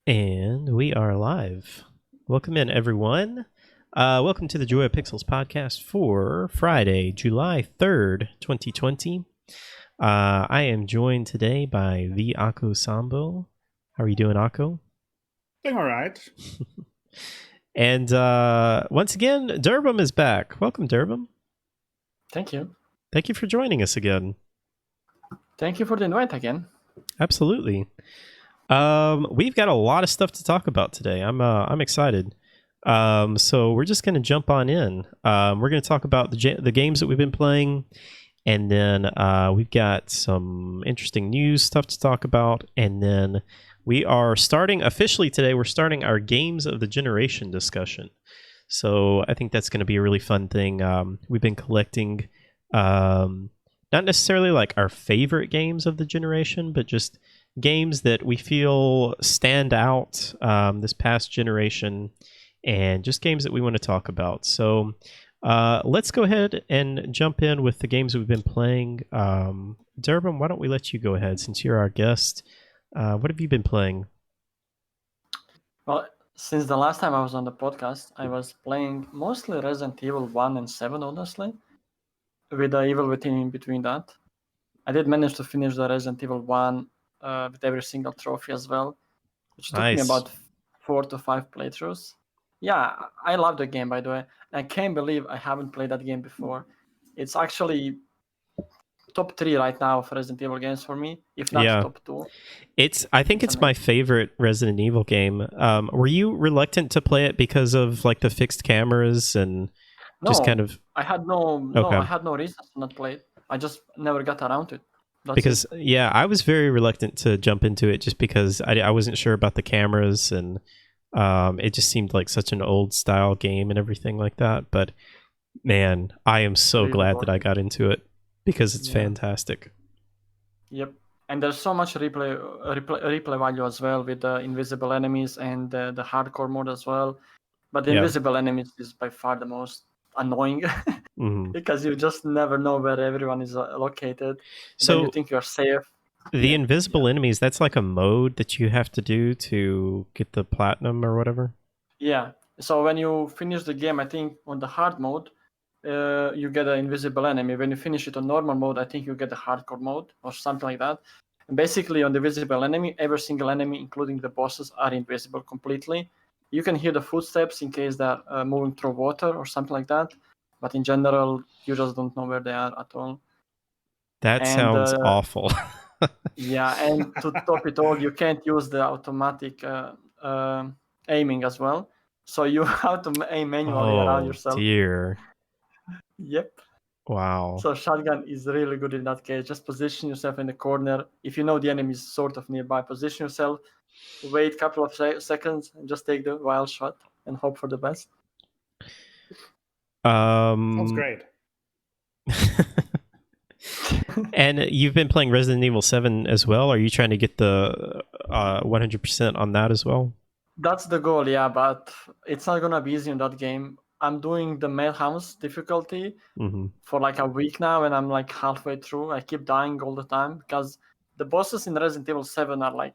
And we are live. Welcome in, everyone. Welcome to the Joy of Pixels podcast for Friday, July 3rd, 2020. I am joined today by the Akko Sambo. How are you doing, Akko? Doing all right. And once again, Durbum is back. Welcome, Durbum. Thank you. Thank you for joining us again. Thank you for the invite again. Absolutely. We've got a lot of stuff to talk about today. I'm excited. So we're just going to jump on in. We're going to talk about the games that we've been playing, and then we've got some interesting news stuff to talk about, and then we are starting officially today. We're starting our Games of the Generation discussion. So I think that's going to be a really fun thing. We've been collecting, not necessarily like our favorite games of the generation, but just games that we feel stand out this past generation, and just games that we want to talk about. So let's go ahead and jump in with the games we've been playing. Durbum, why don't we let you go ahead since you're our guest? What have you been playing? Well, since the last time I was on the podcast, I was playing mostly Resident Evil 1 and 7, honestly, with the Evil Within in between that. I did manage to finish the Resident Evil 1 with every single trophy as well, which took me about 4 to 5 playthroughs. Yeah, I love the game, by the way. I can't believe I haven't played that game before. It's actually top 3 right now for Resident Evil games for me, if not top 2. I think it's my favorite Resident Evil game. Were you reluctant to play it because of like the fixed cameras and just kind of? I had no reason to not play it. I just never got around to it. I was very reluctant to jump into it just because I wasn't sure about the cameras, and it just seemed like such an old style game and everything like that. But man, I am so glad that I got into it because it's fantastic. Yep, and there's so much replay value as well with the invisible enemies and the hardcore mode as well. But the invisible enemies is by far the most annoying because you just never know where everyone is located. So you think you're safe. The invisible enemies, that's like a mode that you have to do to get the platinum or whatever? Yeah. So when you finish the game, I think on the hard mode, you get an invisible enemy. When you finish it on normal mode, I think you get the hardcore mode or something like that. And basically on the visible enemy, every single enemy, including the bosses, are invisible completely. You can hear the footsteps in case they're moving through water or something like that. But in general, you just don't know where they are at all. That sounds awful. Yeah, and to top it all, you can't use the automatic aiming as well. So you have to aim manually around yourself. Oh, dear. Yep. Wow. So shotgun is really good in that case. Just position yourself in the corner. If you know the enemy is sort of nearby, position yourself, wait a couple of seconds, and just take the wild shot and hope for the best. Sounds great. And you've been playing Resident Evil 7 as well? Are you trying to get the 100% on that as well? That's the goal, yeah, but it's not going to be easy in that game. I'm doing the Mayhem's difficulty for like a week now, and I'm like halfway through. I keep dying all the time because the bosses in Resident Evil 7 are like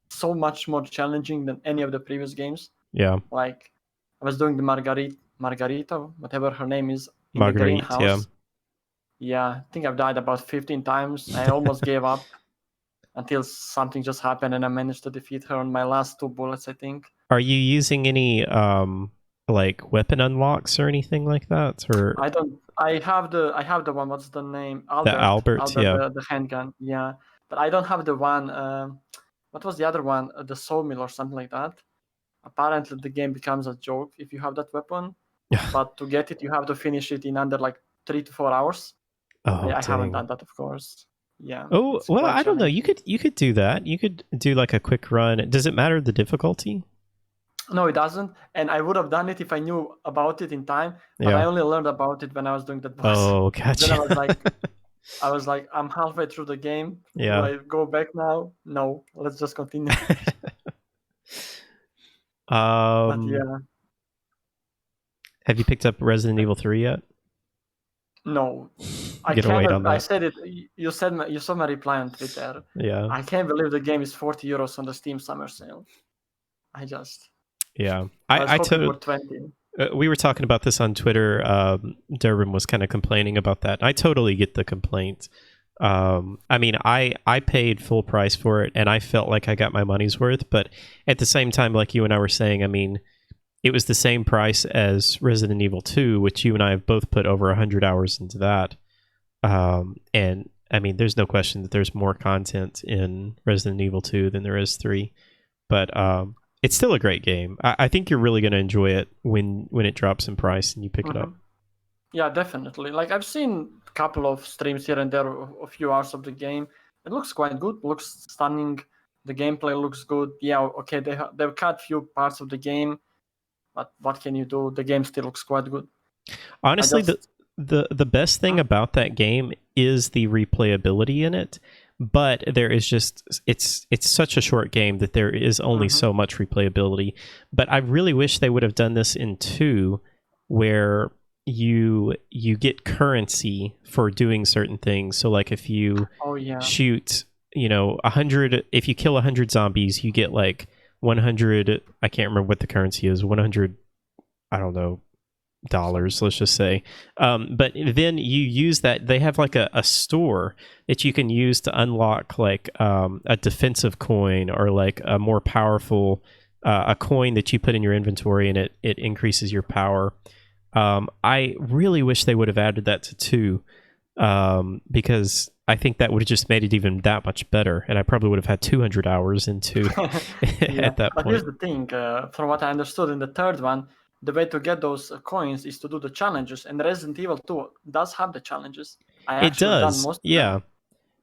so much more challenging than any of the previous games. Yeah. Like I was doing the Margarita, whatever her name is, in Marguerite, the greenhouse. Yeah, I think I've died about 15 times. I almost gave up until something just happened and I managed to defeat her on my last 2 bullets, I think. Are you using any like weapon unlocks or anything like that? Or I don't. I have the one. What's the name? Albert, yeah. The handgun, yeah. But I don't have the one. What was the other one? The sawmill or something like that. Apparently, the game becomes a joke if you have that weapon. But to get it, you have to finish it in under like 3 to 4 hours. Oh, I haven't done that, of course. Yeah. Oh, well, I don't know. You could do that. You could do like a quick run. Does it matter the difficulty? No, it doesn't. And I would have done it if I knew about it in time. But I only learned about it when I was doing that boss. Oh, gotcha. Then I was like, I'm halfway through the game. Yeah. Do I go back now? No, let's just continue. But yeah. Have you picked up Resident Evil 3 yet? No. Get away on that. I said it. You saw my reply on Twitter. Yeah. I can't believe the game is €40 on the Steam Summer Sale. Yeah, I was I hoping totally. for 20. We were talking about this on Twitter. Durbin was kind of complaining about that. I totally get the complaint. I mean, I paid full price for it, and I felt like I got my money's worth. But at the same time, like you and I were saying, I mean, it was the same price as Resident Evil 2, which you and I have both put over 100 hours into that. And I mean, there's no question that there's more content in Resident Evil 2 than there is 3. But it's still a great game. I think you're really going to enjoy it when it drops in price and you pick it up. Yeah, definitely. Like I've seen a couple of streams here and there, a few hours of the game. It looks quite good. Looks stunning. The gameplay looks good. Yeah, okay. They've cut few parts of the game, but what can you do? The game still looks quite good. Honestly, the best thing about that game is the replayability in it. But there is just it's such a short game that there is only so much replayability. But I really wish they would have done this in 2, where you get currency for doing certain things. So like if you shoot, 100, if you kill 100 zombies, you get like 100. I can't remember what the currency is. 100. I don't know. $, let's just say, but then you use that. They have like a store that you can use to unlock like a defensive coin, or like a more powerful a coin that you put in your inventory, and it increases your power. I really wish they would have added that to 2, because I think that would have just made it even that much better, and I probably would have had 200 hours into at that but point. Here's the thing, from what I understood in the third one, the way to get those coins is to do the challenges, and Resident Evil 2 does have the challenges. It does, yeah.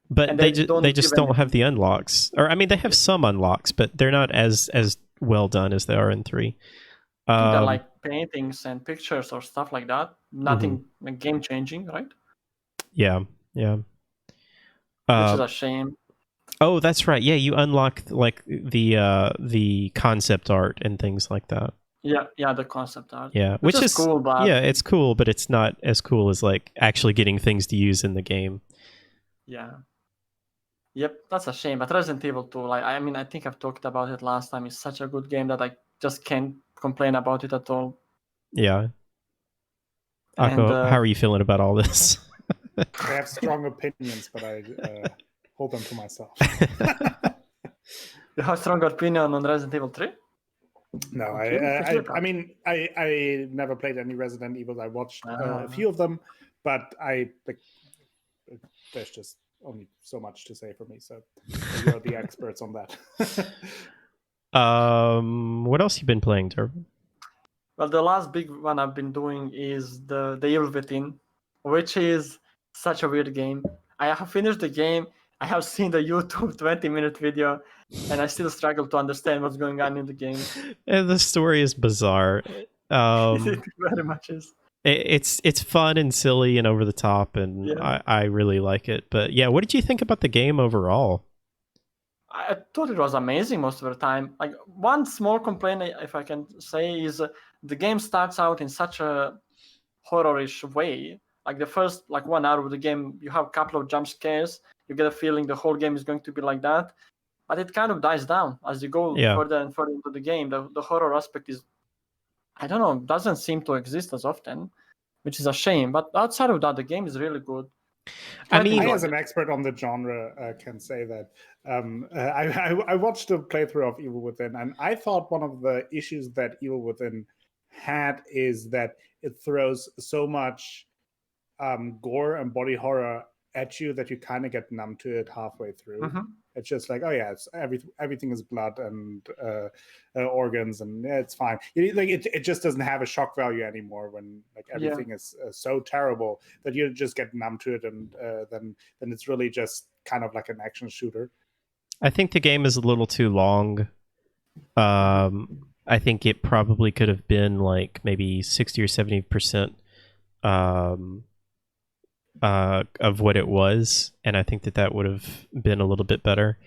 But they just don't have the unlocks. Or I mean, they have some unlocks, but they're not as well done as they are in 3. They're like paintings and pictures or stuff like that. Nothing game changing, right? Yeah. Which is a shame. Oh, that's right. Yeah, you unlock like the concept art and things like that. Yeah, the concept art. Yeah, which is cool, but it's cool, but it's not as cool as like actually getting things to use in the game. Yeah. Yep, that's a shame. But Resident Evil 2, like I mean, I think I've talked about it last time. It's such a good game that I just can't complain about it at all. Yeah. Akko, how are you feeling about all this? I have strong opinions, but I hold them to myself. You have strong opinion on Resident Evil 3? No, I mean, I never played any Resident Evil. I watched a few of them, but there's just only so much to say for me. So you're the experts on that. What else you been playing, Durbin? Well, the last big one I've been doing is the Evil Within, which is such a weird game. I have finished the game. I have seen the YouTube 20-minute video, and I still struggle to understand what's going on in the game. And the story is bizarre. It very much is. It's fun and silly and over the top, and I really like it. But yeah, what did you think about the game overall? I thought it was amazing most of the time. Like one small complaint, if I can say, is the game starts out in such a horror-ish way. Like the first 1 hour of the game, you have a couple of jump scares. You get a feeling the whole game is going to be like that, but it kind of dies down as you go further and further into the game. The horror aspect is, I don't know, doesn't seem to exist as often, which is a shame. But outside of that, the game is really good. I as an expert on the genre, can say that I watched a playthrough of Evil Within, and I thought one of the issues that Evil Within had is that it throws so much gore and body horror at you that you kind of get numb to it halfway through. It's just like, oh yeah, it's everything is blood and organs, and it's fine. It just doesn't have a shock value anymore when everything is so terrible that you just get numb to it, and then it's really just kind of like an action shooter. I think the game is a little too long. I think it probably could have been like maybe 60 or 70% of what it was, and I think that would have been a little bit better.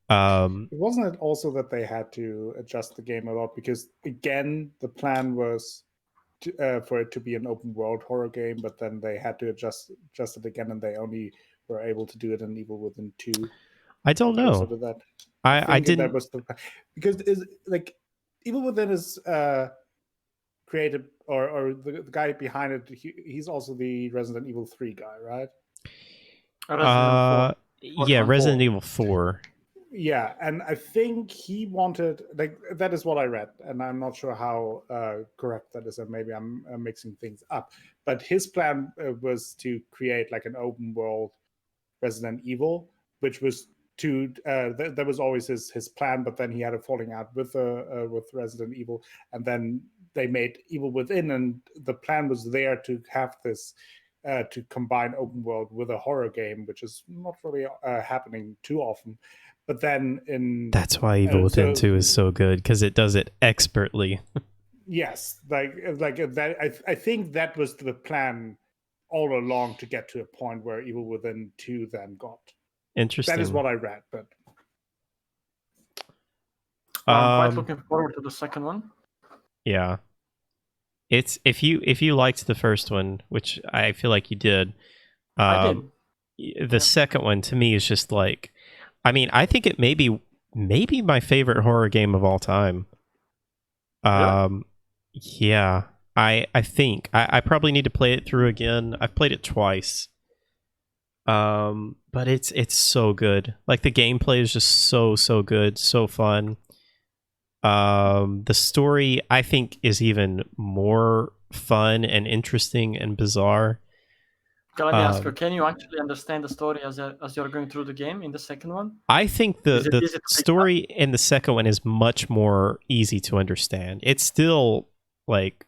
Wasn't it also that they had to adjust the game a lot because again the plan was for it to be an open world horror game, but then they had to adjust it again, and they only were able to do it in Evil Within 2. I don't know. So I didn't. That was because it's like Evil Within is created, or the guy behind it. He's also the Resident Evil 3 guy, right? Resident Yeah, Resident Evil 4. Yeah, and I think he wanted, like, that is what I read, and I'm not sure how correct that is, and maybe I'm mixing things up. But his plan was to create like an open world Resident Evil, which was to that was always his plan. But then he had a falling out with Resident Evil, and then they made Evil Within, and the plan was there to have this. To combine open world with a horror game, which is not really happening too often. But then that's why Evil Within 2 is so good, because it does it expertly. Yes, like that. I think that was the plan all along, to get to a point where Evil Within 2 then got. Interesting. That is what I read, but I'm quite looking forward to the second one. Yeah. It's if you liked the first one, which I feel like you did, I did. The second one to me is just like, I mean, I think it may be my favorite horror game of all time. Yeah, I think I probably need to play it through again. I've played it twice. But it's so good. Like, the gameplay is just so good, so fun. The story, I think, is even more fun and interesting and bizarre. Let me ask you, can you actually understand the story as you're going through the game in the second one? I think the story in the second one is much more easy to understand. It's still, like,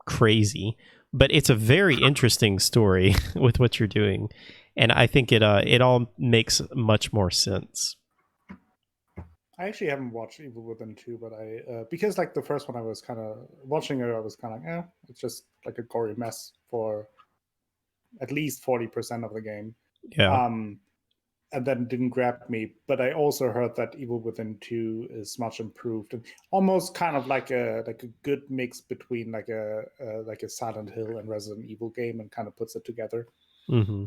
crazy, but it's a very interesting story with what you're doing. And I think it all makes much more sense. I actually haven't watched Evil Within 2, but I because like the first one I was kind of watching it, I was kind of like, it's just like a gory mess for at least 40% of the game. Yeah. And then didn't grab me. But I also heard that Evil Within 2 is much improved, and almost kind of like a good mix between like a Silent Hill and Resident Evil game, and kind of puts it together. Mm-hmm.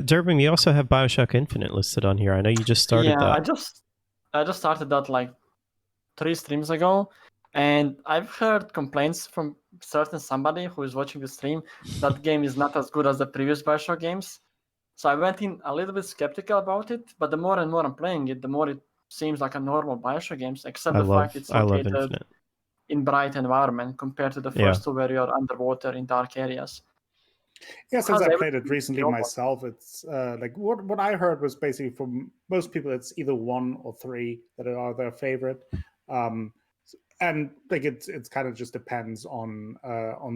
Durbin, you also have BioShock Infinite listed on here. I know you just started that. I just started that like 3 streams ago, and I've heard complaints from somebody who is watching the stream that game is not as good as the previous BioShock games. So I went in a little bit skeptical about it, but the more and more I'm playing it, the more it seems like a normal BioShock games, except the fact it's located in bright environment compared to the first two where you're underwater in dark areas. Yeah, since I played it recently myself, it's like what I heard was basically from most people, it's either 1 or 3 that are their favorite, and like it's kind of just depends on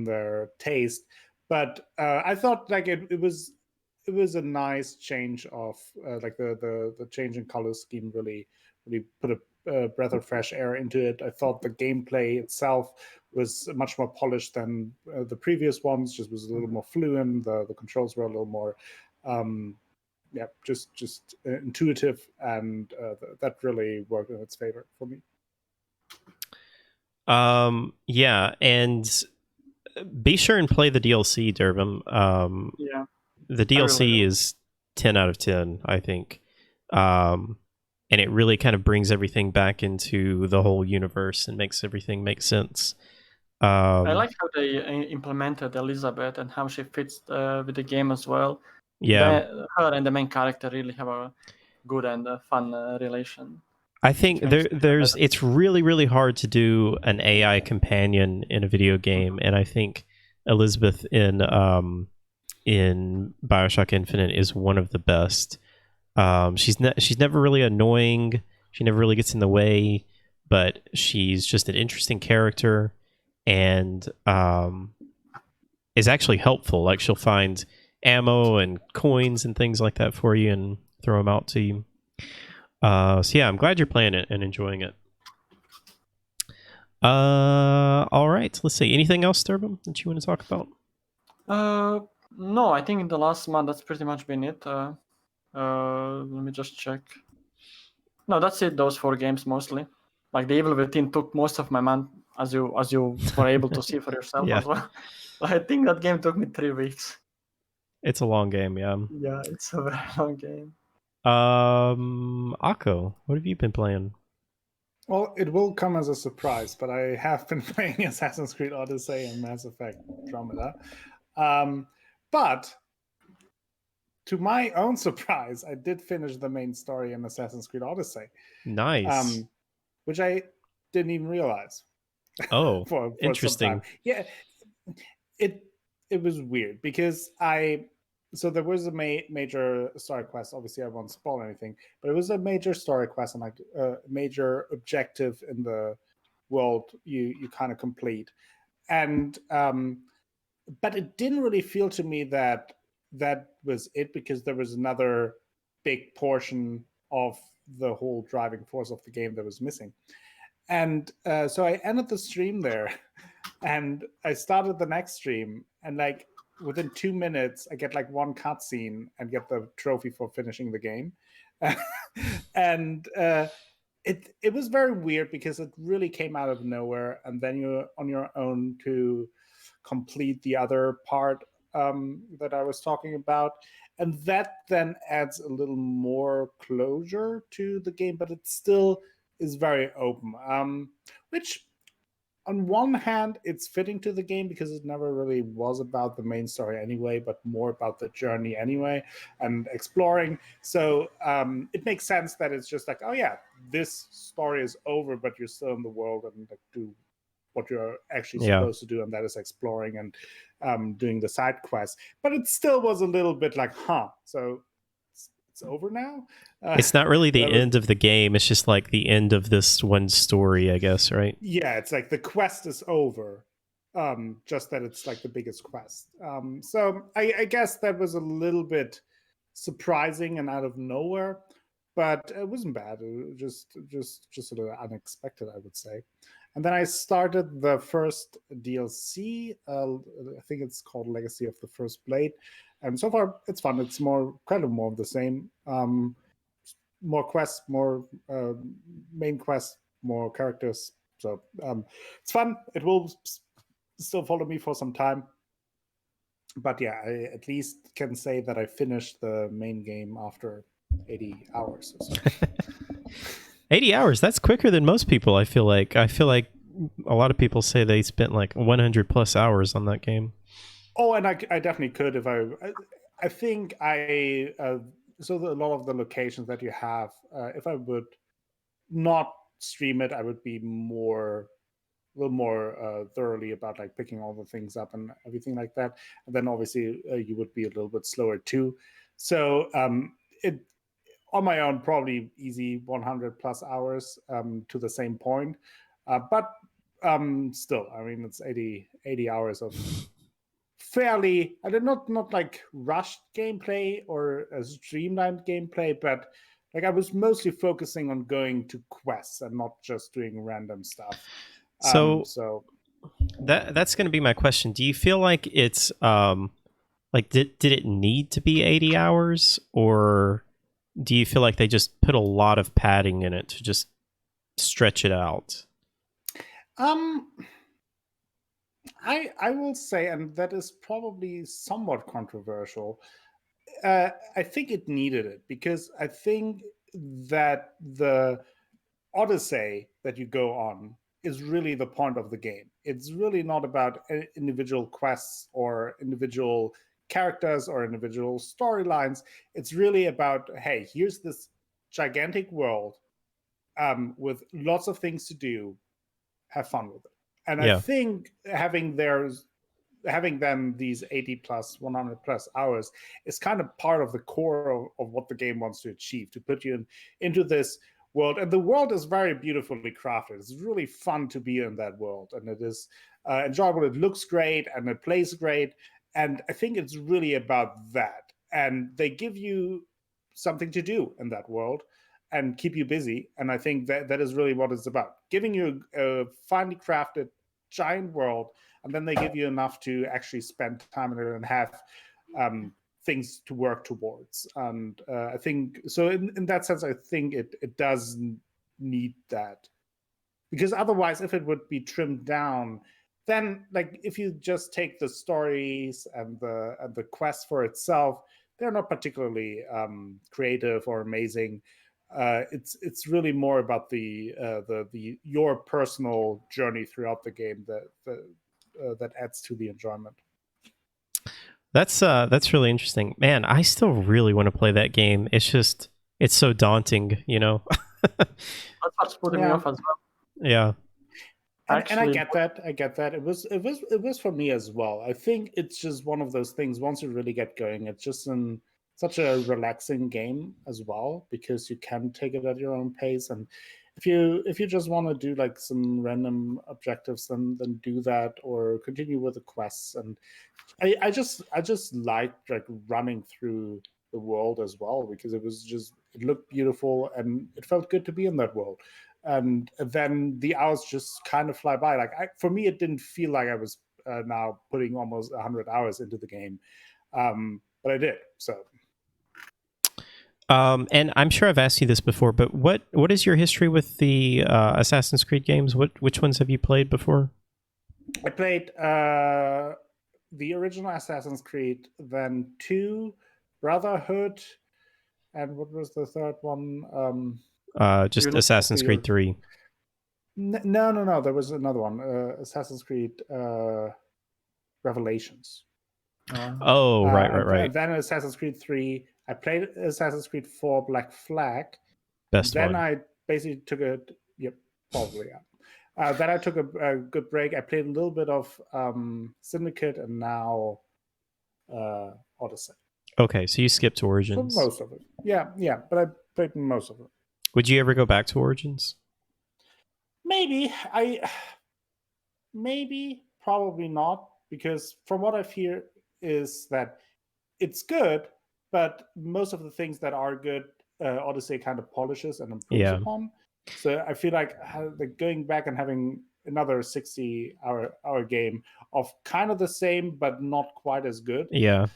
their taste. But I thought like it was a nice change of like the change in color scheme really put a breath of fresh air into it. I thought the gameplay itself was much more polished than the previous ones. Just was a little more fluent. The controls were a little more, just intuitive, and that really worked in its favor for me. Yeah, and be sure and play the DLC, Durbin. The DLC is 10 out of 10, I think. And it really kind of brings everything back into the whole universe and makes everything make sense. I like how they implemented Elizabeth and how she fits with the game as well. Yeah, her and the main character really have a good and fun relation. I think it's really, really hard to do an AI companion in a video game, and I think Elizabeth in BioShock Infinite is one of the best. She's never really annoying. She never really gets in the way, but she's just an interesting character, and is actually helpful. Like, she'll find ammo and coins and things like that for you and throw them out to you. So yeah, I'm glad you're playing it and enjoying it. All right, let's see. Anything else, Durbin, that you want to talk about? No, I think in the last month that's pretty much been it. Let me just check. No, that's it. Those 4 games mostly. Like, the Evil Within took most of my month, as you were able to see for yourself as well. I think that game took me 3 weeks. It's a long game, yeah. Yeah, it's a very long game. Akko, what have you been playing? Well, it will come as a surprise, but I have been playing Assassin's Creed Odyssey and Mass Effect Andromeda. But to my own surprise, I did finish the main story in Assassin's Creed Odyssey. Nice. Which I didn't even realize. Oh, for interesting. some time. Yeah, it was weird because so there was a major story quest. Obviously, I won't spoil anything, but it was a major story quest and like a major objective in the world you kind of complete, and but it didn't really feel to me that that was it, because there was another big portion of the whole driving force of the game that was missing. And so I ended the stream there, and I started the next stream, and like within 2 minutes, I get like one cutscene and get the trophy for finishing the game. And it was very weird because it really came out of nowhere, and then you're on your own to complete the other part that I was talking about. And that then adds a little more closure to the game, but it still is very open. Which, on one hand, it's fitting to the game because it never really was about the main story anyway, but more about the journey anyway and exploring. So it makes sense that it's just like, oh yeah, this story is over, but you're still in the world and like do what you're actually supposed to do, and that is exploring and doing the side quests. But it still was a little bit like, so it's over now. It's not really the end of the game. It's just like the end of this one story, I guess, right? Yeah, it's like the quest is over. Just that it's like the biggest quest. So I guess that was a little bit surprising and out of nowhere, but it wasn't bad. It was just a little unexpected, I would say. And then I started the first DLC. I think it's called Legacy of the First Blade. And so far, it's fun. It's more of the same. More quests, more main quests, more characters. So it's fun. It will still follow me for some time. But yeah, I at least can say that I finished the main game after 80 hours or so. 80 hours, that's quicker than most people. I feel like a lot of people say they spent like 100 plus hours on that game. Oh, and I definitely could if I think so a lot of the locations that you have, if I would not stream it, I would be a little more thoroughly about like picking all the things up and everything like that. And then obviously you would be a little bit slower too. So it on my own, probably easy 100 plus hours to the same point. But still, I mean, it's 80 hours of fairly, I did not like rushed gameplay or a streamlined gameplay, but like I was mostly focusing on going to quests and not just doing random stuff. So that's going to be my question. Do you feel like it's like did it need to be 80 hours, or do you feel like they just put a lot of padding in it to just stretch it out? I will say, and that is probably somewhat controversial, I think it needed it, because I think that the Odyssey that you go on is really the point of the game. It's really not about individual quests or individual characters or individual storylines. It's really about, hey, here's this gigantic world with lots of things to do. Have fun with it. And I think having them these 80 plus 100 plus hours is kind of part of the core of what the game wants to achieve, to put you into this world. And the world is very beautifully crafted. It's really fun to be in that world, and it is enjoyable. It looks great and it plays great, and I think it's really about that. And they give you something to do in that world and keep you busy, and I think that is really what it's about, giving you a finely crafted giant world, and then they give you enough to actually spend time in it and have things to work towards. And I think so in that sense, I think it does need that, because otherwise, if it would be trimmed down, then like if you just take the stories and the quest for itself, they're not particularly creative or amazing. It's really more about the your personal journey throughout the game that adds to the enjoyment. That's really interesting, man. I still really want to play that game. It's so daunting, you know. That's what's putting me off as well. Yeah. And I get that. It was for me as well. I think it's just one of those things. Once you really get going, it's just such a relaxing game as well, because you can take it at your own pace. And if you just want to do like some random objectives, then do that, or continue with the quests. And I just liked like running through the world as well, because it looked beautiful and it felt good to be in that world. And then the hours just kind of fly by. Like for me, it didn't feel like I was now putting almost 100 hours into the game, but I did. So, and I'm sure I've asked you this before, but what is your history with the Assassin's Creed games? Which ones have you played before? I played the original Assassin's Creed, then 2, Brotherhood, and what was the third one? Just Assassin's Creed 3. No. There was another one. Assassin's Creed Revelations. Oh, right. Then Assassin's Creed 3. I played Assassin's Creed 4 Black Flag. Best then one. I basically took a... Yep, probably, yeah. Then I took a good break. I played a little bit of Syndicate and now Odyssey. Okay, so you skipped Origins. For most of it. Yeah, but I played most of it. Would you ever go back to Origins? Maybe. Probably not, because from what I've heard is that it's good, but most of the things that are good, Odyssey kind of polishes and improves upon. So I feel like going back and having another 60-hour game of kind of the same but not quite as good. Yeah.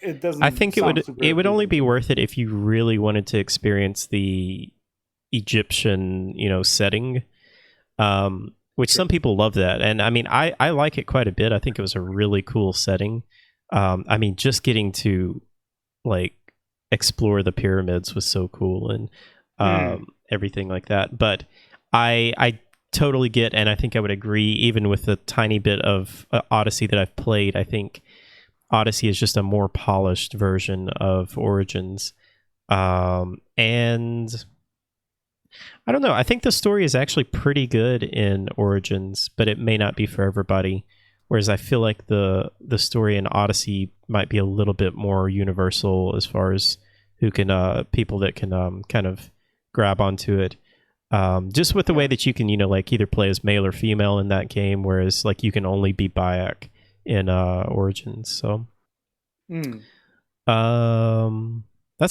It doesn't. I think it would only be worth it if you really wanted to experience the Egyptian, setting, which some people love that, and I mean, I like it quite a bit. I think it was a really cool setting. I mean, just getting to like explore the pyramids was so cool, and everything like that. But I totally get, and I think I would agree, even with the tiny bit of Odyssey that I've played, I think Odyssey is just a more polished version of Origins. And I don't know. I think the story is actually pretty good in Origins, but it may not be for everybody. Whereas I feel like the story in Odyssey might be a little bit more universal as far as who can people that can kind of grab onto it. Just with the way that you can, like either play as male or female in that game, whereas like you can only be Bayek in Origins. So that's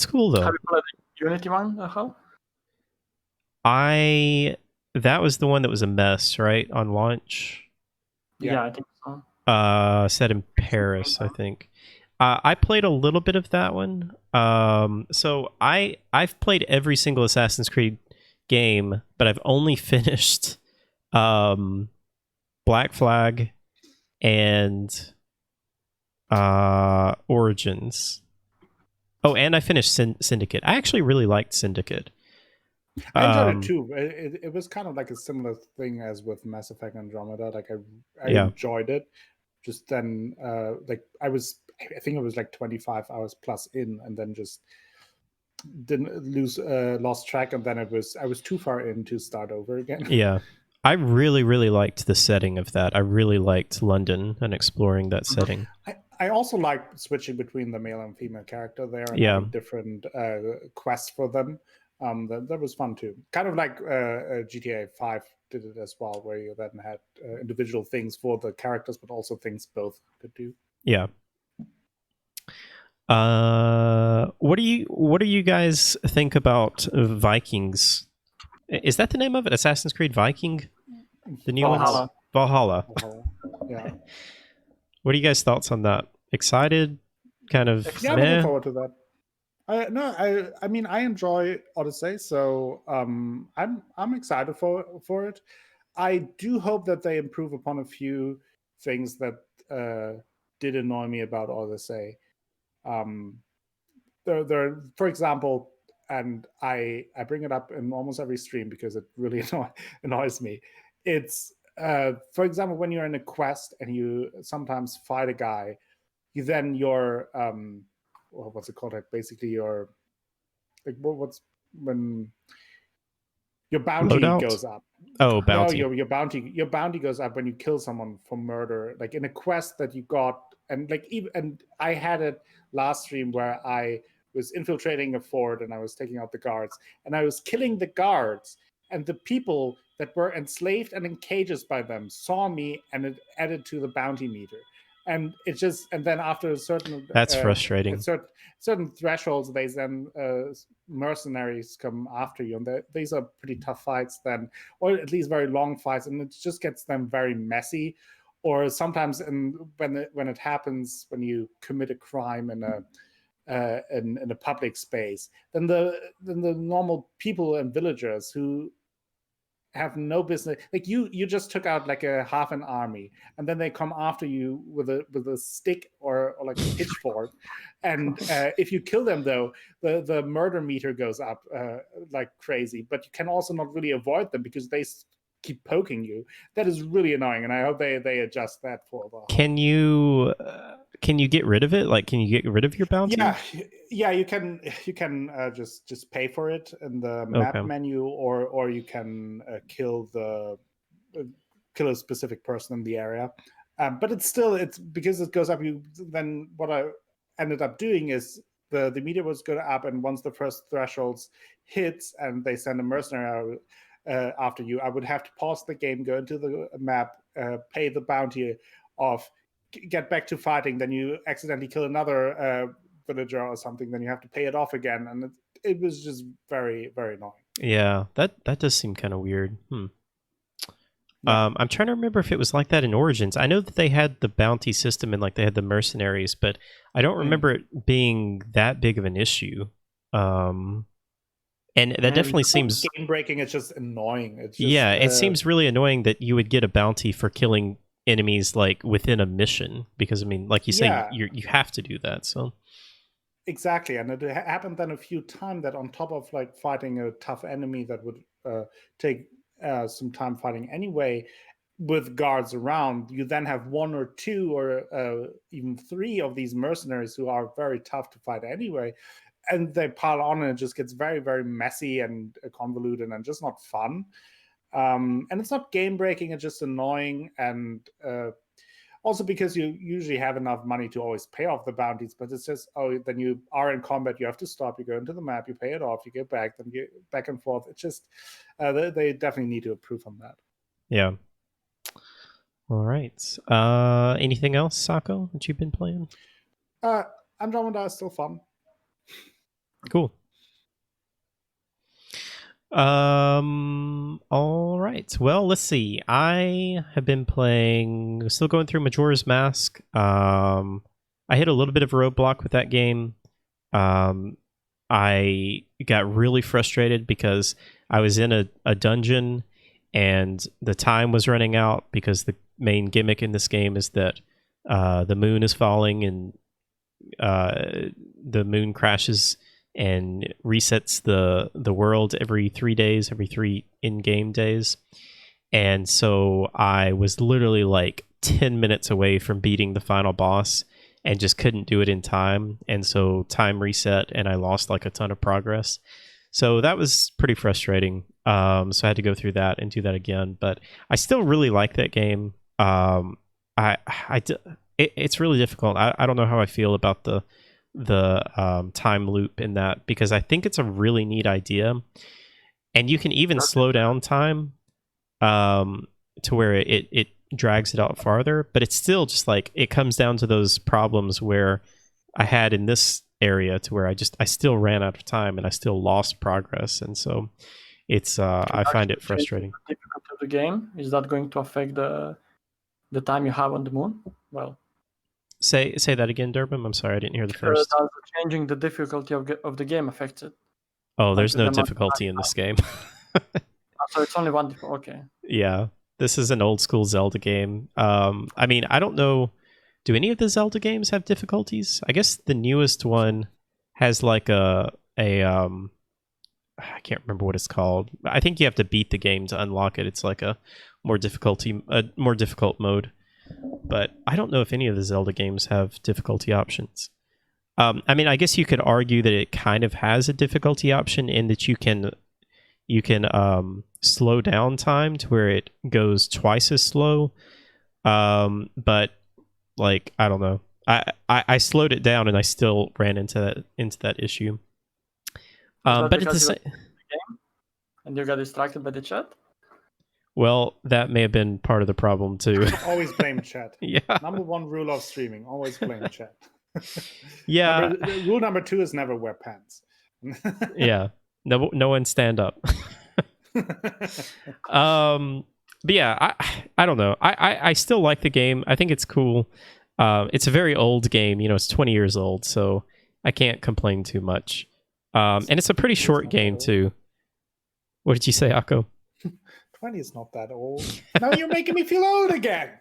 cool though. Have you played the Unity one, how? That was the one that was a mess, right? On launch. Yeah, I think so. Set in Paris, I think. I played a little bit of that one. So I've played every single Assassin's Creed game, but I've only finished Black Flag and Origins. Oh, and I finished Syndicate. I actually really liked Syndicate. I enjoyed it too. It was kind of like a similar thing as with Mass Effect Andromeda. Like I enjoyed it. Just then, I think it was like 25 hours plus in, and then just lost track, and then I was too far in to start over again. Yeah, I really, really liked the setting of that. I really liked London and exploring that setting. I also liked switching between the male and female character there, and having different quests for them. That was fun too. Kind of like GTA 5 did it as well, where you then had individual things for the characters, but also things both could do. Yeah. What do you guys think about Vikings? Is that the name of it? Assassin's Creed Viking? The new Valhalla. ones? Valhalla. Yeah. What are you guys' thoughts on that? Excited? Kind of I'm looking forward to that. I mean, I enjoy Odyssey, so I'm excited for it. I do hope that they improve upon a few things that did annoy me about Odyssey. there, for example, and I bring it up in almost every stream because it really annoys me. It's for example, when you're in a quest and you sometimes fight a guy, you then what's it called? Like basically your like what's when your bounty Loadout? goes up. Oh, bounty. No, your bounty goes up when you kill someone for murder, like in a quest that you got. And like and I had it last stream where I was infiltrating a fort and I was taking out the guards and I was killing the guards, and the people that were enslaved and in cages by them saw me, and it added to the bounty meter. And it's just, and then after a certain That's frustrating. Certain thresholds, they then mercenaries come after you, and these are pretty tough fights then, or at least very long fights, and it just gets them very messy. Or sometimes when it happens, when you commit a crime in a public space, then the normal people and villagers who have no business, like you just took out like a half an army, and then they come after you with a stick or like a pitchfork, and if you kill them though, the murder meter goes up like crazy. But you can also not really avoid them because they keep poking you. That is really annoying, and I hope they adjust that for a while. Can you get rid of it? Like, can you get rid of your bounty? Yeah, you can just pay for it in the map menu, or you can kill a specific person in the area. But it's because it goes up. Then what I ended up doing is the meter was going up, and once the first thresholds hits and they send a mercenary after you, I would have to pause the game, go into the map, pay the bounty off, get back to fighting. Then you accidentally kill another villager or something, then you have to pay it off again, and it was just very, very annoying. Yeah, that does seem kind of weird. Yeah. I'm trying to remember if it was like that in Origins. I know that they had the bounty system and like they had the mercenaries, but I don't remember it being that big of an issue. And that definitely seems game breaking. It's just annoying. It's just, it seems really annoying that you would get a bounty for killing enemies like within a mission, because I mean, like you say, you have to do that. So exactly, and it happened then a few times that on top of like fighting a tough enemy that would take some time fighting anyway, with guards around, you then have one or two or even three of these mercenaries who are very tough to fight anyway. And they pile on, and it just gets very, very messy and convoluted and just not fun. And it's not game breaking; it's just annoying. And also because you usually have enough money to always pay off the bounties, but it's just then you are in combat, you have to stop, you go into the map, you pay it off, you get back, then you back and forth. It's just they definitely need to improve on that. Yeah. All right. Anything else, Sako, that you've been playing? Andromeda is still fun. Cool. All right. Well, let's see. I have been still going through Majora's Mask. I hit a little bit of a roadblock with that game. I got really frustrated because I was in a dungeon and the time was running out, because the main gimmick in this game is that the moon is falling and the moon crashes and resets the world every 3 days, every 3 in-game days. And so I was literally like 10 minutes away from beating the final boss and just couldn't do it in time. And so time reset and I lost like a ton of progress. So that was pretty frustrating. So I had to go through that and do that again. But I still really like that game. It's really difficult. I don't know how I feel about the time loop in that, because I think it's a really neat idea, and you can even slow down time to where it drags it out farther, but it's still just like it comes down to those problems where I had in this area, to where I still ran out of time and I still lost progress, and so it's I find it frustrating. The difficulty of the game, is that going to affect the time you have on the moon? Well, Say that again, Durbin. I'm sorry, I didn't hear the first. Does changing the difficulty of the game affect it? Oh, there's no difficulty in this game. So it's only one. Okay. Yeah, this is an old school Zelda game. I mean, I don't know. Do any of the Zelda games have difficulties? I guess the newest one has like a I can't remember what it's called. I think you have to beat the game to unlock it. It's like a more difficult mode. But I don't know if any of the Zelda games have difficulty options. I mean, I guess you could argue that it kind of has a difficulty option in that you can slow down time to where it goes twice as slow. But like, I don't know. I slowed it down and I still ran into that issue. But it's the same. And you got distracted by the chat? Well, that may have been part of the problem too. Always blame chat. Yeah. Number one rule of streaming: always blame chat. Yeah. Rule number 2 is never wear pants. Yeah. No one stand up. But yeah, I don't know. I still like the game. I think it's cool. It's a very old game. It's 20 years old, so I can't complain too much. And it's a pretty short game too. What did you say, Akko? 20 is not that old. Now you're making me feel old again.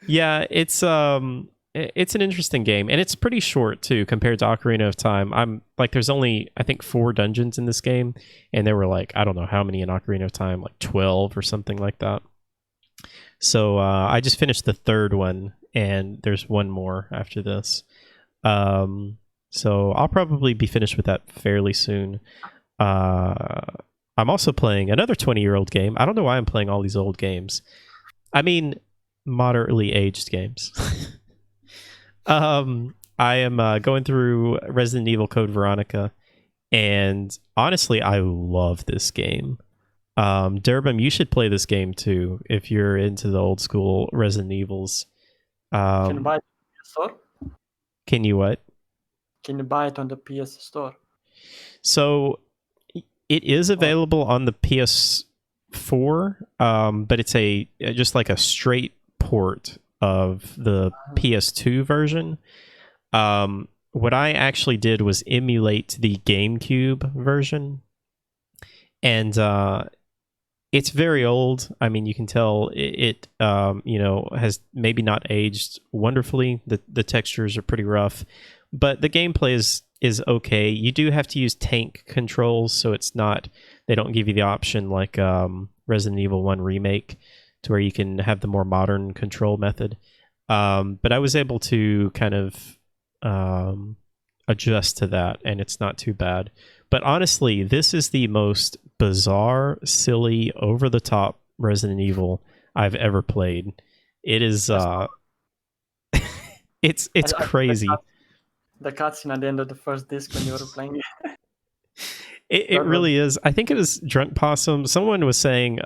Yeah, it's an interesting game, and it's pretty short too compared to Ocarina of Time. I'm like, there's only I think 4 dungeons in this game, and there were like I don't know how many in Ocarina of Time, like 12 or something like that. So I just finished the 3rd one, and there's one more after this. So I'll probably be finished with that fairly soon. I'm also playing another 20-year-old game. I don't know why I'm playing all these old games. I mean, moderately aged games. I am going through Resident Evil Code Veronica, and honestly, I love this game. Durbin, you should play this game too if you're into the old school Resident Evils. Can you buy it on the PS Store? Can you what? Can you buy it on the PS Store? So it is available on the PS4, but it's just like a straight port of the PS2 version. What I actually did was emulate the GameCube version, and it's very old. I mean, you can tell it has maybe not aged wonderfully. The textures are pretty rough, but the gameplay is okay. You do have to use tank controls, so it's not. They don't give you the option like Resident Evil 1 Remake, to where you can have the more modern control method. But I was able to kind of adjust to that, and it's not too bad. But honestly, this is the most bizarre, silly, over-the-top Resident Evil I've ever played. It is it's crazy. The cutscene at the end of the first disc when you were playing it. It really is. I think it was Drunk Possum. Someone was saying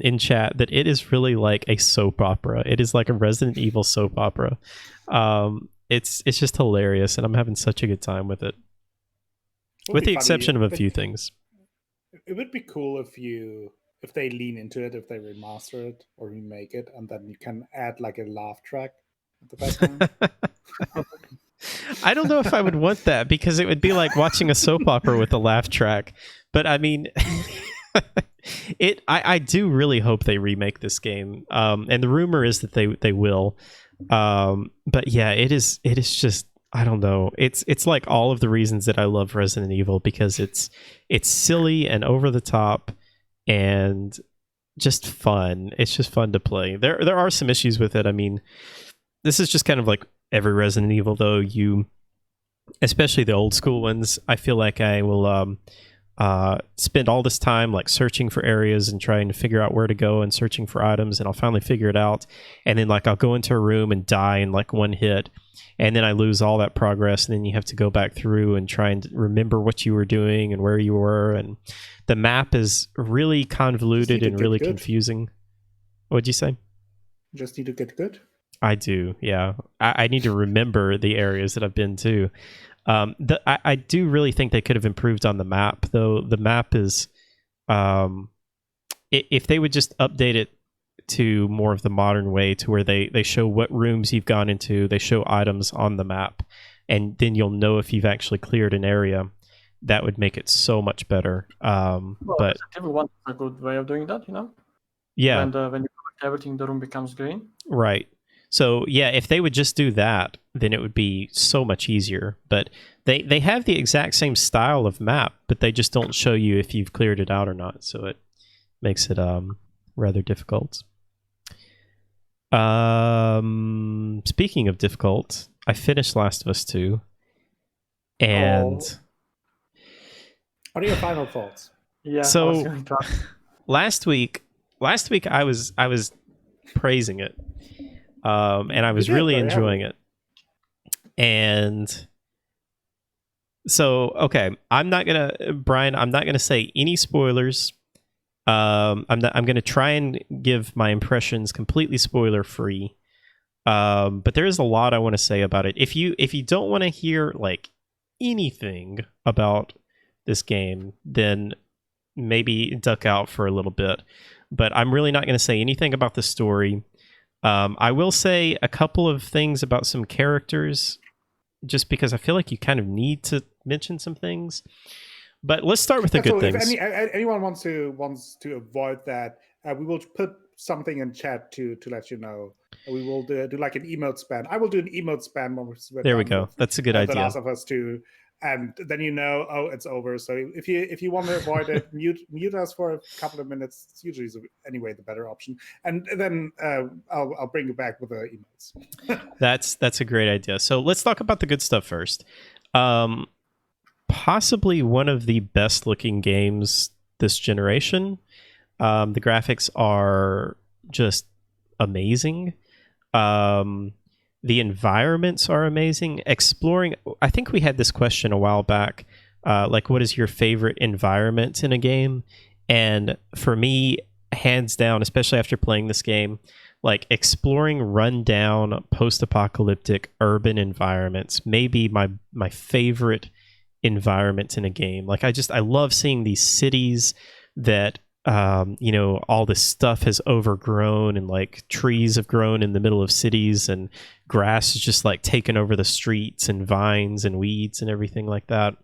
in chat that it is really like a soap opera. It is like a Resident Evil soap opera. It's just hilarious, and I'm having such a good time with it. With the exception of a few things. It would be cool if they lean into it, if they remaster it or remake it, and then you can add like a laugh track at the background. I don't know if I would want that, because it would be like watching a soap opera with a laugh track. But I mean, I do really hope they remake this game. And the rumor is that they will. But yeah, it is just, I don't know. It's like all of the reasons that I love Resident Evil, because it's silly and over the top and just fun. It's just fun to play. There are some issues with it. I mean, this is just kind of like every Resident Evil, though. Especially the old school ones, I feel like I will spend all this time like searching for areas and trying to figure out where to go and searching for items, and I'll finally figure it out, and then like I'll go into a room and die in like one hit, and then I lose all that progress, and then you have to go back through and try and remember what you were doing and where you were, and the map is really convoluted and really confusing. What'd you say? Just need to get good. I do, yeah. I need to remember the areas that I've been to. I do really think they could have improved on the map, though. The map is, if they would just update it to more of the modern way, to where they show what rooms you've gone into, they show items on the map, and then you'll know if you've actually cleared an area. That would make it so much better. But everyone has a good way of doing that, Yeah. When you collect everything, the room becomes green. Right. So yeah, if they would just do that, then it would be so much easier. But they have the exact same style of map, but they just don't show you if you've cleared it out or not. So it makes it rather difficult. Speaking of difficult, I finished Last of Us 2, and what are your final thoughts? Yeah. So last week I was praising it, and I was really enjoying it. And so, okay, I'm not gonna say any spoilers. I'm gonna try and give my impressions completely spoiler free. But there is a lot I want to say about it. If you don't want to hear like anything about this game, then maybe duck out for a little bit. But I'm really not going to say anything about the story. I will say a couple of things about some characters, just because I feel like you kind of need to mention some things. But let's start with the good things. If anyone wants to avoid that, we will put something in chat to let you know. We will do like an emote spam. I will do an emote spam. There we go. That's a good idea. The Last of Us 2, and then it's over. So if you want to avoid it, mute us for a couple of minutes. It's usually anyway the better option, and then I'll bring you back with the emails. That's a great idea. So let's talk about the good stuff first. Possibly one of the best looking games this generation. The graphics are just amazing. The environments are amazing. Exploring, I think we had this question a while back, like what is your favorite environment in a game? And for me, hands down, especially after playing this game, like exploring rundown post-apocalyptic urban environments may be my favorite environment in a game. Like I love seeing these cities that all this stuff has overgrown, and like trees have grown in the middle of cities, and grass is just like taken over the streets, and vines and weeds and everything like that.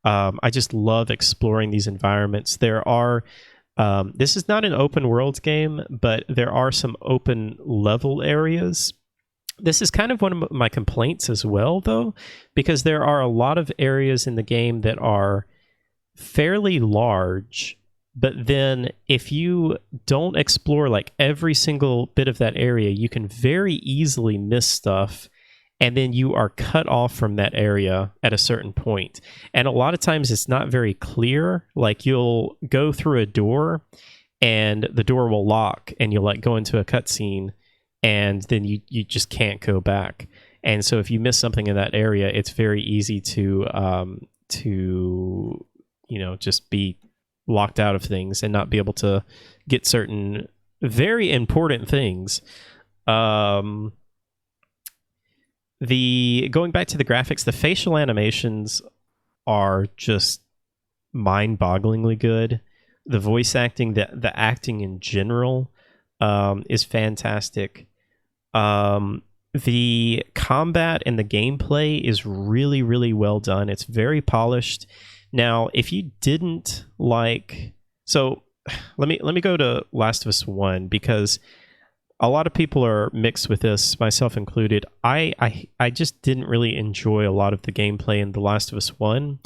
I just love exploring these environments. There are this is not an open world game, but there are some open level areas. This is kind of one of my complaints as well, though, because there are a lot of areas in the game that are fairly large. But then if you don't explore like every single bit of that area, you can very easily miss stuff, and then you are cut off from that area at a certain point. And a lot of times it's not very clear. Like you'll go through a door and the door will lock, and you'll like go into a cutscene, and then you just can't go back. And so if you miss something in that area, it's very easy to just be locked out of things and not be able to get certain very important things. Going back to the graphics, the facial animations are just mind-bogglingly good. The voice acting, the acting in general, is fantastic. The combat and the gameplay is really, really well done. It's very polished. Now, if you didn't like, so let me go to Last of Us 1, because a lot of people are mixed with this, myself included. I just didn't really enjoy a lot of the gameplay in The Last of Us 1,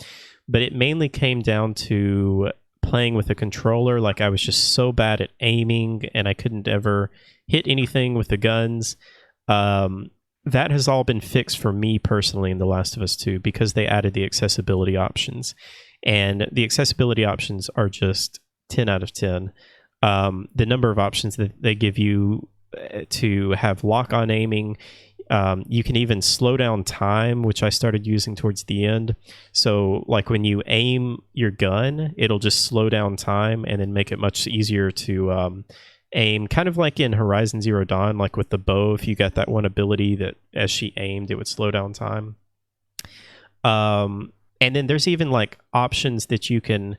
but it mainly came down to playing with a controller. Like I was just so bad at aiming, and I couldn't ever hit anything with the guns. That has all been fixed for me personally in The Last of Us 2, because they added the accessibility options. And the accessibility options are just 10 out of 10. The number of options that they give you to have lock-on aiming, you can even slow down time, which I started using towards the end. So like when you aim your gun, it'll just slow down time and then make it much easier to aim, kind of like in Horizon Zero Dawn, like with the bow. If you got that one ability that as she aimed, it would slow down time. And then there's even like options that you can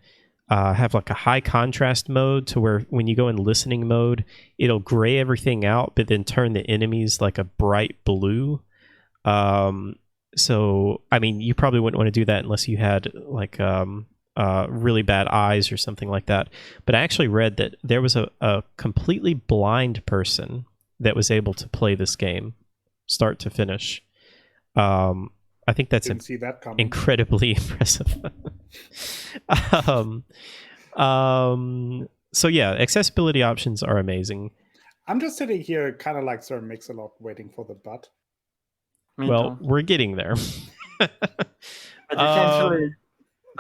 have like a high contrast mode, to where when you go in listening mode, it'll gray everything out, but then turn the enemies like a bright blue. So, I mean, you probably wouldn't want to do that unless you had like really bad eyes or something like that. But I actually read that there was a completely blind person that was able to play this game start to finish. I think that's Didn't see that coming. incredibly impressive. So yeah, accessibility options are amazing. I'm just sitting here kind of like Sir Mix-a-Lot waiting for the butt. Me Well, too. we're getting there. But you can't really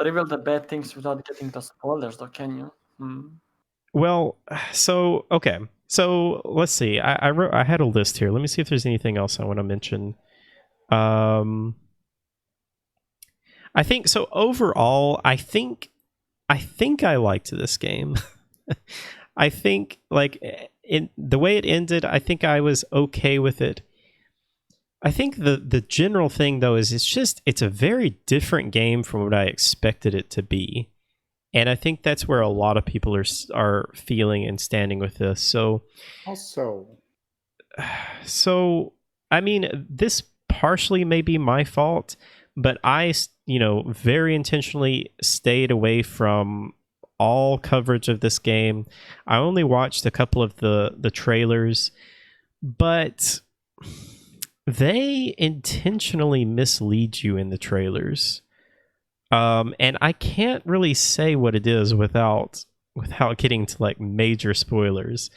reveal the bad things without getting the spoilers, though, can you? Well, so okay. So let's see. I had a list here. Let me see if there's anything else I want to mention. I think so. Overall, I think I liked this game. I think like in the way it ended, I think I was okay with it. I think the general thing though is it's a very different game from what I expected it to be. And I think that's where a lot of people are feeling and standing with this. So I mean, this partially may be my fault, but I, very intentionally stayed away from all coverage of this game. I only watched a couple of the trailers, but they intentionally mislead you in the trailers. And I can't really say what it is without getting to like major spoilers.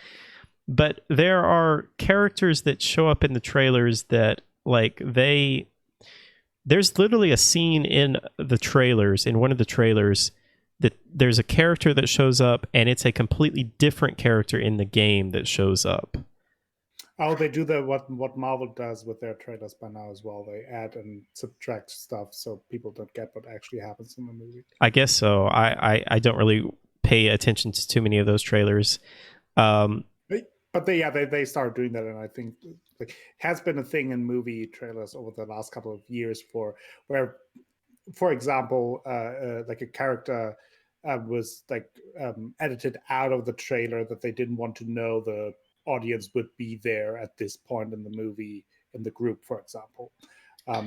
But there are characters that show up in the trailers that like there's literally a scene in one of the trailers that there's a character that shows up and it's a completely different character in the game that shows up. Oh, they do what Marvel does with their trailers by now as well. They add and subtract stuff so people don't get what actually happens in the movie. I guess so. I don't really pay attention to too many of those trailers. But they started doing that, and I think like has been a thing in movie trailers over the last couple of years where, for example, like a character was like edited out of the trailer that they didn't want to know the audience would be there at this point in the movie in the group, for example.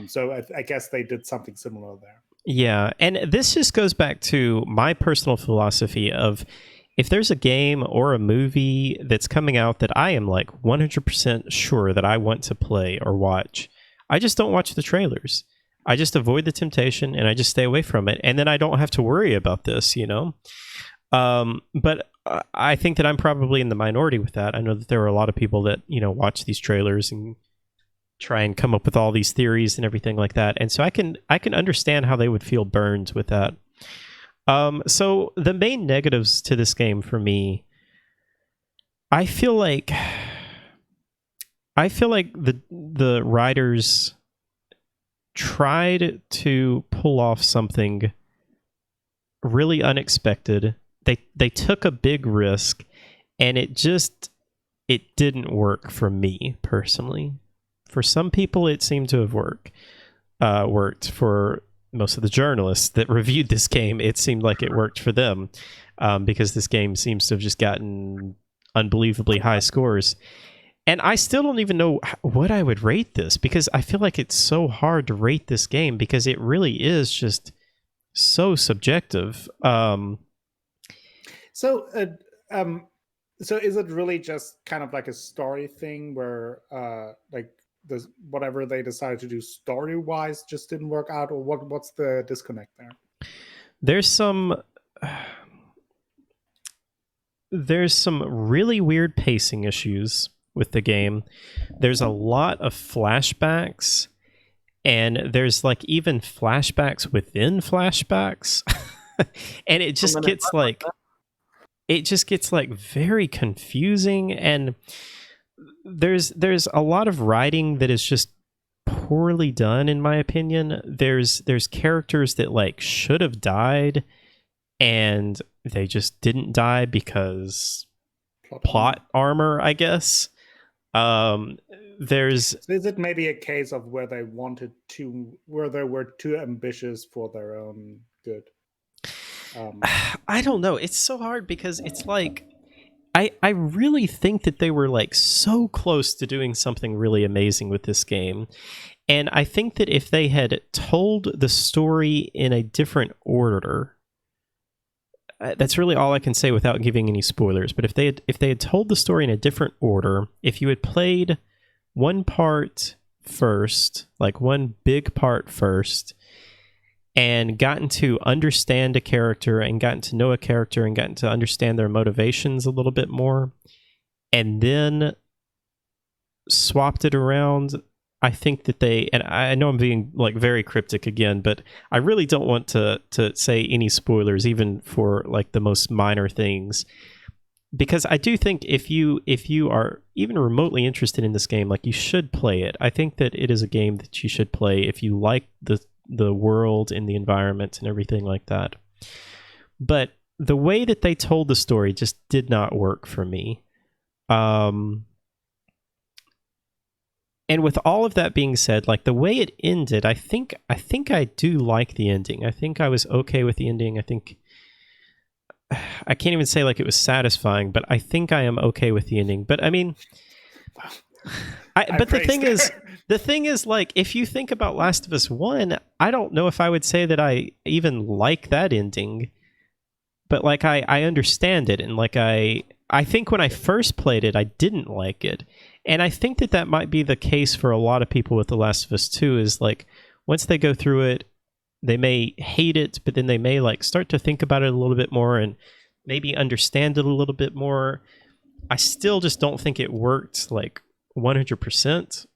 So I guess they did something similar there. Yeah, and this just goes back to my personal philosophy of if there's a game or a movie that's coming out that I am like 100% sure that I want to play or watch, I just don't watch the trailers. I just avoid the temptation and I just stay away from it. And then I don't have to worry about this, But I think that I'm probably in the minority with that. I know that there are a lot of people that, watch these trailers and try and come up with all these theories and everything like that. And so I can understand how they would feel burned with that. So the main negatives to this game for me, I feel like the writers tried to pull off something really unexpected. They took a big risk, and it didn't work for me personally. For some people, it seemed to have worked. For most of the journalists that reviewed this game, it seemed like it worked for them, because this game seems to have just gotten unbelievably high scores. And I still don't even know what I would rate this, because I feel like it's so hard to rate this game because it really is just so subjective. So is it really just kind of like a story thing where whatever they decided to do story-wise just didn't work out, or what's the disconnect there? There's some really weird pacing issues with the game. There's a lot of flashbacks, and there's like even flashbacks within flashbacks. And it just gets like very confusing, and there's a lot of writing that is just poorly done, in my opinion. There's characters that like should have died and they just didn't die because plot armor, I guess. So is it maybe a case of where they were too ambitious for their own good? I don't know. It's so hard because it's like I really think that they were like so close to doing something really amazing with this game. And I think that if they had told the story in a different order, that's really all I can say without giving any spoilers. But if they had told the story in a different order, if you had played one part first, like one big part first, and gotten to understand a character and gotten to know a character and gotten to understand their motivations a little bit more, and then swapped it around, I think that and I know I'm being like very cryptic again, but I really don't want to say any spoilers, even for like the most minor things, because I do think if you are even remotely interested in this game, like, you should play it. I think that it is a game that you should play if you like the world and the environment and everything like that. But the way that they told the story just did not work for me. And with all of that being said, like, the way it ended, I think I do like the ending. I think I was okay with the ending. I think I can't even say like it was satisfying, but I think I am okay with the ending. But I mean, but the thing is, like, if you think about Last of Us 1, I don't know if I would say that I even like that ending. But like, I understand it, and like I think when I first played it, I didn't like it. And I think that might be the case for a lot of people with The Last of Us 2, is like, once they go through it, they may hate it, but then they may like start to think about it a little bit more and maybe understand it a little bit more. I still just don't think it worked like 100%.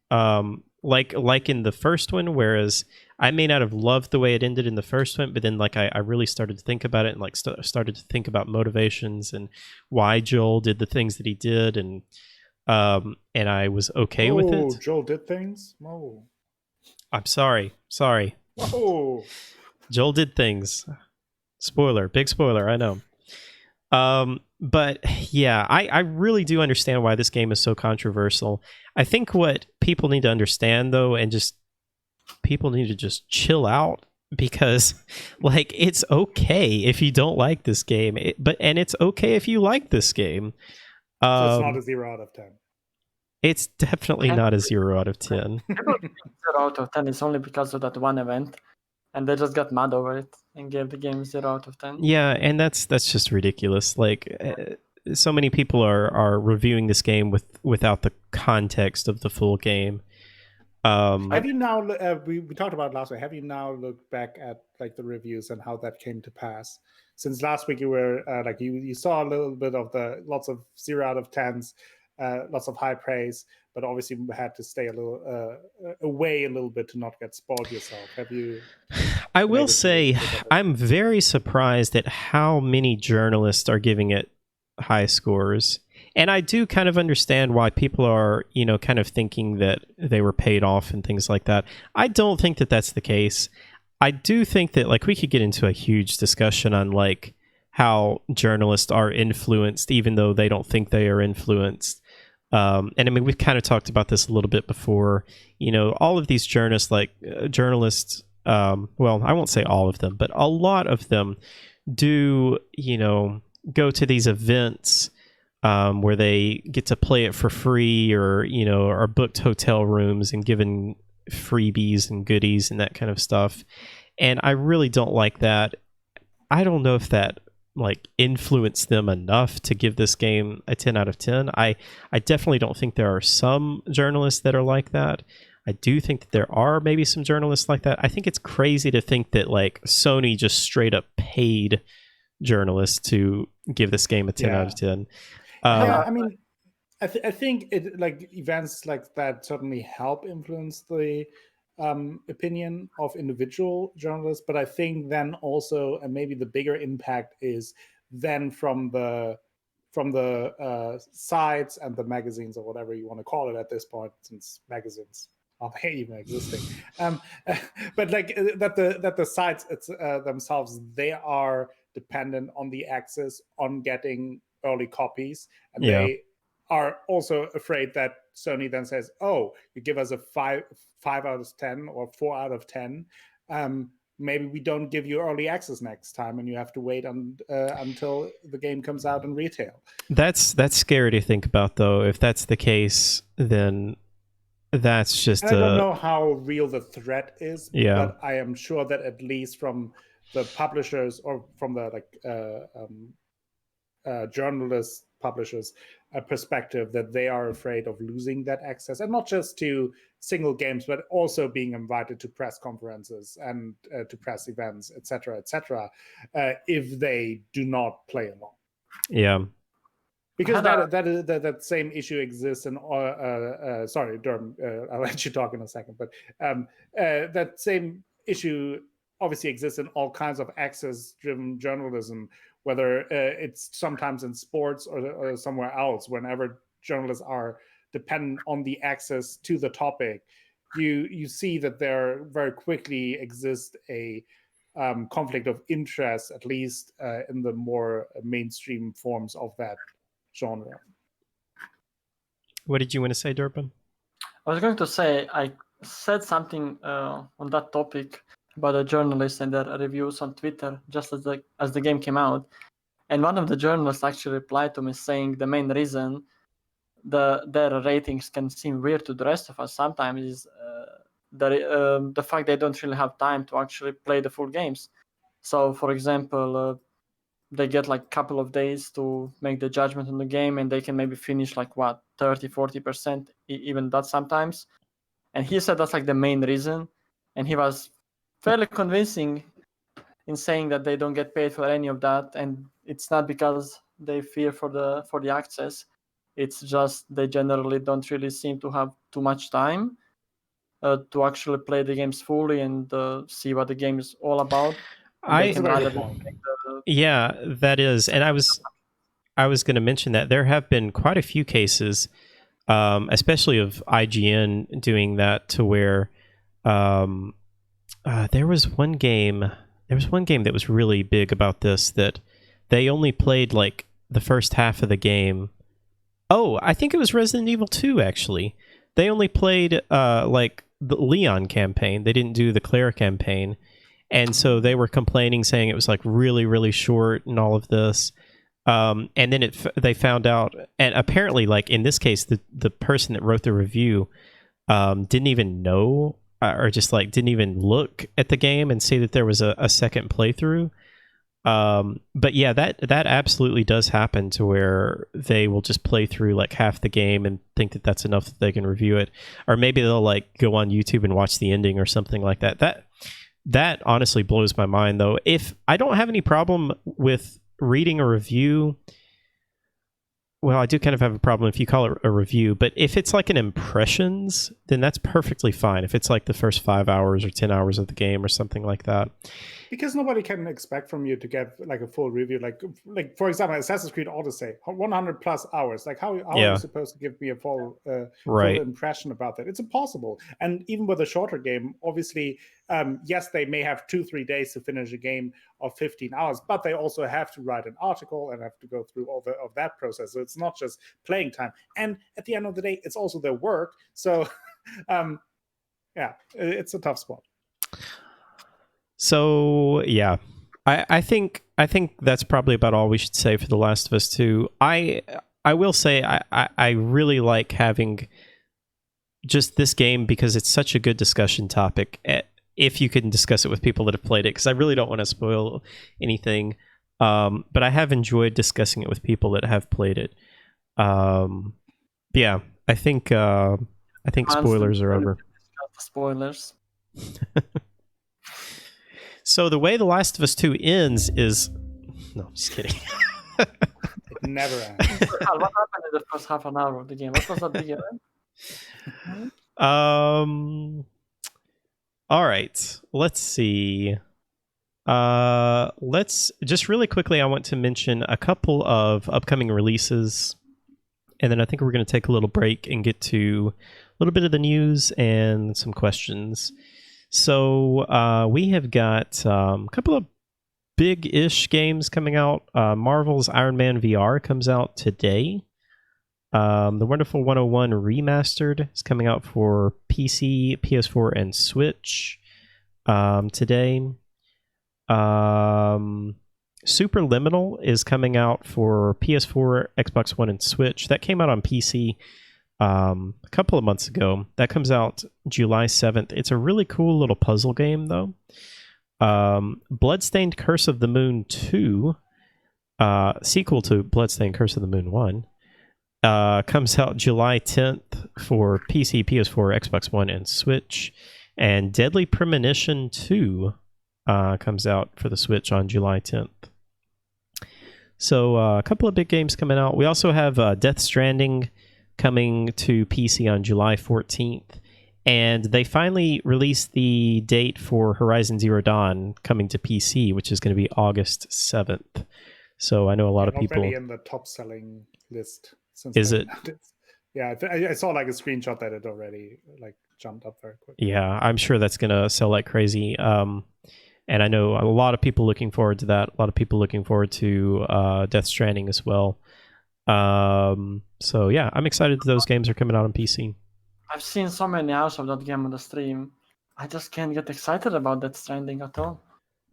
Like in the first one, whereas I may not have loved the way it ended in the first one, but then like I really started to think about it, and like started to think about motivations and why Joel did the things that he did, and I was okay with it. Joel did things? Oh. I'm sorry. Oh. Joel did things. Spoiler, big spoiler, I know. But yeah, I really do understand why this game is so controversial. I think what people need to understand, though, and people need to just chill out, because like, it's okay if you don't like this game, and it's okay if you like this game. So it's not a 0 out of 10. It's definitely not a 0 out of 10. 0 out of 10 is only because of that one event, and they just got mad over it and gave the game 0 out of 10. Yeah, and that's just ridiculous. Like, so many people are reviewing this game without the context of the full game. Have you now? We talked about it last week. Have you now looked back at like the reviews and how that came to pass? Since last week, you were like you saw a little bit of lots of 0 out of 10s, lots of high praise, but obviously you had to stay a little away a little bit to not get spoiled yourself. Have you? I will say I'm very surprised at how many journalists are giving it high scores. And I do kind of understand why people are, kind of thinking that they were paid off and things like that. I don't think that that's the case. I do think that, like, we could get into a huge discussion on, like, how journalists are influenced, even though they don't think they are influenced. And I mean, we've kind of talked about this a little bit before. All of these journalists, well, I won't say all of them, but a lot of them do, go to these events where they get to play it for free, or are booked hotel rooms and given freebies and goodies and that kind of stuff. And I really don't like that. I don't know if that like influenced them enough to give this game a 10 out of 10. I definitely don't think there are some journalists that are like that. I do think that there are maybe some journalists like that. I think it's crazy to think that like Sony just straight up paid journalists to give this game a 10 out of 10. I mean, I think it like events like that certainly help influence the opinion of individual journalists, but I think then also, and maybe the bigger impact is then from the sites and the magazines, or whatever you want to call it at this point, since magazines are they even existing? But like that the sites themselves, they are dependent on the access, on getting early copies, and they are also afraid that Sony then says, "Oh, you give us a 5 out of 10 or 4 out of 10. Maybe we don't give you early access next time, and you have to wait until the game comes out in retail." That's scary to think about, though. If that's the case, then that's just. I don't know how real the threat is, but I am sure that at least from the publishers or from the journalists, publishers perspective, that they are afraid of losing that access, and not just to single games, but also being invited to press conferences and to press events, etc., if they do not play along. Yeah. Because that same issue exists in sorry, Durham, I'll let you talk in a second, but that same issue obviously exists in all kinds of access-driven journalism, whether it's sometimes in sports or somewhere else. Whenever journalists are dependent on the access to the topic, you see that there very quickly exists a conflict of interest, at least in the more mainstream forms of that genre. What did you want to say, Durban? I was going to say, I said something on that topic about a journalist and their reviews on Twitter just as the game came out, and one of the journalists actually replied to me saying the main reason their ratings can seem weird to the rest of us sometimes is the fact they don't really have time to actually play the full games. So, for example, they get like a couple of days to make the judgment on the game, and they can maybe finish like 30-40%, even that sometimes. And he said that's like the main reason, and he was fairly convincing in saying that they don't get paid for any of that, and it's not because they fear for the access. It's just they generally don't really seem to have too much time to actually play the games fully and see what the game is all about. Yeah, that is, and I was going to mention that there have been quite a few cases, especially of IGN doing that, to where there was one game that was really big about this, that they only played like the first half of the game. Oh, I think it was Resident Evil 2 actually. They only played like the Leon campaign. They didn't do the Claire campaign. And so they were complaining, saying it was like really, really short and all of this. And then they found out, and apparently, like in this case, the person that wrote the review didn't even know, or just like didn't even look at the game and see that there was a second playthrough. But yeah, that absolutely does happen, to where they will just play through like half the game and think that that's enough that they can review it, or maybe they'll like go on YouTube and watch the ending or something like that. That honestly blows my mind, though. If I don't have any problem with reading a review, well, I do kind of have a problem if you call it a review, but if it's like an impressions, then that's perfectly fine. If it's like the first 5 hours or 10 hours of the game or something like that. Because nobody can expect from you to get like a full review. Like for example, Assassin's Creed Odyssey, 100 plus hours. Like how are you supposed to give me a full impression about that? It's impossible. And even with a shorter game, obviously, yes, they may have 2-3 days to finish a game of 15 hours, but they also have to write an article and have to go through all of that process. So it's not just playing time. And at the end of the day, it's also their work. So yeah, it's a tough spot. So yeah, I think that's probably about all we should say for The Last of Us 2. I will say I really like having just this game because it's such a good discussion topic. If you can discuss it with people that have played it, because I really don't want to spoil anything, but I have enjoyed discussing it with people that have played it. Yeah, I think spoilers are over. Spoilers. So the way The Last of Us 2 ends is... No, I'm just kidding. It never ends. What happened in the first half an hour of the game? What was that big event? All right. Let's see. Let's just really quickly, I want to mention a couple of upcoming releases, and then I think we're going to take a little break and get to a little bit of the news and some questions. So we have got a couple of big-ish games coming out. Marvel's Iron Man VR comes out today. The Wonderful 101 Remastered is coming out for PC, PS4, and Switch today. Superliminal is coming out for PS4, Xbox One, and Switch. That came out on PC a couple of months ago. That comes out July 7th. It's a really cool little puzzle game, though. Bloodstained Curse of the Moon 2, sequel to Bloodstained Curse of the Moon 1, comes out July 10th for PC, PS4, Xbox One, and Switch. And Deadly Premonition 2 comes out for the Switch on July 10th. So a couple of big games coming out. We also have Death Stranding coming to PC on July 14th. And they finally released the date for Horizon Zero Dawn coming to PC, which is going to be August 7th. So I know a lot of people... already in the top-selling list. Since is it? Yeah, I saw like a screenshot that it already like jumped up very quickly. Yeah, I'm sure that's going to sell like crazy. And I know a lot of people looking forward to that. A lot of people looking forward to Death Stranding as well. So yeah, I'm excited that those games are coming out on PC. I've seen so many hours of that game on the stream. I just can't get excited about Death Stranding at all.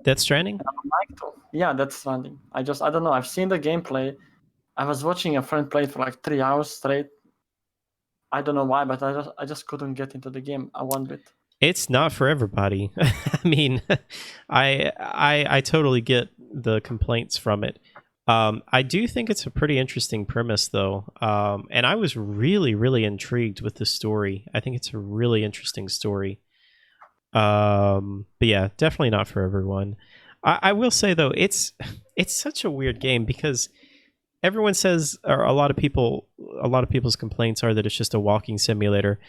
Death Stranding? I would like to. Yeah, Death Stranding. I don't know. I've seen the gameplay. I was watching a friend play it for like 3 hours straight. I don't know why, but I just couldn't get into the game one bit. It's not for everybody. I mean, I totally get the complaints from it. I do think it's a pretty interesting premise, though. And I was really, really intrigued with the story. I think it's a really interesting story. But yeah, definitely not for everyone. I will say, though, it's such a weird game because everyone says, or a lot of people's complaints are that it's just a walking simulator.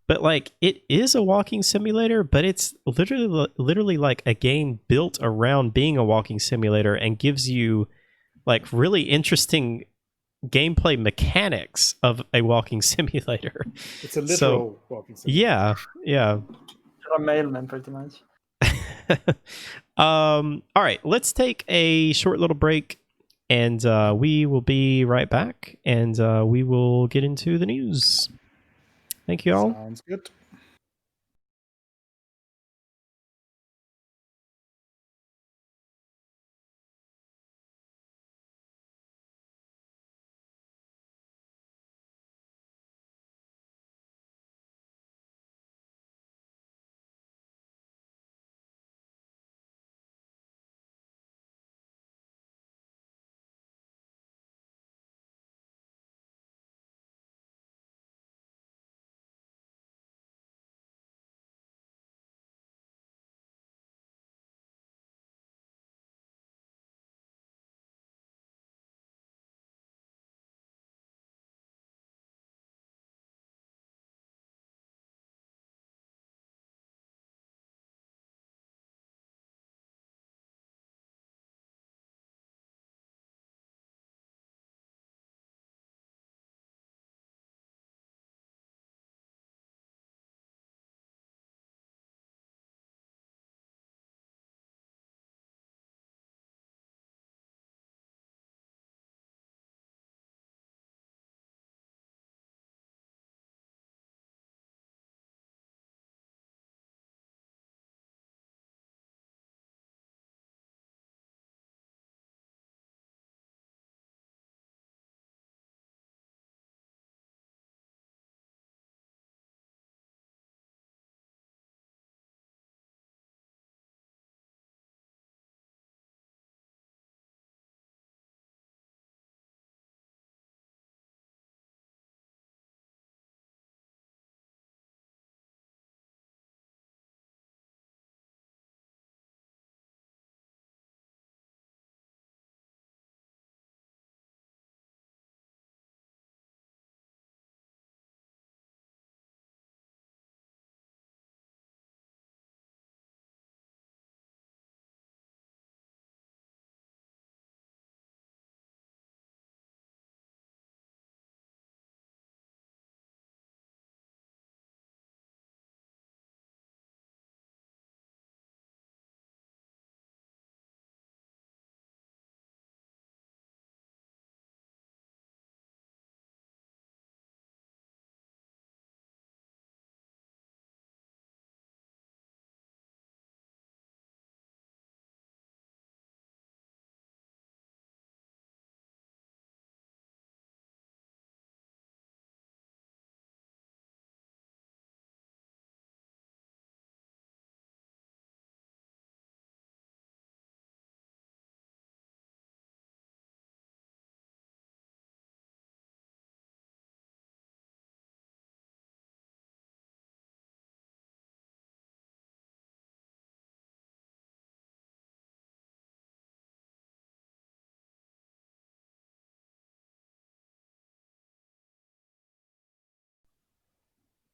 But like, it is a walking simulator, but it's literally like a game built around being a walking simulator and gives you like really interesting gameplay mechanics of a walking simulator. It's a literal walking simulator. Yeah. You're a mailman, pretty much. All right, let's take a short little break, and we will be right back, and we will get into the news. Thank you all. Sounds good.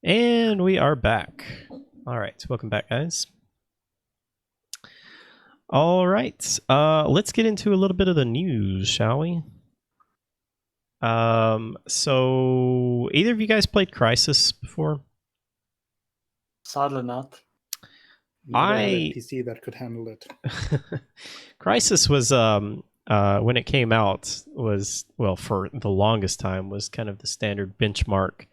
And we are back. All right, welcome back, guys. All right, let's get into a little bit of the news, shall we? So either of you guys played Crysis before? Sadly not. Never had a PC that could handle it. Crysis was when it came out was, well, for the longest time was kind of the standard benchmark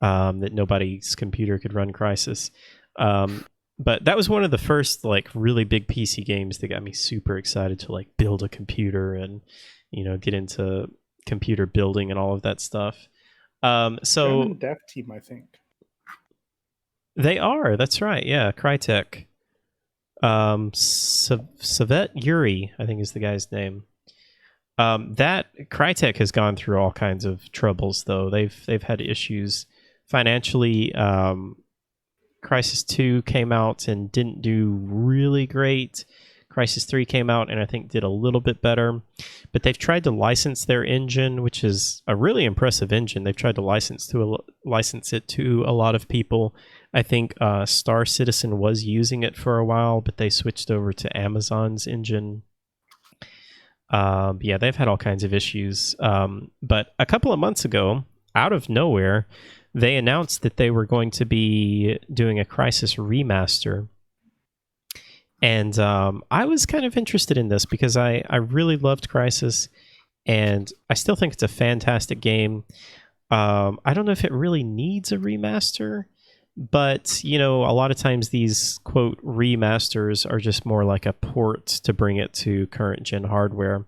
that nobody's computer could run Crysis. But that was one of the first like really big PC games that got me super excited to like build a computer and, you know, get into computer building and all of that stuff. So German dev team, I think. They are. That's right. Yeah, Crytek. Savet Yuri, I think is the guy's name. That Crytek has gone through all kinds of troubles, though. They've had issues financially. Crysis 2 came out and didn't do really great. Crysis 3 came out and I think did a little bit better. But they've tried to license their engine, which is a really impressive engine. They've tried to license it to a lot of people. I think Star Citizen was using it for a while, but they switched over to Amazon's engine. Yeah, they've had all kinds of issues. But a couple of months ago, out of nowhere, they announced that they were going to be doing a Crysis remaster. And I was kind of interested in this because I really loved Crysis, and I still think it's a fantastic game. I don't know if it really needs a remaster, but, you know, a lot of times these, quote, remasters are just more like a port to bring it to current gen hardware.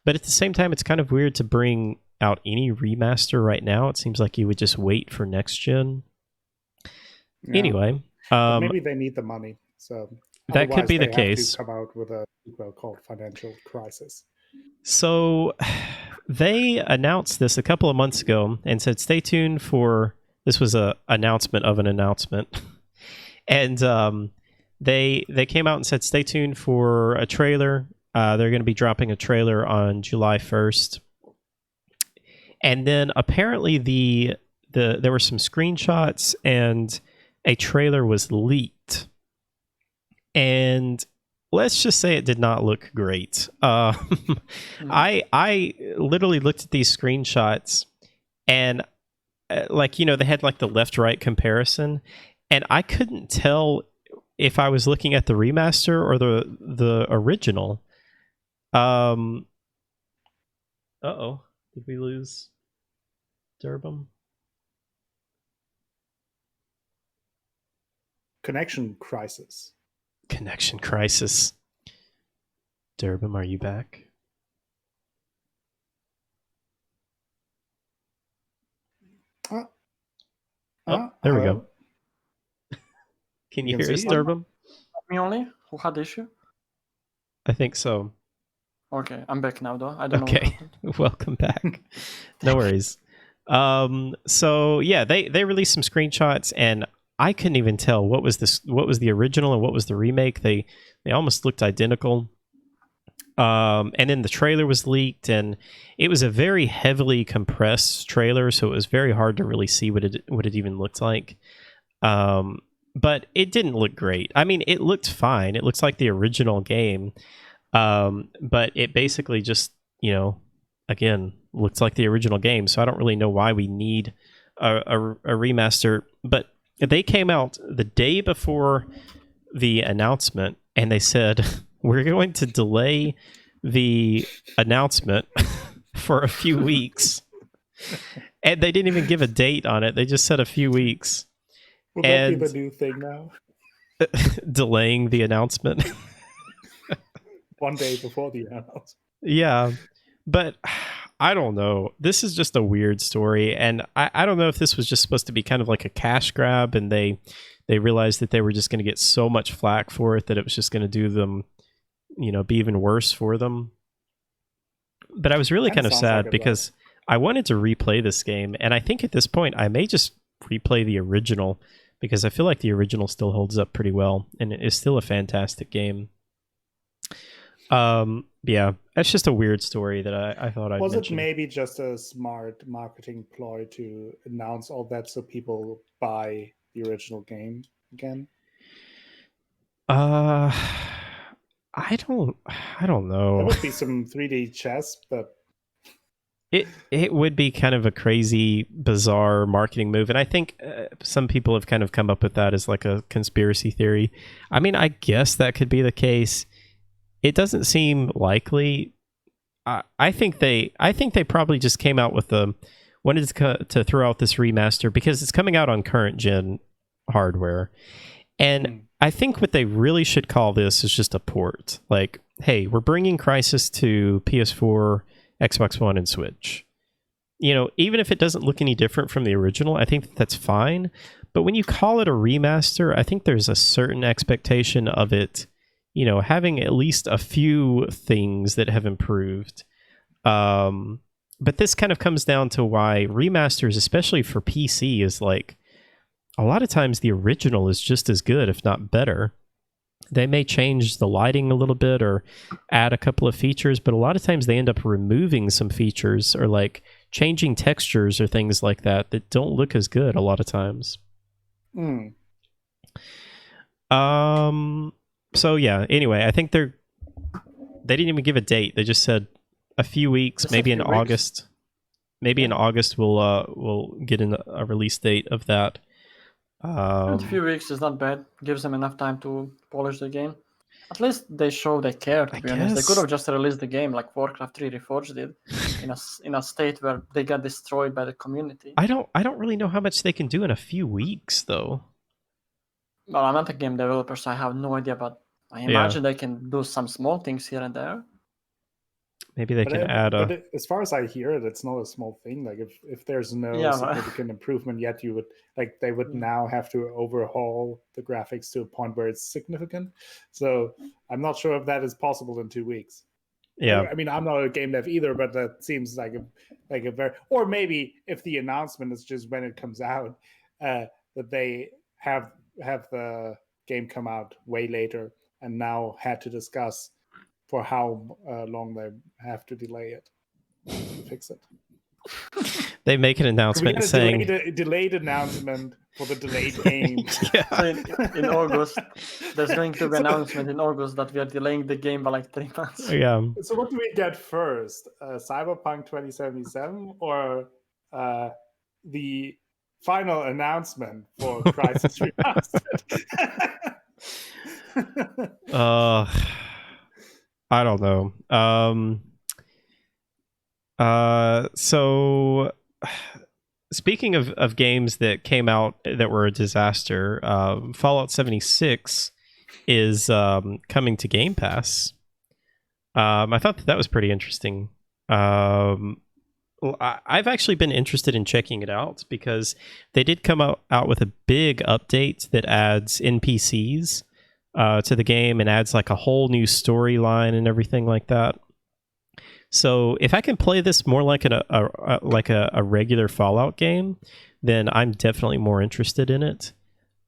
But at the same time, it's kind of weird to bring out any remaster right now. It seems like you would just wait for next gen. Yeah. Anyway. Maybe they need the money, so... That could be the case. Come out with a sequel called Financial Crisis. So they announced this a couple of months ago and said, stay tuned for, this was an announcement of an announcement. And they came out and said, stay tuned for a trailer. They're going to be dropping a trailer on July 1st. And then apparently there were some screenshots and a trailer was leaked. And let's just say it did not look great. I literally looked at these screenshots and like, you know, they had like the left-right comparison, and I couldn't tell if I was looking at the remaster or the original. Uh-oh. Did we lose Durbum? Connection crisis. Connection crisis. Durbum, are you back? There we go. Can you hear us, Durbum? Me only? Who had the issue? I think so. Okay, I'm back now, though. I don't know. Okay, welcome back. No worries. So yeah, they released some screenshots, and I couldn't even tell what was the original and what was the remake. They almost looked identical. And then the trailer was leaked, and it was a very heavily compressed trailer, so it was very hard to really see what it even looked like. But it didn't look great. I mean, it looked fine. It looks like the original game. But it basically just, you know, again, looks like the original game. So I don't really know why we need a remaster. But they came out the day before the announcement, and they said, we're going to delay the announcement for a few weeks. And they didn't even give a date on it. They just said a few weeks. Will that be the new thing now? Delaying the announcement. One day before the announcement. Yeah, but I don't know. This is just a weird story, and I don't know if this was just supposed to be kind of like a cash grab, and they realized that they were just going to get so much flack for it that it was just going to do them, you know, be even worse for them. But I was really kind of sad because I wanted to replay this game, and I think at this point I may just replay the original because I feel like the original still holds up pretty well, and it is still a fantastic game. Yeah, that's just a weird story that I thought I'd Was mention. it maybe just a smart marketing ploy to announce all that so people buy the original game again? I don't know. There would be some 3D chess, but it would be kind of a crazy, bizarre marketing move, and I think some people have kind of come up with that as like a conspiracy theory. I mean, I guess that could be the case. It doesn't seem likely. I think they probably just came out with wanted to throw out this remaster because it's coming out on current gen hardware, and I think what they really should call this is just a port. Like, hey, we're bringing Crysis to PS4, Xbox One, and Switch. You know, even if it doesn't look any different from the original, I think that's fine. But when you call it a remaster, I think there's a certain expectation of it, you know, having at least a few things that have improved. But this kind of comes down to why remasters, especially for PC, is like a lot of times the original is just as good, if not better. They may change the lighting a little bit or add a couple of features, but a lot of times they end up removing some features or like changing textures or things like that that don't look as good a lot of times. So yeah, anyway, I think they didn't even give a date. They just said a few weeks, maybe in August. Maybe in August we'll get a release date of that. A few weeks is not bad. Gives them enough time to polish the game. At least they show they care, to be honest. They could have just released the game like Warcraft 3 Reforged did in a state where they got destroyed by the community. I don't really know how much they can do in a few weeks though. Well, I'm not a game developer, so I have no idea, but I imagine they can do some small things here and there. Maybe they can add a... But as far as I hear it, it's not a small thing. Like if there's no significant improvement yet, they would now have to overhaul the graphics to a point where it's significant. So I'm not sure if that is possible in 2 weeks. Yeah. I mean, I'm not a game dev either, but that seems like a very... Or maybe if the announcement is just when it comes out, that they have the game come out way later and now had to discuss for how long they have to delay it to fix it. They make an announcement saying... delayed announcement for the delayed game. So in August, there's going to be an announcement in August that we are delaying the game by like 3 months. Yeah. So what do we get first? Cyberpunk 2077 or the final announcement for Crysis Remastered? I don't know. So speaking of games that came out that were a disaster, Fallout 76 is coming to Game Pass. I thought that was pretty interesting. I've actually been interested in checking it out because they did come out with a big update that adds NPCs to the game and adds like a whole new storyline and everything like that. So if I can play this more like a regular Fallout game, then I'm definitely more interested in it.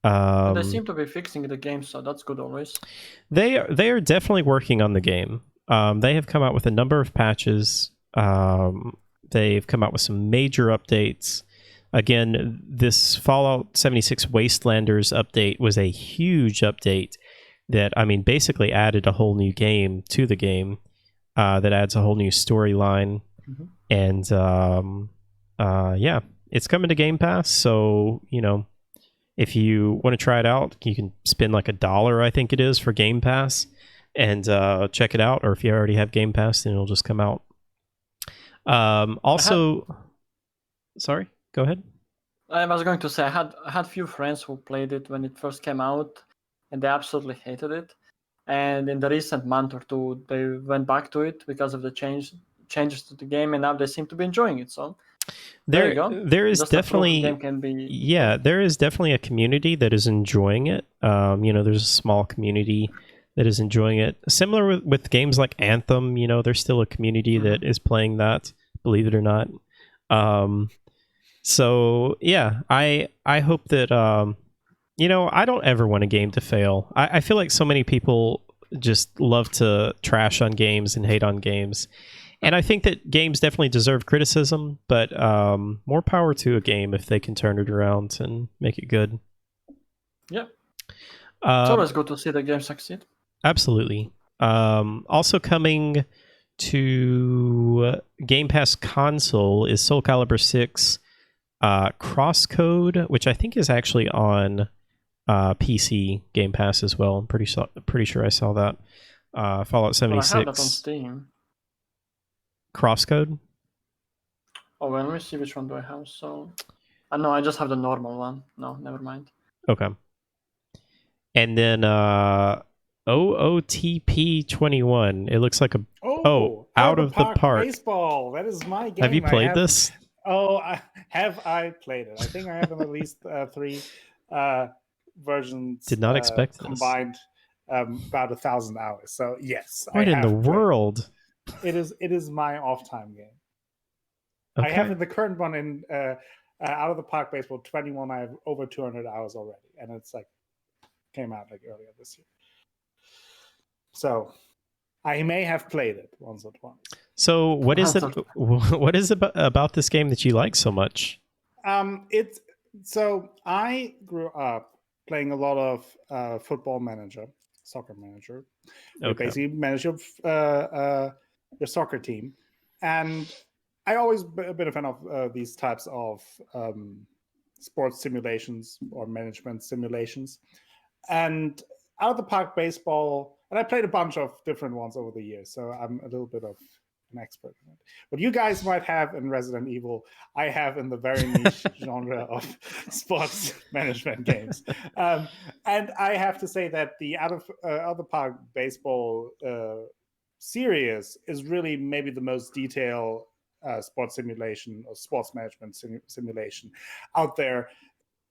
They seem to be fixing the game, so that's good always. They are definitely working on the game. They have come out with a number of patches. They've come out with some major updates. Again, this Fallout 76 Wastelanders update was a huge update that, I mean, basically added a whole new game to the game that adds a whole new storyline. Mm-hmm. And yeah, it's coming to Game Pass. So, you know, if you want to try it out, you can spend like $1, I think it is, for Game Pass and check it out. Or if you already have Game Pass, then it'll just come out. Sorry, go ahead. I was going to say I had few friends who played it when it first came out, and they absolutely hated it. And in the recent month or two, they went back to it because of the changes to the game, and now they seem to be enjoying it. So there you go. There is Just definitely game can be... yeah, there is definitely a community that is enjoying it. You know, there's a small community that is enjoying it. Similar with games like Anthem, you know, there's still a community that is playing that, believe it or not. So yeah, I hope that you know, I don't ever want a game to fail. I feel like so many people just love to trash on games and hate on games. And I think that games definitely deserve criticism, but more power to a game if they can turn it around and make it good. Yeah. It's always good to see the game succeed. Absolutely. Also coming to Game Pass console is Soul Calibur 6 Crosscode, which I think is actually on PC Game Pass as well. I'm pretty sure I saw that. Fallout 76. I have that on Steam. Crosscode? Oh, well, let me see which one do I have. So, no, I just have the normal one. No, never mind. Okay. And then OOTP 21. It looks like Out of the Park Baseball. That is my game. Have you played this? Oh, have I played it? I think I have at least 3 versions. Did not expect combined about 1,000 hours. So yes, what in the world? It is my off-time game. Okay. I have the current one in Out of the Park Baseball 21. I have over 200 hours already, and it's like came out like earlier this year. So I may have played it once or twice. So what is it? What is it about this game that you like so much? So I grew up playing a lot of Football Manager, Soccer Manager. You basically manage your soccer team, and I always been a fan of these types of sports simulations or management simulations. And Out of the Park Baseball, and I played a bunch of different ones over the years, so I'm a little bit of an expert in it. What you guys might have in Resident Evil, I have in the very niche genre of sports management games. And I have to say that the Out of the Park Baseball series is really maybe the most detailed sports simulation or sports management simulation out there.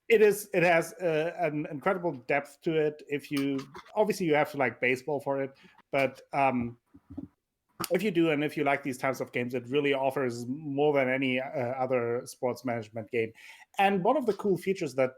It has an incredible depth to it. Obviously you have to like baseball for it, but if you do, and if you like these types of games, it really offers more than any other sports management game. And one of the cool features that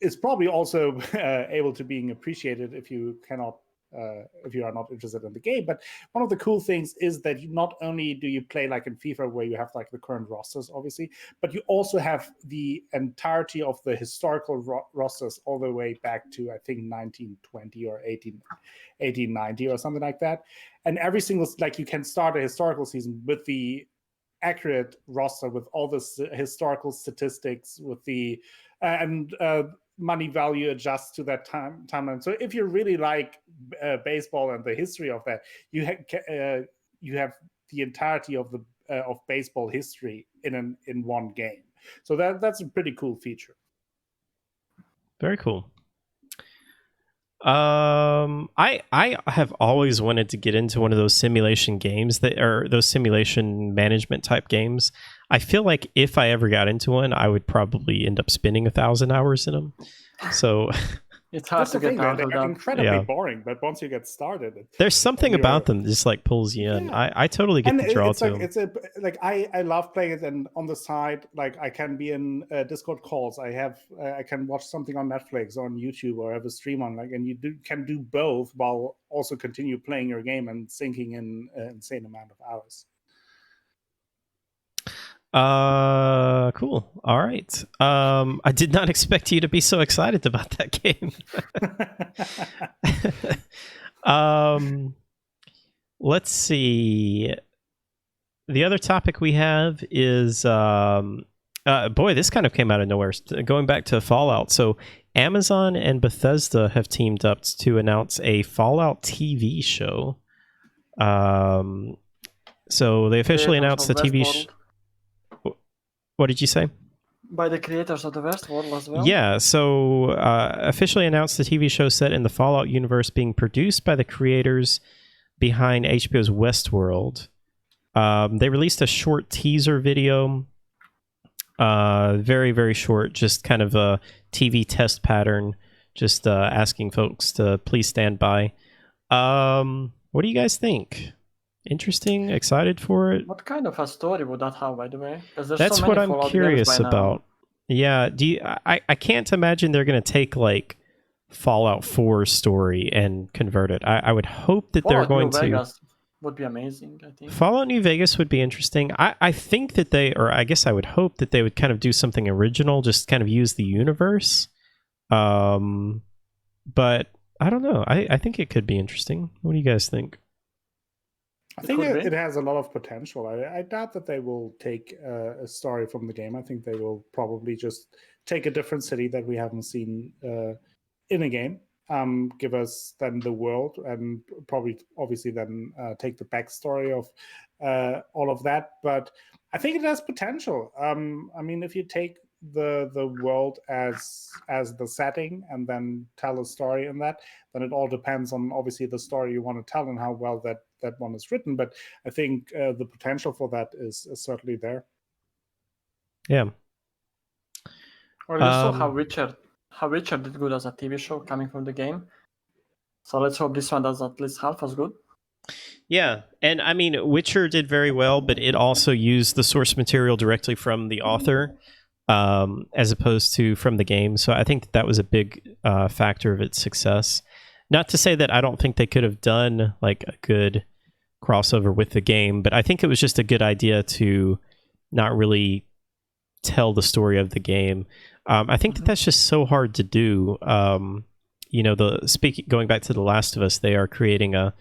is probably also able to being appreciated if you are not interested in the game. But one of the cool things is that not only do you play like in FIFA, where you have like the current rosters, obviously, but you also have the entirety of the historical rosters all the way back to, I think, 1920 or 1890 or something like that. And every single, like, you can start a historical season with the accurate roster, with all the historical statistics, with the money value adjusts to that timeline. So if you really like baseball and the history of that, you have the entirety of baseball history in one game. So that's a pretty cool feature. Very cool. I have always wanted to get into one of those simulation games those simulation management type games. I feel like if I ever got into one, I would probably end up spending 1,000 hours in them. So it's hard to get down to them. They're incredibly boring, but once you get started, there's something about them that just like pulls you in. I totally get the draw to them. I love playing it, and on the side, like I can be in Discord calls. I can watch something on Netflix or on YouTube, or have a stream on, like, and you can do both while also continue playing your game and sinking in an insane amount of hours. Cool. All right. I did not expect you to be so excited about that game. Let's see. The other topic we have is boy, this kind of came out of nowhere. Going back to Fallout. So Amazon and Bethesda have teamed up to announce a Fallout TV show. So they officially announced the TV show. What did you say? By the creators of the Westworld as well? Yeah, so officially announced the TV show set in the Fallout universe being produced by the creators behind HBO's Westworld. They released a short teaser video. Very, very short, just kind of a TV test pattern, just asking folks to please stand by. What do you guys think? Interesting, excited for it. What kind of a story would that have, by the way? That's what I'm curious about. Yeah, I can't imagine they're going to take like Fallout 4 story and convert it. I would hope that they're Fallout going New to. Vegas would be amazing, I think. Fallout New Vegas would be interesting. I think that they, or I guess I would hope that they would kind of do something original, just kind of use the universe. But I don't know. I think it could be interesting. What do you guys think? I think it has a lot of potential. I doubt that they will take a story from the game. I think they will probably just take a different city that we haven't seen in a game, give us then the world, and probably obviously then take the backstory of all of that. But I think it has potential. I mean, if you take the world as the setting and then tell a story in that, then it all depends on obviously the story you want to tell and how well that one is written. But I think the potential for that is certainly there. Yeah. Or you saw how Witcher did good as a TV show coming from the game. So let's hope this one does at least half as good. Yeah, and I mean, Witcher did very well, but it also used the source material directly from the author, as opposed to from the game. So I think that was a big factor of its success. Not to say that I don't think they could have done like a good crossover with the game, but I think it was just a good idea to not really tell the story of the game. I think that's just so hard to do. Going back to The Last of Us, they are creating a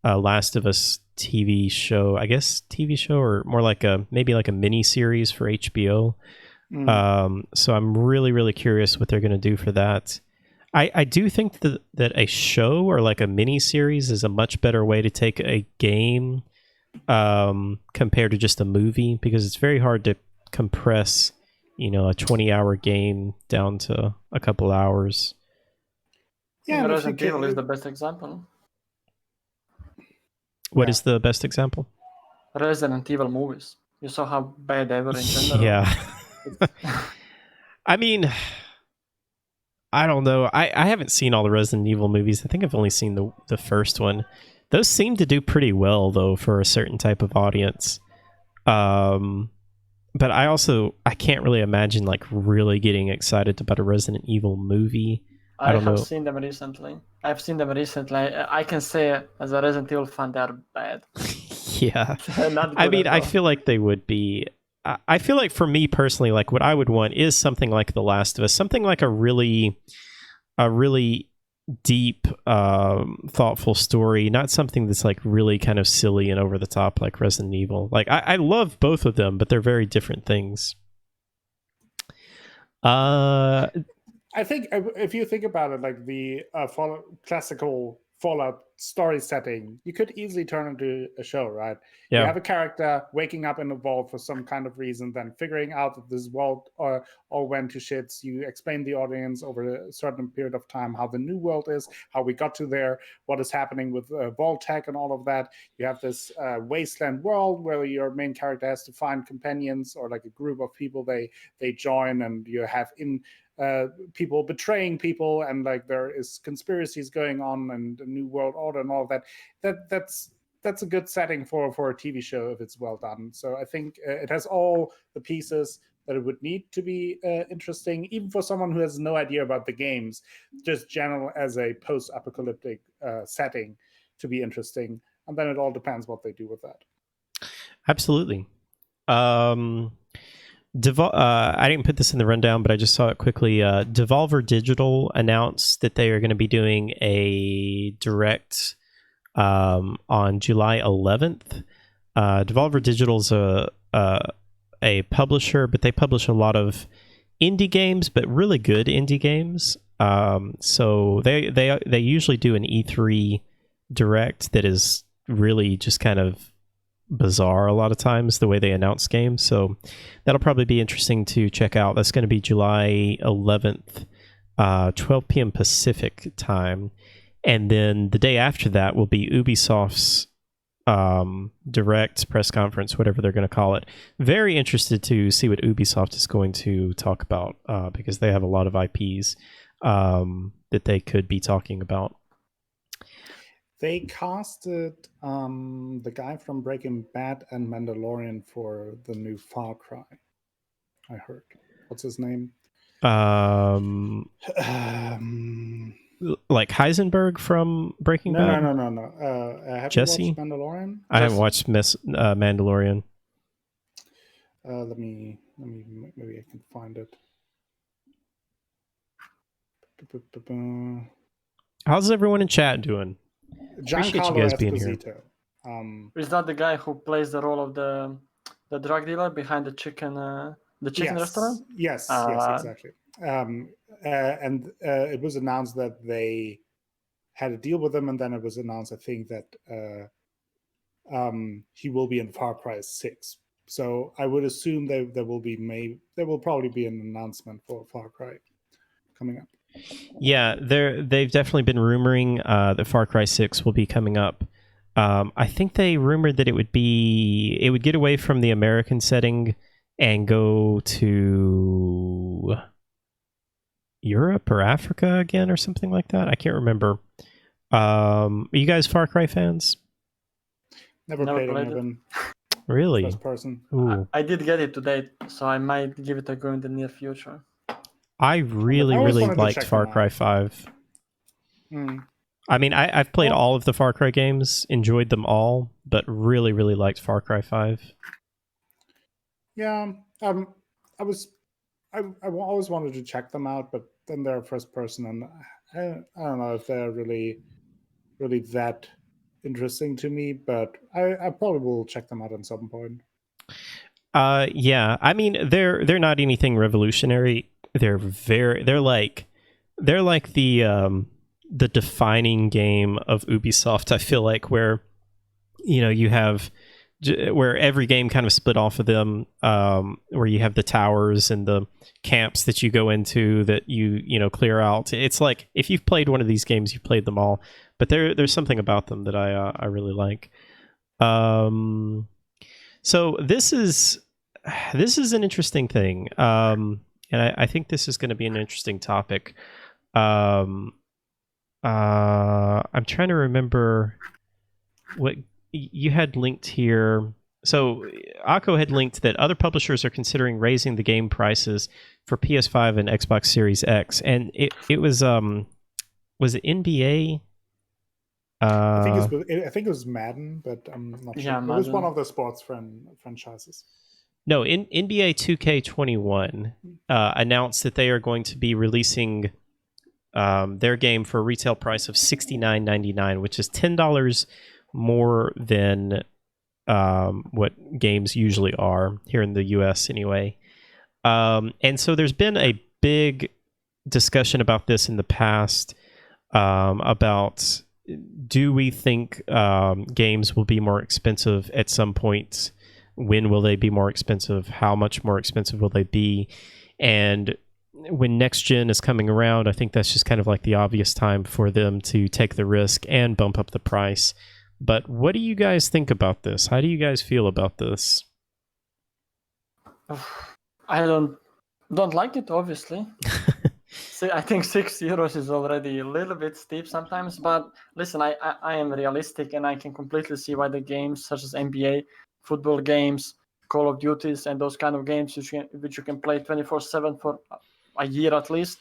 Last of Us TV show, I guess TV show, or more like maybe like a mini series for HBO. So I'm really, really curious what they're going to do for that. I do think that a show or like a mini series is a much better way to take a game compared to just a movie, because it's very hard to compress, a 20-hour game down to a couple hours. Yeah, Resident Evil is the best example. What is the best example? Resident Evil movies. You saw how bad they were in general. Yeah. I mean, I don't know. I haven't seen all the Resident Evil movies. I think I've only seen the first one. Those seem to do pretty well, though, for a certain type of audience. But I can't really imagine like really getting excited about a Resident Evil movie. I don't know. I've seen them recently. I can say as a Resident Evil fan, they're bad. Yeah. I mean, I feel like they would be. I feel like for me personally, like what I would want is something like The Last of Us, something like a really deep, thoughtful story, not something that's like really kind of silly and over the top like Resident Evil. Like I love both of them, but they're very different things. I think if you think about it, like the classical Fallout story setting, you could easily turn into a show, right? Yeah. You have a character waking up in a vault for some kind of reason, then figuring out that this vault all went to shits. You explain the audience over a certain period of time how the new world is, how we got to there, what is happening with Vault-Tec and all of that. You have this wasteland world where your main character has to find companions or like a group of people they join, and you have people betraying people, and like there is conspiracies going on and a new world order and all of that. That's a good setting for a TV show if it's well done. So I think it has all the pieces that it would need to be interesting, even for someone who has no idea about the games, just general as a post-apocalyptic setting to be interesting. And then it all depends what they do with that. Absolutely. I didn't put this in the rundown, but I just saw it quickly. Devolver Digital announced that they are going to be doing a direct on July 11th. Devolver Digital is a publisher, but they publish a lot of indie games, but really good indie games. So they usually do an E3 direct that is really just kind of bizarre a lot of times, the way they announce games. So that'll probably be interesting to check out. That's going to be July 11th, 12 p.m. Pacific time. And then the day after that will be Ubisoft's direct press conference, whatever they're going to call it. Very interested to see what Ubisoft is going to talk about, because they have a lot of IPs that they could be talking about. They casted the guy from Breaking Bad and Mandalorian for the new Far Cry. I heard. What's his name? like Heisenberg from Breaking Bad? No. Have Jesse? you watched Mandalorian? I haven't watched Mandalorian. Let me maybe I can find it. How's everyone in chat doing? Appreciate you Giancarlo guys being here. Esposito. Is that the guy who plays the role of the drug dealer behind the chicken restaurant? Yes, exactly. And it was announced that they had a deal with him, and then it was announced, I think, that he will be in Far Cry 6. So I would assume there will probably be an announcement for Far Cry coming up. Yeah, they've definitely been rumoring that Far Cry 6 will be coming up. I think they rumored that it would get away from the American setting and go to Europe or Africa again or something like that. I can't remember. Are you guys Far Cry fans? Never played any of them. Really? First person. I did get it today, so I might give it a go in the near future. I really liked Far Cry 5. I mean, I've played all of the Far Cry games, enjoyed them all, but really liked Far Cry 5. Yeah, I always wanted to check them out, but then they're first person, and I don't know if they're really that interesting to me. But I probably will check them out at some point. Yeah, I mean, they're not anything revolutionary. They're like the defining game of Ubisoft. I feel like where you have where every game kind of split off of them, where you have the towers and the camps that you go into that you clear out. It's like if you've played one of these games, you've played them all. But there's something about them that I really like. So this is an interesting thing, and I think this is going to be an interesting topic. I'm trying to remember what you had linked here. So Akko had linked that other publishers are considering raising the game prices for PS5 and Xbox Series X, and it was it NBA? I think it was Madden, but I'm not sure. Yeah, it was one of the sports franchises. No, NBA 2K21 announced that they are going to be releasing their game for a retail price of $69.99, which is $10 more than what games usually are here in the US anyway. And so there's been a big discussion about this in the past, about do we think games will be more expensive at some point? When will they be more expensive? How much more expensive will they be? And when next gen is coming around, I think that's just kind of like the obvious time for them to take the risk and bump up the price. But what do you guys think about this? How do you guys feel about this? I don't like it, obviously. I think €6 is already a little bit steep sometimes. But listen, I am realistic, and I can completely see why the games such as NBA, football games, Call of Duties, and those kind of games which you can play 24/7 for a year at least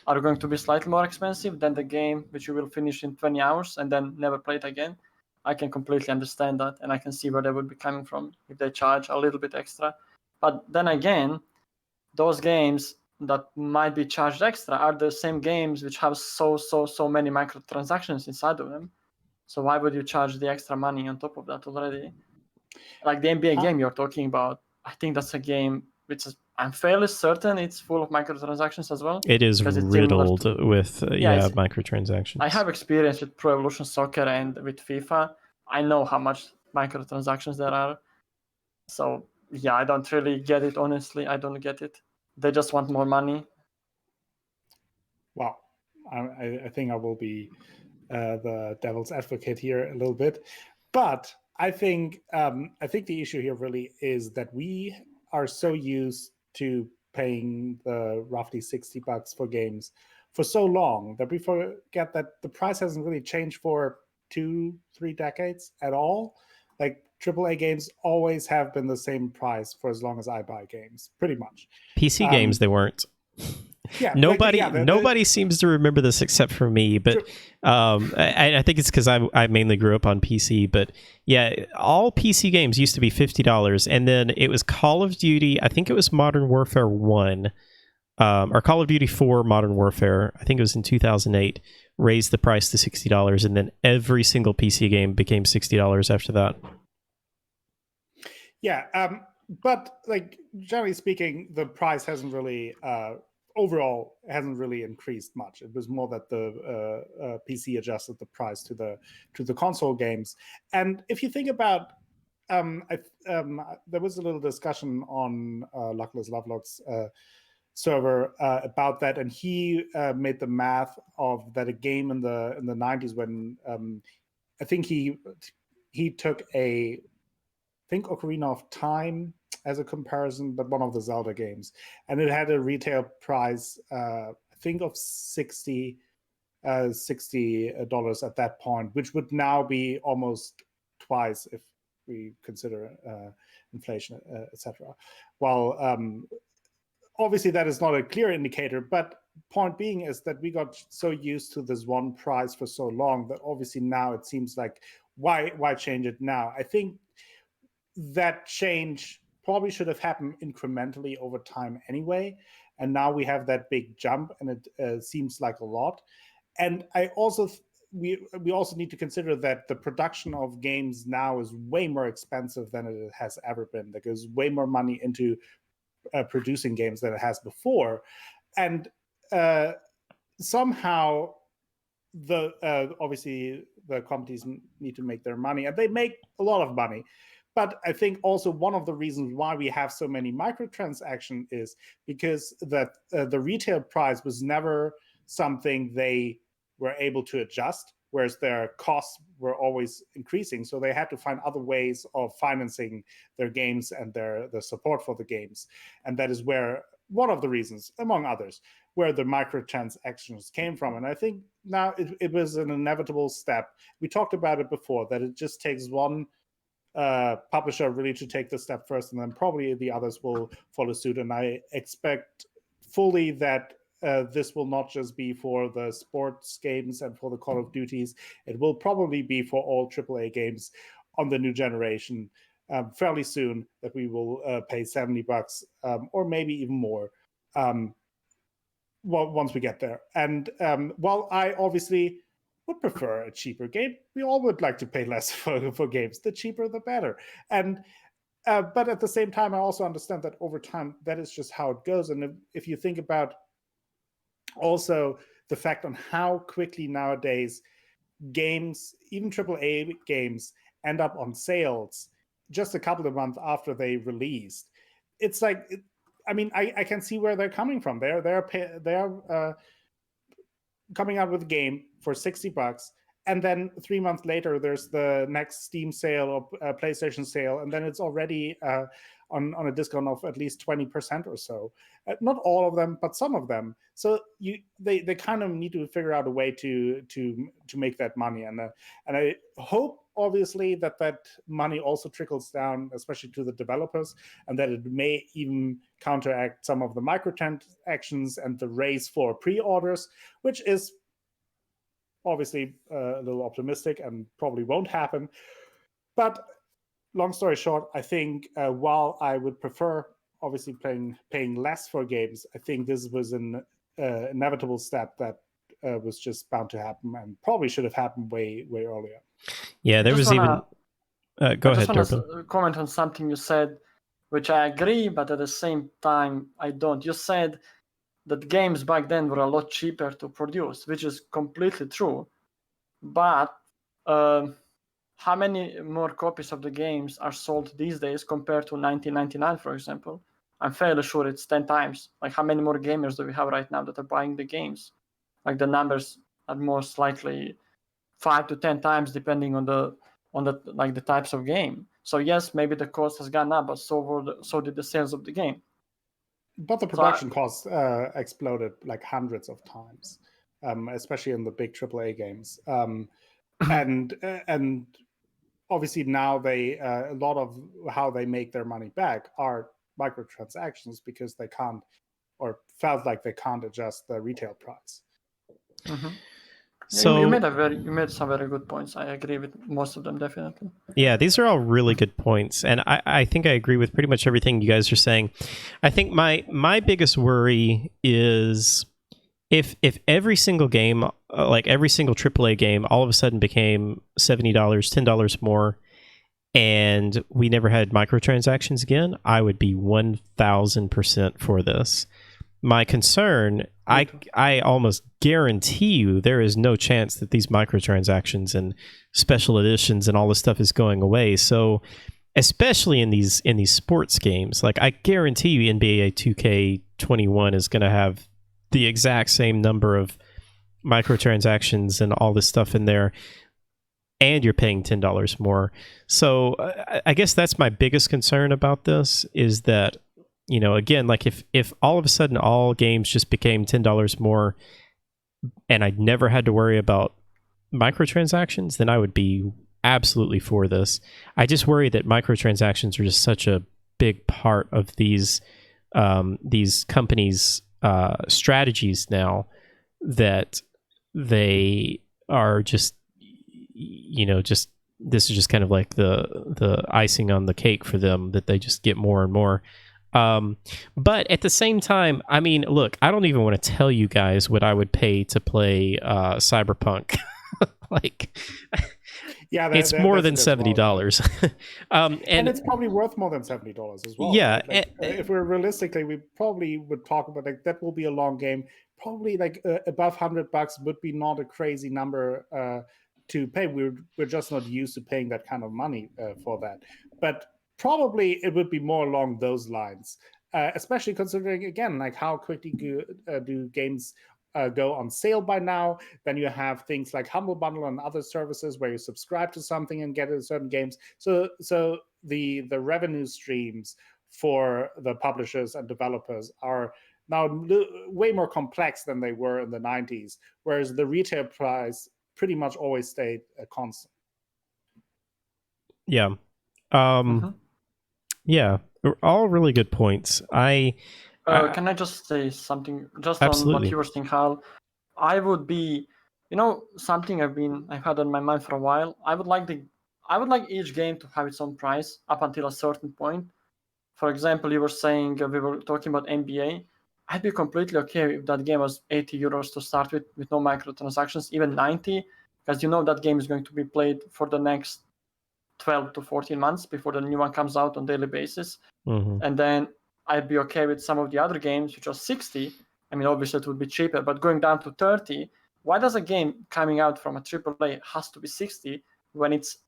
are going to be slightly more expensive than the game which you will finish in 20 hours and then never play it again. I can completely understand that, and I can see where they would be coming from if they charge a little bit extra. But then again, those games that might be charged extra are the same games which have so many microtransactions inside of them. So why would you charge the extra money on top of that already? Like the NBA game you're talking about, I think that's a game which I'm fairly certain it's full of microtransactions as well. It is riddled with microtransactions. I have experience with Pro Evolution Soccer and with FIFA. I know how much microtransactions there are. So yeah, I don't really get it, honestly. I don't get it. They just want more money. Wow. I think I will be the devil's advocate here a little bit. But I think the issue here really is that we are so used to paying the roughly $60 for games for so long that we forget that the price hasn't really changed for 2-3 decades at all. Like AAA games always have been the same price for as long as I buy games, pretty much. PC games, they weren't. Yeah, nobody seems to remember this except for me. But I think it's because I mainly grew up on PC. But yeah, all PC games used to be $50, and then it was Call of Duty. I think it was Modern Warfare 1, or Call of Duty 4 Modern Warfare. I think it was in 2008. Raised the price to $60, and then every single PC game became $60 after that. Yeah, but like generally speaking, the price hasn't really overall hasn't really increased much. It was more that the PC adjusted the price to the console games. And if you think about, there was a little discussion on Luckless Lovelock's server about that, and he made the math of that a game in the 90s when I think he took I think Ocarina of Time as a comparison, but one of the Zelda games, and it had a retail price I think of $60 at that point, which would now be almost twice if we consider inflation, etc. Well, obviously that is not a clear indicator, but point being is that we got so used to this one price for so long that obviously now it seems like why change it now? I think that change probably should have happened incrementally over time anyway, and now we have that big jump, and it seems like a lot. And I also we also need to consider that the production of games now is way more expensive than it has ever been. There goes way more money into producing games than it has before, and somehow obviously the companies need to make their money, and they make a lot of money. But I think also one of the reasons why we have so many microtransactions is because that the retail price was never something they were able to adjust, whereas their costs were always increasing. So they had to find other ways of financing their games and the support for the games. And that is where one of the reasons, among others, where the microtransactions came from. And I think now it was an inevitable step. We talked about it before, that it just takes one publisher really to take the step first, and then probably the others will follow suit. And I expect fully that this will not just be for the sports games and for the Call of Duties. It will probably be for all AAA games on the new generation fairly soon, that we will pay $70 or maybe even more once we get there. And while I obviously would prefer a cheaper game, we all would like to pay less for games. The cheaper, the better. And but at the same time, I also understand that over time, that is just how it goes. And if you think about also the fact on how quickly nowadays games, even AAA games, end up on sales just a couple of months after they released, it's like, I mean, I can see where they're coming from. They're coming out with a game for $60, and then 3 months later there's the next Steam sale or PlayStation sale, and then it's already on a discount of at least 20% or so. Not all of them, but some of them. So they kind of need to figure out a way to make that money, and I hope obviously that money also trickles down, especially to the developers, and that it may even counteract some of the microtransactions and the race for pre-orders, which is obviously a little optimistic and probably won't happen. But long story short, I think while I would prefer obviously paying less for games, I think this was an inevitable step that was just bound to happen, and probably should have happened way earlier. Yeah, there was even. Go ahead, I just want to comment on something you said, which I agree, but at the same time I don't. You said that games back then were a lot cheaper to produce, which is completely true. But how many more copies of the games are sold these days compared to 1999, for example? I'm fairly sure it's 10 times. Like, how many more gamers do we have right now that are buying the games? Like, the numbers are most likely 5 to 10 times, depending on the like the types of game. So yes, maybe the cost has gone up, but so did the sales of the game. But the production costs exploded like hundreds of times, especially in the big AAA games. And obviously now a lot of how they make their money back are microtransactions, because they can't, or felt like they can't adjust the retail price. Mm-hmm. So you made some very good points. I agree with most of them, definitely. yeah, these are all really good points, and I think I agree with pretty much everything you guys are saying. I think my biggest worry is if every single game, like every single AAA game, all of a sudden became $70, $10 more, and we never had microtransactions again, I would be 1000% for this. My concern, I almost guarantee you there is no chance that these microtransactions and special editions and all this stuff is going away. So especially in these sports games, like I guarantee you NBA 2K21 is going to have the exact same number of microtransactions and all this stuff in there, and you're paying $10 more. So I guess that's my biggest concern about this, is that, you know, again, like if all of a sudden all games just became $10 more and I never had to worry about microtransactions, then I would be absolutely for this. I just worry that microtransactions are just such a big part of these companies' strategies now, that they are just, you know, just this is just kind of like the icing on the cake for them, that they just get more and more. But at the same time, I mean, look, I don't even want to tell you guys what I would pay to play Cyberpunk. Like, yeah, it's more than $70. And it's probably worth more than $70 as well. Yeah, right? Like, if we're realistically, we probably would talk about, like, that will be a long game. Probably like above $100 would be not a crazy number to pay. We're just not used to paying that kind of money for that. But probably it would be more along those lines, especially considering, again, like how quickly do games go on sale by now. Then you have things like Humble Bundle and other services where you subscribe to something and get certain games. So the revenue streams for the publishers and developers are now way more complex than they were in the 90s, whereas the retail price pretty much always stayed constant. Yeah. Yeah, all really good points. Can I just say something just absolutely. on what you were saying, Hal? I would be, you know, something I've had on my mind for a while. I would like each game to have its own price up until a certain point. For example, you were saying we were talking about NBA. I'd be completely okay if that game was €80 to start with no microtransactions, even 90, because you know that game is going to be played for the next 12 to 14 months before the new one comes out on daily basis. Mm-hmm. And then I'd be okay with some of the other games, which are 60. I mean, obviously it would be cheaper, but going down to 30, why does a game coming out from a AAA has to be 60 when it's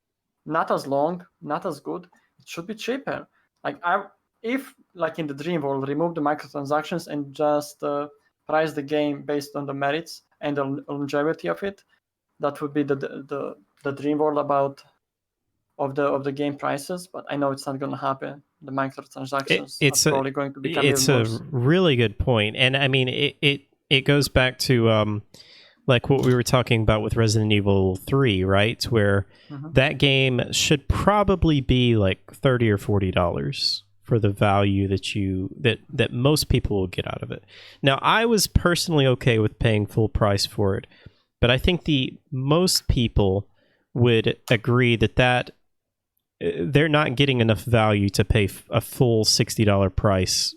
not as long, not as good? It should be cheaper. Like, if, like in the dream world, remove the microtransactions and just price the game based on the merits and the longevity of it, that would be the dream world of the game prices. But I know it's not going to happen. The microtransactions are probably going to become it's even a worse. really good point. And I mean, it goes back to like what we were talking about with Resident Evil 3, right? Where that game should probably be like $30 or $40 for the value that most people will get out of it. Now, I was personally okay with paying full price for it, but I think most people would agree that they're not getting enough value to pay a full $60 price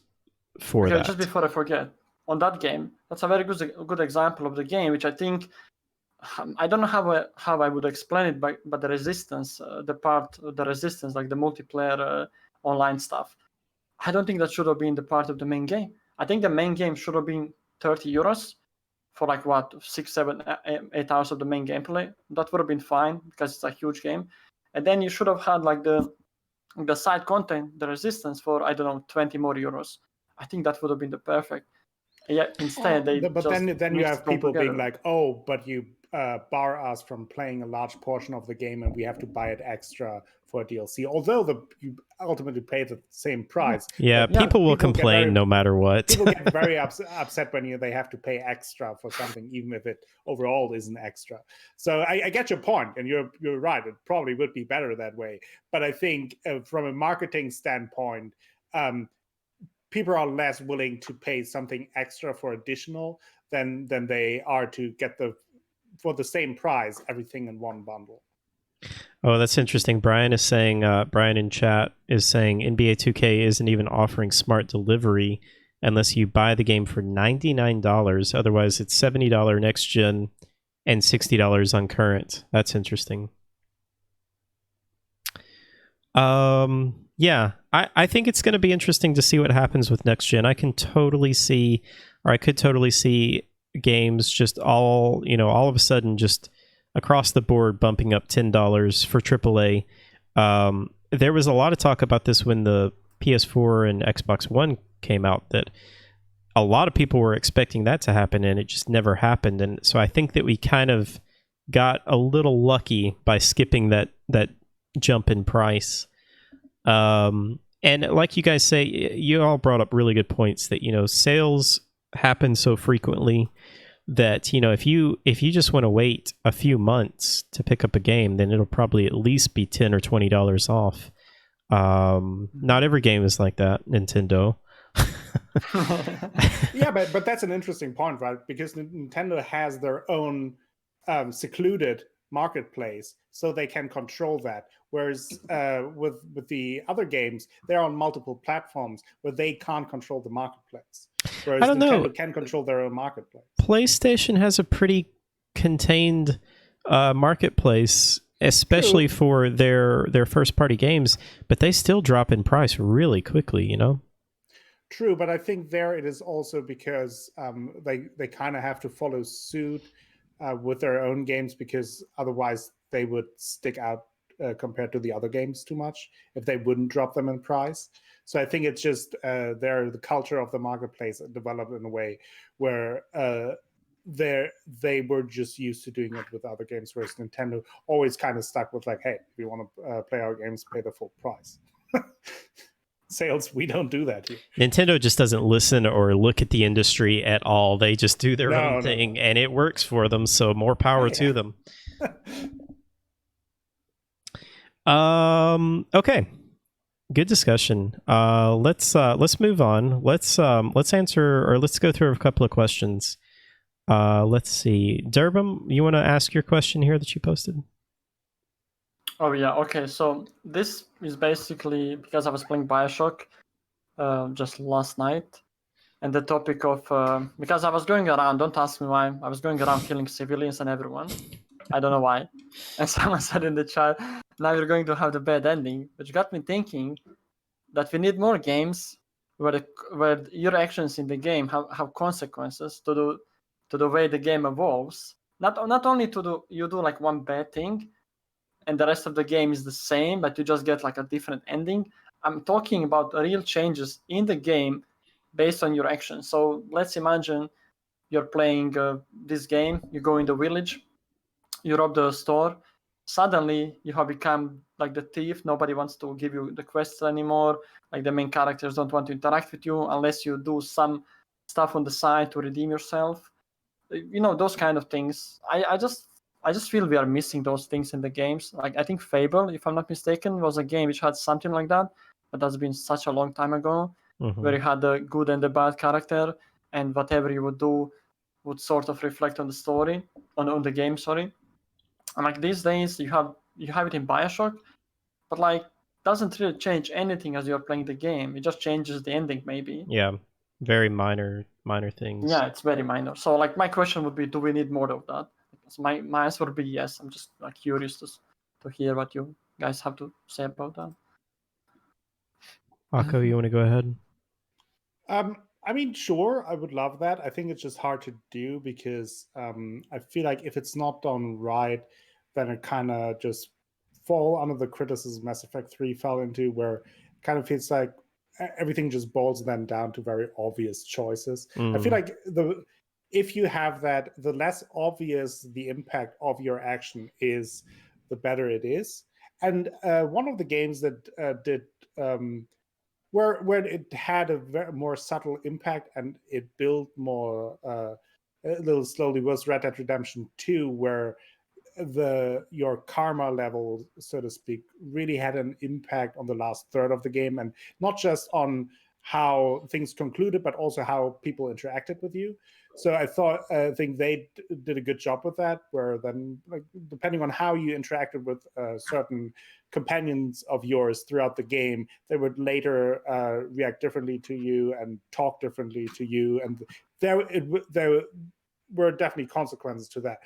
for that. Just before I forget, on that game, that's a very good example of the game, which I think, I don't know how I would explain it, but the resistance, like the multiplayer online stuff, I don't think that should have been the part of the main game. I think the main game should have been €30 for like 6, 7, 8 hours of the main gameplay. That would have been fine because it's a huge game. And then you should have had like the side content, the resistance, for, I don't know, 20 more euros. I think that would have been the perfect. Yeah, instead then you have people being like, oh, but you bar us from playing a large portion of the game and we have to buy it extra for DLC, although you ultimately pay the same price. Yeah, people will complain no matter what. People get very upset when they have to pay extra for something, even if it overall isn't extra. So I get your point, and you're right. It probably would be better that way. But I think from a marketing standpoint, people are less willing to pay something extra for additional than they are to get for the same price everything in one bundle. Oh, that's interesting. Brian is saying, Brian in chat is saying NBA 2K isn't even offering smart delivery unless you buy the game for $99. Otherwise, it's $70 next gen and $60 on current. That's interesting. Yeah, I think it's going to be interesting to see what happens with next gen. I could totally see games just all of a sudden just across the board bumping up $10 for AAA. There was a lot of talk about this when the PS4 and Xbox One came out, that a lot of people were expecting that to happen, and it just never happened. And so I think that we kind of got a little lucky by skipping that jump in price. And like you guys say, you all brought up really good points that, sales happen so frequently that, if you just want to wait a few months to pick up a game, then it'll probably at least be $10 or $20 off. Not every game is like that, Nintendo. Yeah, but that's an interesting point, right? Because Nintendo has their own secluded marketplace, so they can control that. Whereas with the other games, they're on multiple platforms where they can't control the marketplace. Whereas I don't Nintendo can control their own marketplace. PlayStation has a pretty contained marketplace, especially for their first party games, but they still drop in price really quickly, True, but I think there it is also because they kind of have to follow suit with their own games, because otherwise they would stick out compared to the other games too much if they wouldn't drop them in price. So I think it's just the culture of the marketplace developed in a way where they were just used to doing it with other games, whereas Nintendo always kind of stuck with like, hey, if you want to play our games, pay the full price. Sales, we don't do that here. Nintendo just doesn't listen or look at the industry at all. They just do their own thing, and it works for them, so more power to them. Okay. Good discussion. Let's move on. Let's answer, or let's go through a couple of questions. Let's see. Durbin, you want to ask your question here that you posted? Oh yeah, okay. So this is basically because I was playing Bioshock just last night, and the topic of because I was going around. Don't ask me why. I was going around killing civilians and everyone. I don't know why. And someone said in the chat, "Now you're going to have the bad ending," which got me thinking that we need more games where your actions in the game have consequences to the way the game evolves. Not only you do like one bad thing, and the rest of the game is the same, but you just get like a different ending. I'm talking about real changes in the game based on your actions. So let's imagine you're playing this game, you go in the village, you rob the store, suddenly you have become like the thief. Nobody wants to give you the quests anymore. Like the main characters don't want to interact with you unless you do some stuff on the side to redeem yourself. Those kind of things. I just feel we are missing those things in the games. Like I think Fable, if I'm not mistaken, was a game which had something like that, but that's been such a long time ago, where you had the good and the bad character, and whatever you would do would sort of reflect on the story, on the game. Sorry, and like these days you have it in Bioshock, but like doesn't really change anything as you're playing the game. It just changes the ending, maybe. Yeah, very minor things. Yeah, it's very minor. So like my question would be, do we need more of that? So my answer would be yes. I'm just curious to hear what you guys have to say about that. Akko, you want to go ahead? I mean, sure, I would love that. I think it's just hard to do because I feel like if it's not done right, then it kind of just fall under the criticism Mass Effect 3 fell into, where it kind of feels like everything just boils them down to very obvious choices. I feel like if you have that, the less obvious the impact of your action is, the better it is. And one of the games that did where it had a very more subtle impact and it built more a little slowly was Red Dead Redemption 2, where your karma level, so to speak, really had an impact on the last third of the game, and not just on how things concluded, but also how people interacted with you. So I think they did a good job with that, where then, like, depending on how you interacted with certain companions of yours throughout the game, they would later react differently to you and talk differently to you. And there were definitely consequences to that.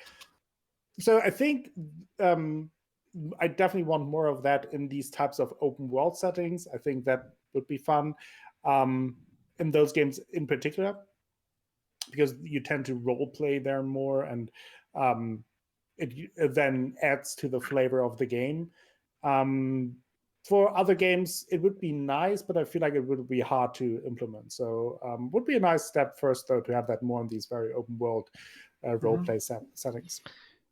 So I think I definitely want more of that in these types of open world settings. I think that would be fun in those games in particular, because you tend to role play there more, and it then adds to the flavor of the game. For other games, it would be nice, but I feel like it would be hard to implement. So would be a nice step first, though, to have that more in these very open world role play settings.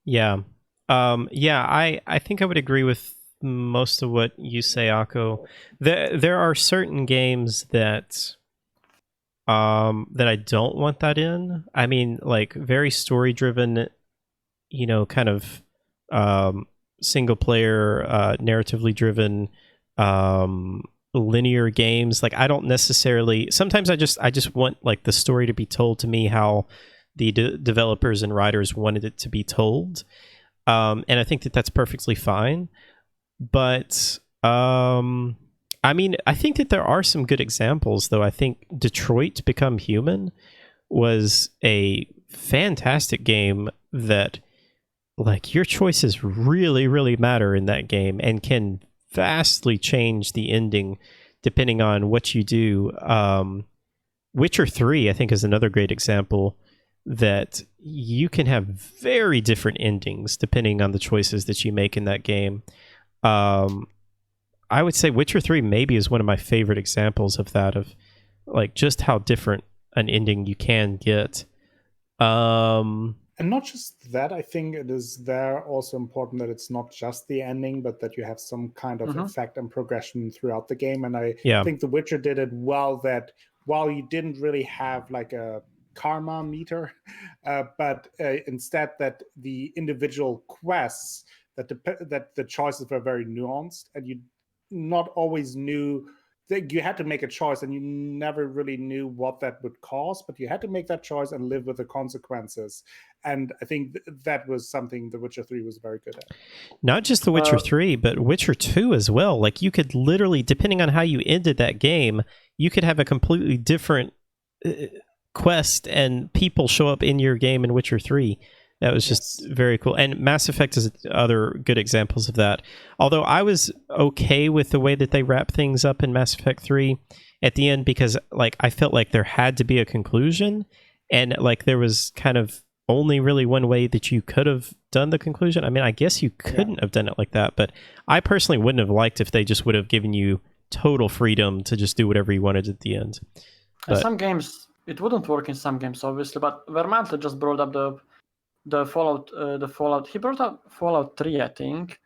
Yeah. I think I would agree with most of what you say, Akko. There are certain games that I don't want that in. I mean, like, very story driven, kind of single player, narratively driven, linear games. Like, I don't necessarily. Sometimes I just want, like, the story to be told to me how the developers and writers wanted it to be told, and I think that that's perfectly fine. But I mean, I think that there are some good examples, though. I think Detroit Become Human was a fantastic game that, like, your choices really, really matter in that game and can vastly change the ending depending on what you do. Witcher 3, I think, is another great example that you can have very different endings depending on the choices that you make in that game. I would say Witcher 3 maybe is one of my favorite examples of that, of, like, just how different an ending you can get. And not just that, I think it is there also important that it's not just the ending, but that you have some kind of effect and progression throughout the game. And I think The Witcher did it well, that while you didn't really have like a karma meter, but instead that the individual quests, that the choices were very nuanced, and you not always knew that you had to make a choice, and you never really knew what that would cause, but you had to make that choice and live with the consequences. And I think that was something The Witcher 3 was very good at. Not just The Witcher 3, but Witcher 2 as well. Like, you could literally, depending on how you ended that game, you could have a completely different quest and people show up in your game in Witcher 3. That was just very cool. And Mass Effect is other good examples of that. Although I was okay with the way that they wrap things up in Mass Effect 3 at the end, because, like, I felt like there had to be a conclusion, and, like, there was kind of only really one way that you could have done the conclusion. I mean, I guess you couldn't have done it like that, but I personally wouldn't have liked if they just would have given you total freedom to just do whatever you wanted at the end. But some games, it wouldn't work in some games, obviously, but Vermantle just brought up the Fallout. He brought up Fallout 3, I think.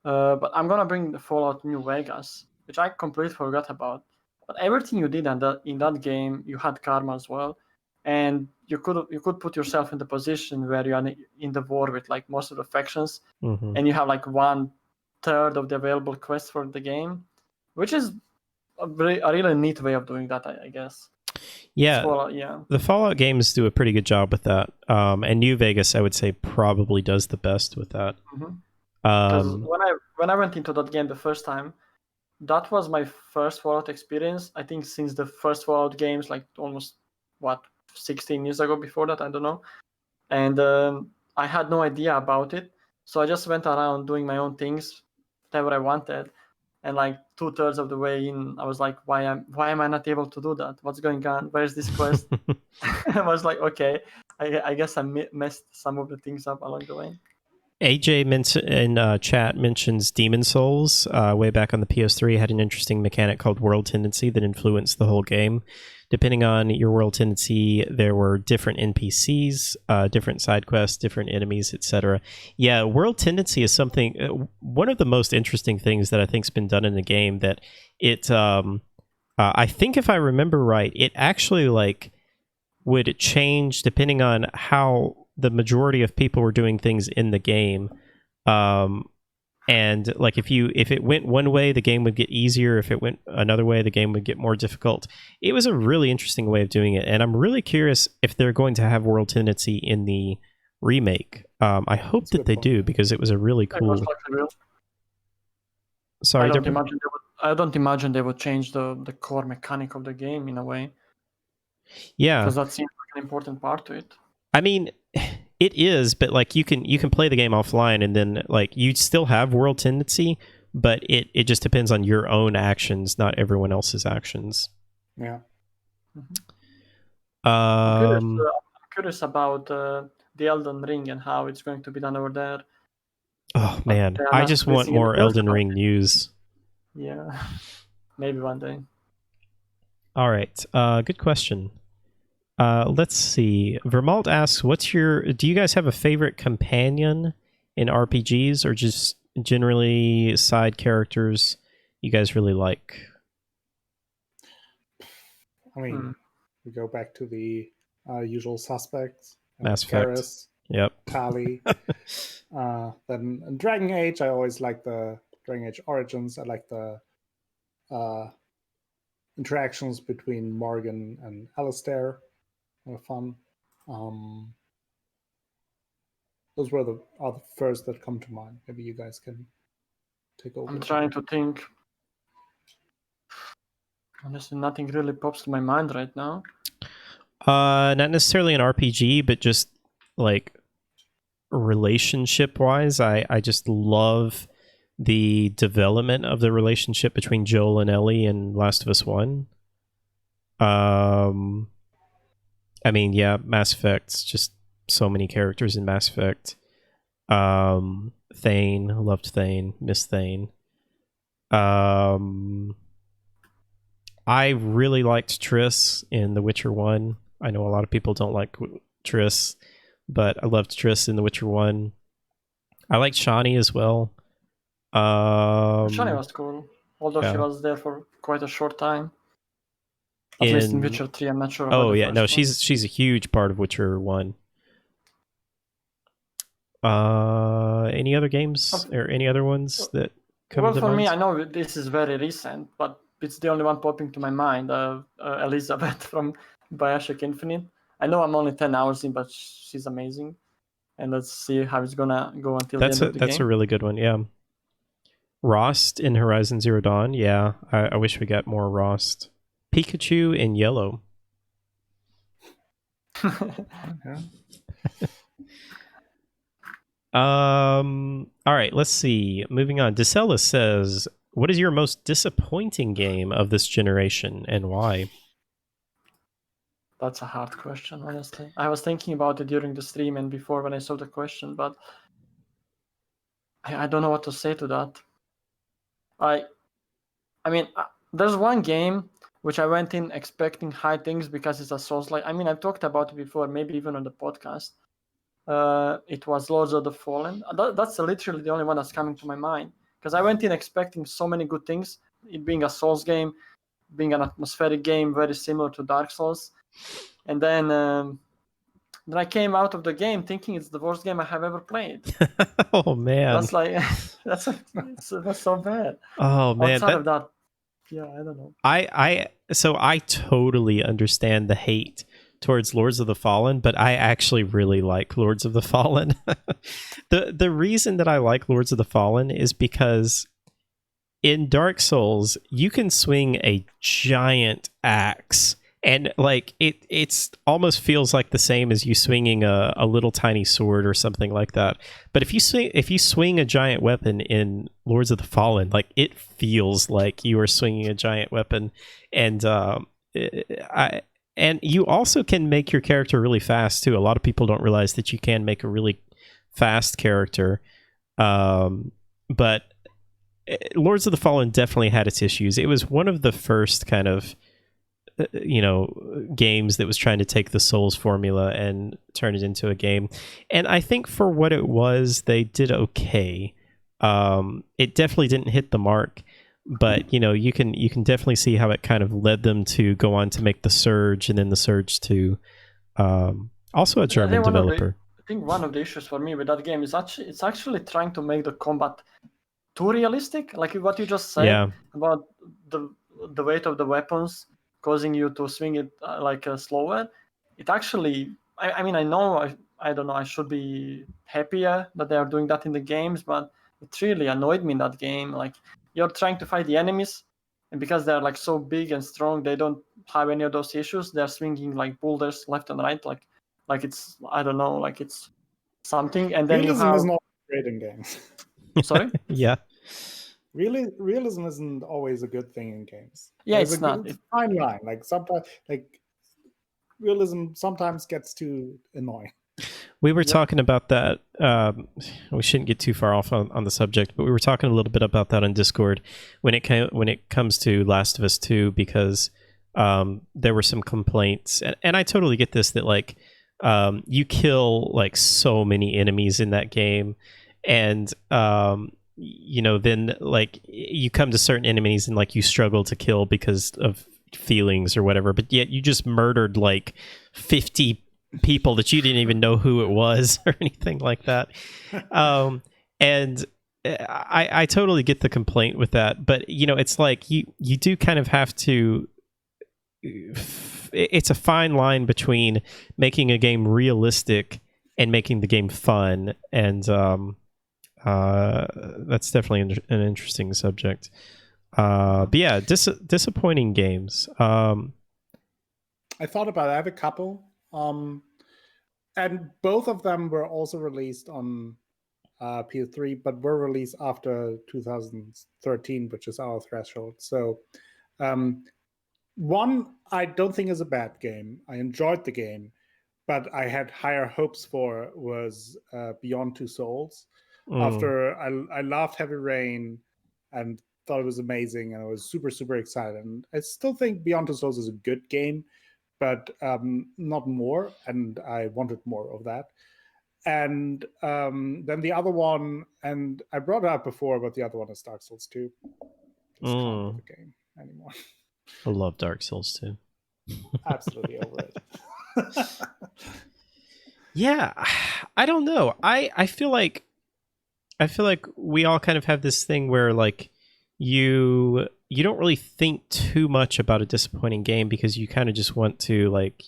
But I'm gonna bring the Fallout New Vegas, which I completely forgot about. But everything you did in that game, you had karma as well, and you could put yourself in the position where you are in the war with, like, most of the factions, and you have like 1/3 of the available quests for the game, which is a really neat way of doing that, I guess. Yeah, Fallout, the Fallout games do a pretty good job with that, and New Vegas, I would say, probably does the best with that. Because when I went into that game the first time, that was my first Fallout experience. I think since the first Fallout games, like almost 16 years ago. Before that, I don't know, and I had no idea about it, so I just went around doing my own things, whatever I wanted. And like 2/3 of the way in, I was like, why am I not able to do that? What's going on? Where's this quest? I was like, okay, I guess I messed some of the things up along the way. AJ in chat mentions Demon Souls. Way back on the PS3, had an interesting mechanic called World Tendency that influenced the whole game. Depending on your world tendency, there were different NPCs, different side quests, different enemies, etc. Yeah, world tendency is something. One of the most interesting things that I think's been done in the game, that it. I think if I remember right, it actually, like, would change depending on how the majority of people were doing things in the game. And like if it went one way, the game would get easier. If it went another way, the game would get more difficult. It was a really interesting way of doing it, and I'm really curious if they're going to have world tendency in the remake. I hope that they do, because it was a really cool. Sorry, I don't imagine they would change the core mechanic of the game in a way. Yeah, because that seems like an important part to it. I mean, it is, but like you can play the game offline, and then like you still have world tendency, but it just depends on your own actions, not everyone else's actions. Yeah. I'm curious about the Elden Ring and how it's going to be done over there. Oh man, I just want more Elden Ring news. Yeah, maybe one day. All right, good question. Let's see. Vermalt asks, do you guys have a favorite companion in RPGs, or just generally side characters you guys really like? I mean, we go back to the usual suspects. Mass Effect. Garrus, Yep. Kali. Then in Dragon Age, I always like the Dragon Age Origins. I like the interactions between Morgan and Alistair. Were fun. Those are the first that come to mind. Maybe you guys can take over. I'm trying to think. Honestly, nothing really pops to my mind right now. Not necessarily an RPG, but just like relationship wise, I just love the development of the relationship between Joel and Ellie in Last of Us 1. I mean, yeah, Mass Effect's just so many characters in Mass Effect. Thane, loved Thane, miss Thane. I really liked Triss in The Witcher 1. I know a lot of people don't like Triss, but I loved Triss in The Witcher 1. I liked Shani as well. Shani was cool, although she was there for quite a short time. At least in Witcher 3, I'm not sure about the first one. She's a huge part of Witcher 1. Any other games or any other ones that come to mind? Well, for me, I know this is very recent, but it's the only one popping to my mind. Elizabeth from Bioshock Infinite. I know I'm only 10 hours in, but she's amazing. And let's see how it's gonna go until the end of the game. That's a really good one, yeah. Rost in Horizon Zero Dawn, yeah. I wish we got more Rost. Pikachu in Yellow. All right, let's see. Moving on. Decella says, what is your most disappointing game of this generation and why? That's a hard question, honestly. I was thinking about it during the stream and before when I saw the question, but I don't know what to say to that. I mean, there's one game which I went in expecting high things because it's a Souls-like. I mean, I talked about it before, maybe even on the podcast. It was Lords of the Fallen. That's literally the only one that's coming to my mind. Because I went in expecting so many good things. It being a Souls game, being an atmospheric game, very similar to Dark Souls. And then I came out of the game thinking it's the worst game I have ever played. Oh, man. That's like, that's so bad. Oh, man. Outside of that, yeah, I don't know. So I totally understand the hate towards Lords of the Fallen, but I actually really like Lords of the Fallen. The reason that I like Lords of the Fallen is because in Dark Souls, you can swing a giant axe, and like it's almost feels like the same as you swinging a little tiny sword or something like that. But if you swing a giant weapon in Lords of the Fallen, like it feels like you are swinging a giant weapon, and and you also can make your character really fast too. A lot of people don't realize that you can make a really fast character, but Lords of the Fallen definitely had its issues. It was one of the first kind of games that was trying to take the Souls formula and turn it into a game, and I think for what it was, they did okay. It definitely didn't hit the mark, but you can definitely see how it kind of led them to go on to make the Surge, and then the Surge 2, also a German developer. I think one of the issues for me with that game is it's actually trying to make the combat too realistic. Like what you just said about the weight of the weapons causing you to swing it slower. It actually, I mean, I know, I don't know, I should be happier that they are doing that in the games, but it really annoyed me in that game. Like, you're trying to fight the enemies, and because they're like so big and strong, they don't have any of those issues. They're swinging like boulders left and right, like it's, I don't know, like it's something. And then realism is not great in games. Sorry? Yeah. Realism isn't always a good thing in games. Yeah, it's not. It's a fine line. Like sometimes, like realism sometimes gets too annoying. We were talking about that. We shouldn't get too far off on the subject, but we were talking a little bit about that on Discord when it comes to Last of Us 2, because there were some complaints, and I totally get this, that like you kill like so many enemies in that game, and then like you come to certain enemies and like you struggle to kill because of feelings or whatever, but yet you just murdered like 50 people that you didn't even know who it was or anything like that. And I totally get the complaint with that, but it's like you do kind of have to, it's a fine line between making a game realistic and making the game fun, and that's definitely an interesting subject. But yeah, disappointing games. I thought about it. I have a couple. And both of them were also released on PS3, but were released after 2013, which is our threshold. So one I don't think is a bad game. I enjoyed the game, but I had higher hopes for was Beyond Two Souls. After I loved Heavy Rain and thought it was amazing, and I was super, super excited. And I still think Beyond Two Souls is a good game, but not more, and I wanted more of that. And then the other one, and I brought it up before, but the other one is Dark Souls 2. It's not a game anymore. I love Dark Souls 2. Absolutely over it. Yeah, I don't know. I feel like we all kind of have this thing where like you don't really think too much about a disappointing game because you kind of just want to like,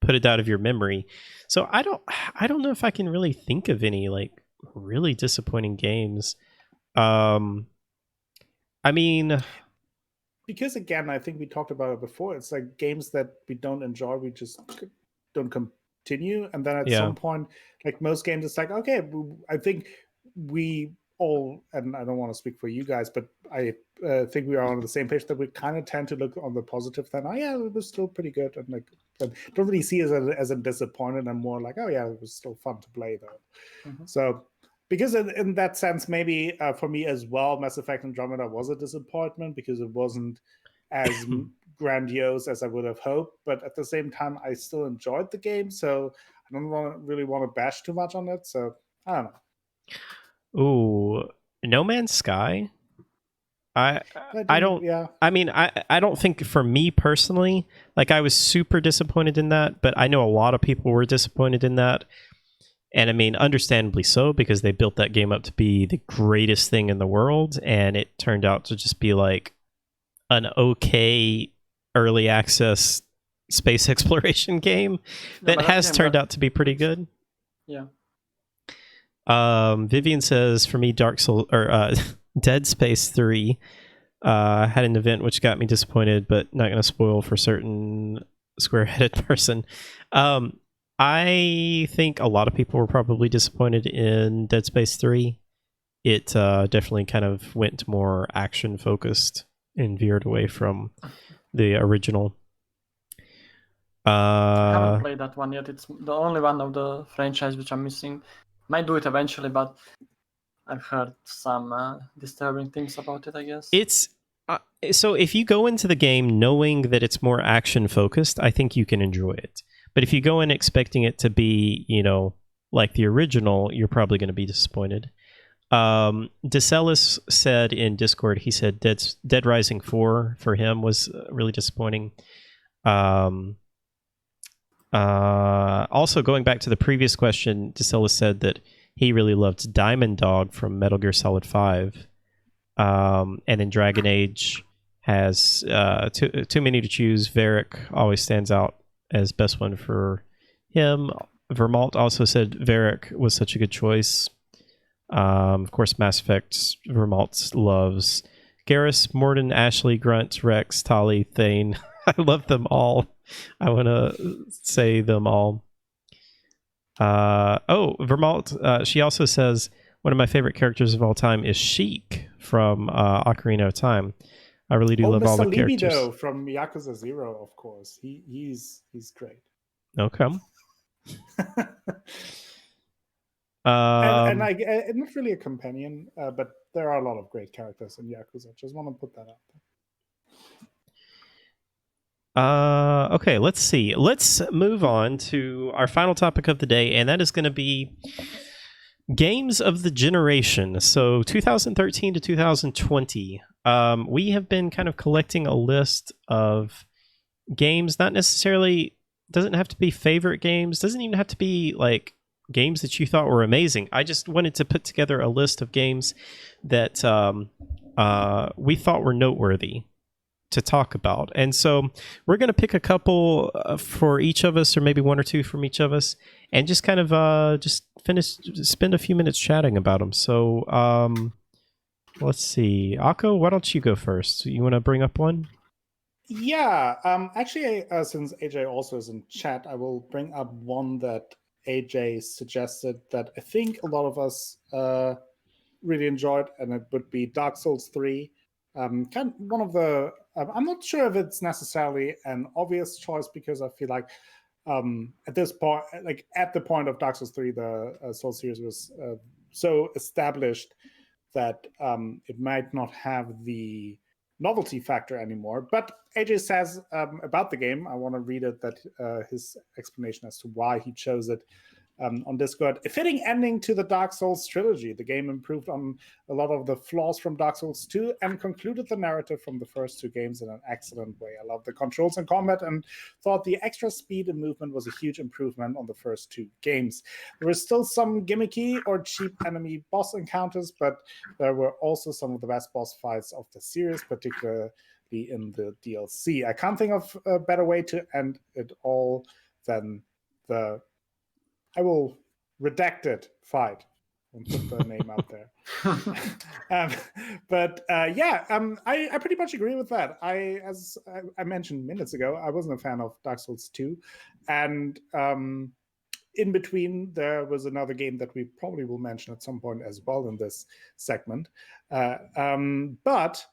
put it out of your memory. So I don't know if I can really think of any like really disappointing games. I mean, because again, I think we talked about it before. It's like games that we don't enjoy, we just don't continue, and then at some point, like most games, it's like, okay, I think we all, and I don't want to speak for you guys, but I think we are on the same page that we kind of tend to look on the positive. Then, oh yeah, it was still pretty good, and like, but don't really see it as a disappointment, and more like, oh yeah, it was still fun to play though. Mm-hmm. So, because in that sense, maybe for me as well, Mass Effect Andromeda was a disappointment because it wasn't as grandiose as I would have hoped, but at the same time, I still enjoyed the game, so I don't really want to bash too much on it. So I don't know. Ooh, No Man's Sky. I don't. Yeah. I mean, I don't think for me personally, like I was super disappointed in that, but I know a lot of people were disappointed in that, and I mean, understandably so, because they built that game up to be the greatest thing in the world, and it turned out to just be like an okay early access space exploration game that has turned out to be pretty good. Yeah. Vivian says, for me, Dark Souls or Dead Space 3 had an event which got me disappointed, but not going to spoil for certain square-headed person. I think a lot of people were probably disappointed in Dead Space 3. It definitely kind of went more action-focused and veered away from the original. I haven't played that one yet. It's the only one of the franchise which I'm missing. Might do it eventually, but I've heard some disturbing things about it, I guess. It's so if you go into the game knowing that it's more action focused, I think you can enjoy it. But if you go in expecting it to be, like the original, you're probably going to be disappointed. DeCellis said in Discord, he said Dead Rising 4 for him was really disappointing. Also, going back to the previous question, DeCellis said that he really loved Diamond Dog from Metal Gear Solid 5. And then Dragon Age has too many to choose. Varric always stands out as best one for him. Vermalt also said Varric was such a good choice. Of course, Mass Effect, Vermalt loves. Garrus, Morden, Ashley, Grunt, Rex, Tali, Thane. I love them all. I want to say them all. Vermalt, she also says, one of my favorite characters of all time is Sheik from Ocarina of Time. I really do love Mr. all the Libido characters. From Yakuza 0, of course. He's great. Okay. And not really a companion, but there are a lot of great characters in Yakuza. Just want to put that out there. Okay, let's see. Let's move on to our final topic of the day, and that is going to be games of the generation. So 2013 to 2020. We have been kind of collecting a list of games, not necessarily, doesn't have to be favorite games, doesn't even have to be like games that you thought were amazing. I just wanted to put together a list of games that we thought were noteworthy to talk about. And so we're going to pick a couple for each of us, or maybe one or two from each of us, and just kind of spend a few minutes chatting about them. So let's see. Akko, why don't you go first? You want to bring up one? Yeah. Actually, since AJ also is in chat, I will bring up one that AJ suggested that I think a lot of us really enjoyed, and it would be Dark Souls 3. Kind of one of the. I'm not sure if it's necessarily an obvious choice, because I feel like at this point, like at the point of Dark Souls 3, the Soul series was so established that it might not have the novelty factor anymore. But AJ says about the game, I want to read it, that his explanation as to why he chose it on Discord. A fitting ending to the Dark Souls trilogy. The game improved on a lot of the flaws from Dark Souls 2 and concluded the narrative from the first two games in an excellent way. I love the controls in combat and thought the extra speed and movement was a huge improvement on the first two games. There were still some gimmicky or cheap enemy boss encounters, but there were also some of the best boss fights of the series, particularly in the DLC. I can't think of a better way to end it all than the I will redact it fight and put the name out there. I pretty much agree with that. As I mentioned minutes ago, I wasn't a fan of Dark Souls 2. And in between, there was another game that we probably will mention at some point as well in this segment. But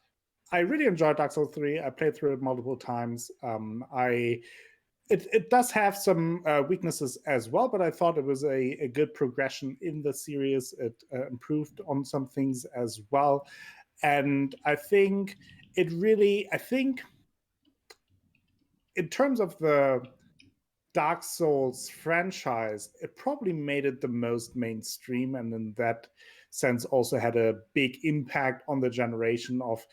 I really enjoyed Dark Souls 3. I played through it multiple times. It does have some weaknesses as well, but I thought it was a good progression in the series. It improved on some things as well. And I think in terms of the Dark Souls franchise, it probably made it the most mainstream, and in that sense also had a big impact on the generation of.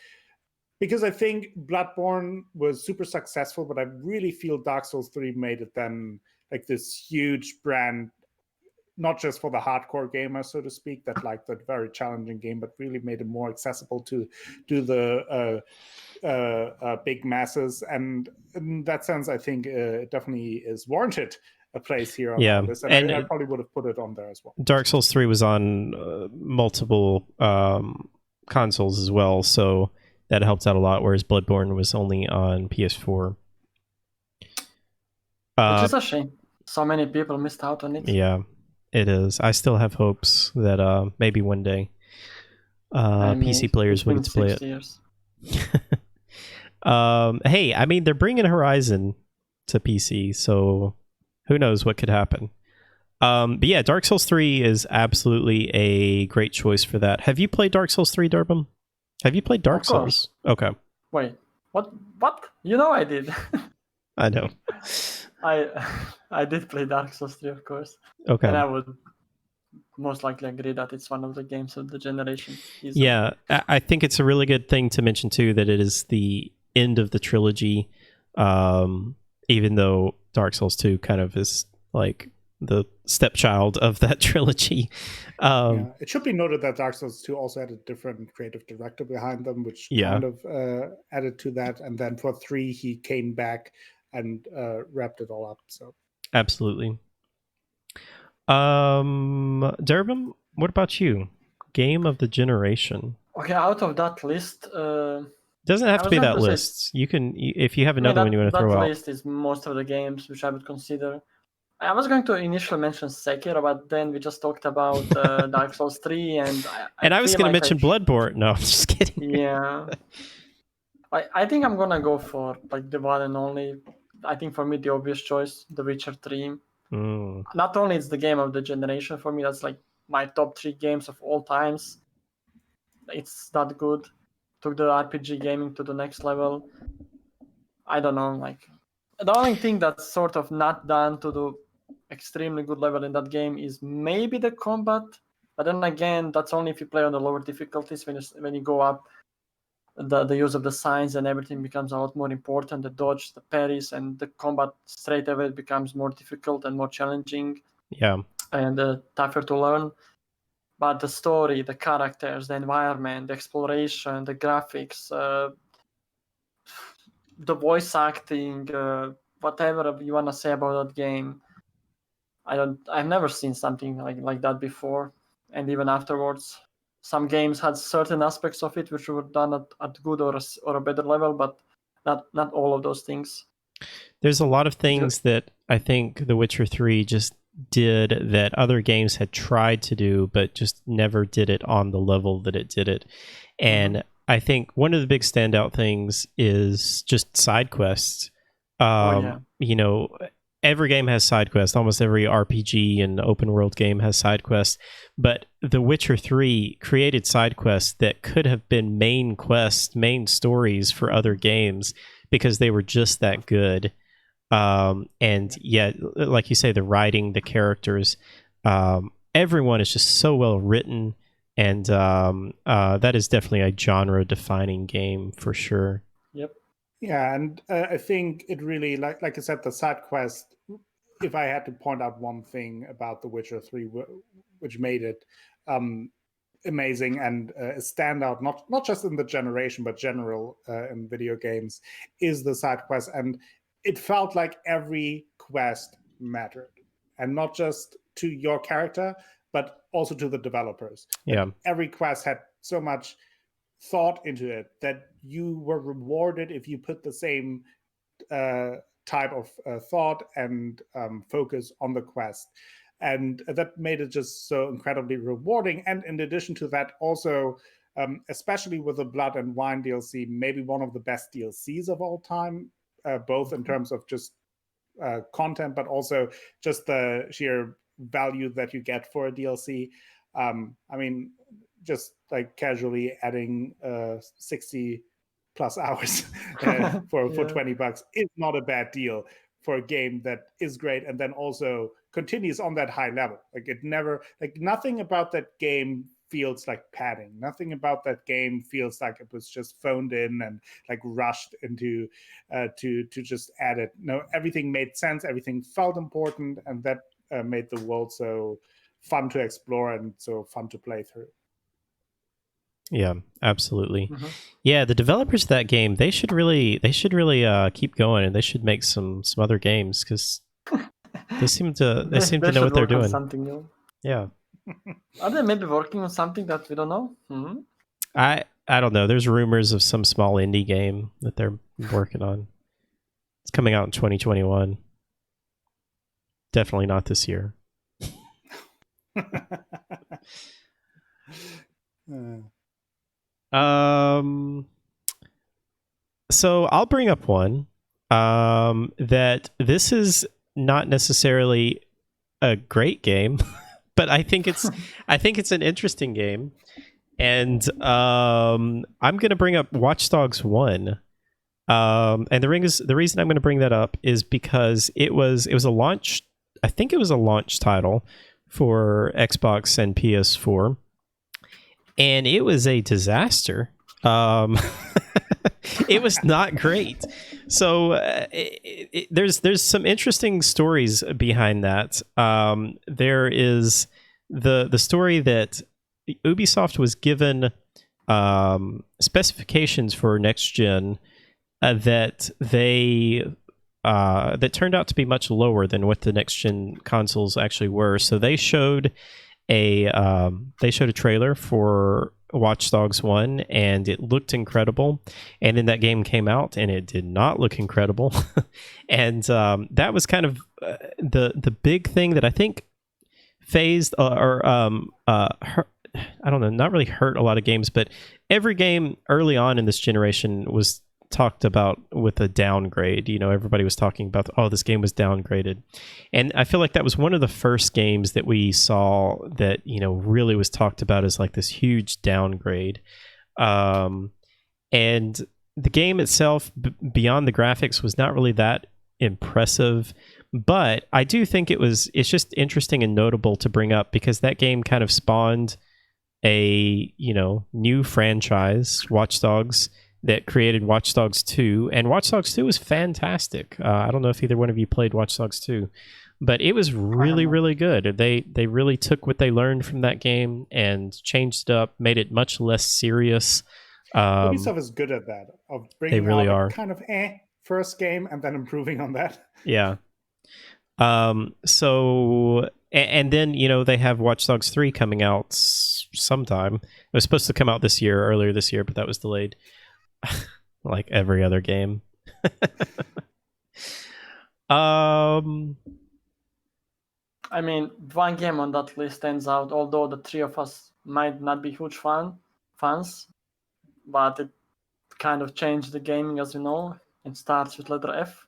Because I think Bloodborne was super successful, but I really feel Dark Souls 3 made it then like this huge brand, not just for the hardcore gamer, so to speak, that liked that very challenging game, but really made it more accessible to the big masses. And in that sense, I think it definitely is warranted a place here on the list. And I probably would have put it on there as well. Dark Souls 3 was on multiple consoles as well, so that helped out a lot, whereas Bloodborne was only on PS4. Which is a shame. So many people missed out on it. Yeah, it is. I still have hopes that maybe one day PC players will get to play it. Years. Hey, I mean, they're bringing Horizon to PC, so who knows what could happen. But yeah, Dark Souls 3 is absolutely a great choice for that. Have you played Dark Souls 3, Durbin? Have you played Dark Souls? Okay. Wait, what? You know I did. I know. I did play Dark Souls 3, of course. Okay. And I would most likely agree that it's one of the games of the generation. Easily. Yeah, I think it's a really good thing to mention too that it is the end of the trilogy, even though Dark Souls 2 kind of is like the stepchild of that trilogy. It should be noted that Dark Souls 2 also had a different creative director behind them, which kind of added to that. And then for 3, he came back and wrapped it all up. So absolutely. Durbin, what about you? Game of the generation. Okay, out of that list, doesn't have to be that list. You can, if you have another one you want to throw out. That list is most of the games which I would consider. I was going to initially mention Sekiro, but then we just talked about Dark Souls 3, and I was going to mention Bloodborne. No, I'm just kidding. Yeah, I think I'm gonna go for like the one and only. I think for me the obvious choice, The Witcher 3. Not only it's the game of the generation for me, that's like my top 3 games of all times. It's that good. Took the RPG gaming to the next level. I don't know, like the only thing that's sort of not done to the extremely good level in that game is maybe the combat, but then again, that's only if you play on the lower difficulties. When you go up, the use of the signs and everything becomes a lot more important. The dodge, the parries, and the combat straight away becomes more difficult and more challenging. Yeah, and tougher to learn. But the story, the characters, the environment, the exploration, the graphics, the voice acting, whatever you want to say about that game, I've never seen something like that before. And even afterwards, some games had certain aspects of it which were done at good or a better level, but not all of those things. There's a lot of things that I think The Witcher 3 just did that other games had tried to do, but just never did it on the level that it did it. And I think one of the big standout things is just side quests. You know, every game has side quests. Almost every RPG and open world game has side quests. But The Witcher 3 created side quests that could have been main quests, main stories for other games because they were just that good. And yeah, like you say, the writing, the characters, everyone is just so well written. And that is definitely a genre-defining game for sure. Yep. Yeah, and I think it really, like I said, the side quest. If I had to point out one thing about The Witcher 3, which made it amazing and a standout, not just in the generation, but general in video games, is the side quest. And it felt like every quest mattered, and not just to your character, but also to the developers. Yeah, every quest had so much thought into it that you were rewarded if you put the same type of thought and focus on the quest, and that made it just so incredibly rewarding. And in addition to that, also especially with the Blood and Wine DLC, maybe one of the best DLCs of all time, both in terms of just content, but also just the sheer value that you get for a DLC. I mean, just like casually adding 60 plus hours for $20 is not a bad deal for a game that is great and then also continues on that high level. Like it never, like nothing about that game feels like padding. Nothing about that game feels like it was just phoned in and like rushed into to just add it. No, everything made sense. Everything felt important, and that made the world so fun to explore and so fun to play through. Yeah, absolutely. Yeah, the developers of that game, they should really keep going, and they should make some other games because they seem to know what they're doing. Something new. Yeah. Are they maybe working on something that we don't know? I don't know. There's rumors of some small indie game that they're working on. It's coming out in 2021. Definitely not this year. So I'll bring up one that this is not necessarily a great game, but I think it's an interesting game, and I'm going to bring up Watch Dogs 1. And the reason I'm going to bring that up is because it was a launch. I think it was a launch title for Xbox and PS4, and it was a disaster. It was not great, So there's some interesting stories behind that. There is the story that Ubisoft was given specifications for next gen that that turned out to be much lower than what the next gen consoles actually were. So they showed a trailer for Watch Dogs 1, and it looked incredible. And then that game came out, and it did not look incredible. And that was kind of the big thing that I think phased hurt, I don't know, not really hurt a lot of games, but every game early on in this generation was talked about with a downgrade. You know, everybody was talking about, oh, this game was downgraded. And I feel like that was one of the first games that we saw that, you know, really was talked about as like this huge downgrade. And the game itself, beyond the graphics, was not really that impressive. But I do think it's just interesting and notable to bring up because that game kind of spawned a, you know, new franchise, Watch Dogs, that created Watch Dogs 2, and Watch Dogs 2 was fantastic. I don't know if either one of you played Watch Dogs 2, but it was really, really good. They really took what they learned from that game and changed it up, made it much less serious. Ubisoft is good at that, of bringing really out a kind of first game and then improving on that. Yeah. So, and then, you know, they have Watch Dogs 3 coming out sometime. It was supposed to come out earlier this year, but that was delayed. Like every other game. I mean, one game on that list stands out, although the three of us might not be huge fans, but it kind of changed the gaming, as you know. It starts with letter F.